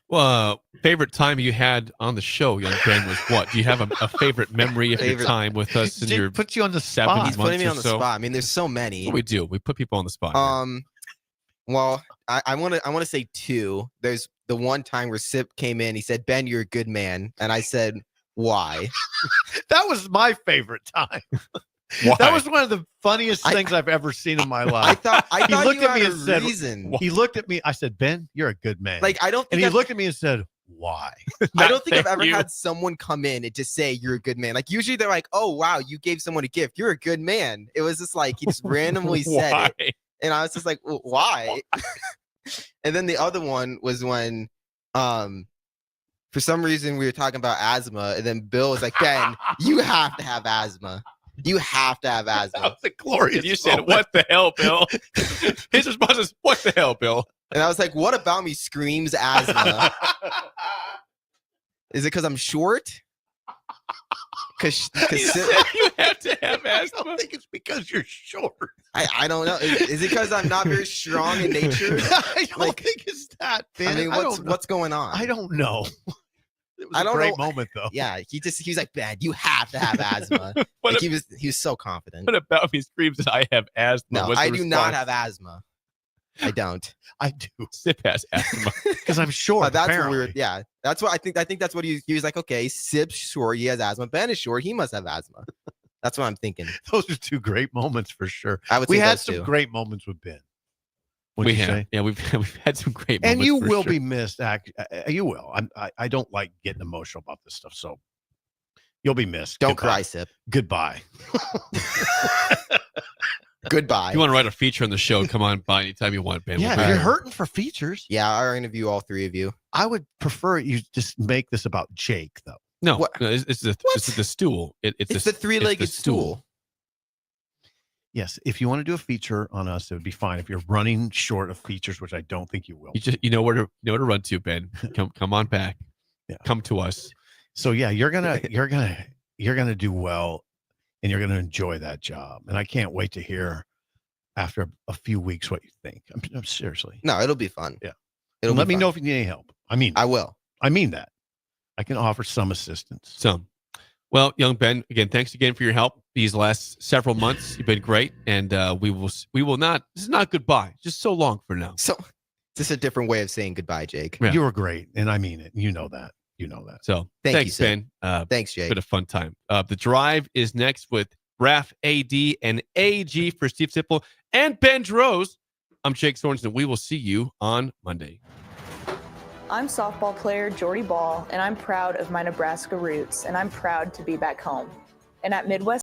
Well, favorite time you had on the show, young Ben, was what? Do you have a favorite memory of your time with us in your put you on the 7 spot. months He's putting me or on the so? spot. I mean, there's so many. We do. We put people on the spot. Well, I want to say two. There's the one time where Sip came in. He said, "Ben, you're a good man," and I said, "Why?" That was my favorite time. Why? That was one of the funniest things I've ever seen in my life. I thought he looked you at me had and a said, reason. He looked at me. I said, "Ben, you're a good man." Like, I don't think And he I've- looked at me and said, "Why?" I don't think I've ever you. had someone come in and just say you're a good man. Like usually they're like, "Oh wow, you gave someone a gift. You're a good man." It was just like he just randomly said Why? it, and I was just like, well, "Why?" And then the other one was when, for some reason we were talking about asthma, and then Bill was like, "Ben, you have to have asthma. You have to have asthma." That was a glorious. You said, moment. "What the hell, Bill?" His response is, "What the hell, Bill?" And I was like, "What about me screams asthma? Is it because I'm short?" Because You said you have to have I asthma. don't think it's because you're short. I don't know. Is it because I'm not very strong in nature? I don't Like, think it's that, Ben. I mean, don't know. what's going on? I don't know. It was I a don't great know. moment, though. Yeah, he was like, "Ben, you have to have asthma." What Like, a- he was so confident. What about me screams that I have asthma? No, What's the I do not response? have asthma. I don't. I do Sip has asthma. because I'm short. That's what apparently. we were. Yeah, that's what I think. I think that's what he was like. Okay, Sip's short. He has asthma. Ben is short. He must have asthma. That's what I'm thinking. Those are two great moments for sure. I would We say had those some two. great moments with Ben. We What'd you have, say? yeah, we've had some great And moments. you for will sure. be missed. You will. I don't like getting emotional about this stuff, so you'll be missed. Don't Goodbye. cry, Sip. Goodbye. Goodbye. If you want to write a feature on the show, come on by anytime you want, Ben. Yeah, We'll if be you're there. hurting for features, Yeah, I'll interview all three of you. I would prefer you just make this about Jake, though. No, What? no, it's the stool. It's the three-legged stool. Yes, if you want to do a feature on us, it would be fine. If you're running short of features, which I don't think you will. You know where to run to, Ben. Come on back. Yeah. Come to us. So yeah, you're gonna do well, and you're gonna enjoy that job. And I can't wait to hear after a few weeks what you think. I'm seriously. No, it'll be fun. Yeah. It'll Let be me fun. know if you need any help. I will. I mean that. I can offer some assistance. So, well, young Ben, again, thanks again for your help these last several months. You've been great, and we will not. This is not goodbye. Just so long for now. So, this is a different way of saying goodbye, Jake. Yeah. You were great, and I mean it. You know that. So, Thank you, thanks, Sid. Ben. Thanks, Jake. Been a fun time. The Drive is next with Raf, AD, and AG for Steve Sipple and Ben Droz. I'm Jake Sorensen. We will see you on Monday. I'm softball player Jordy Ball, and I'm proud of my Nebraska roots, and I'm proud to be back home. And at Midwest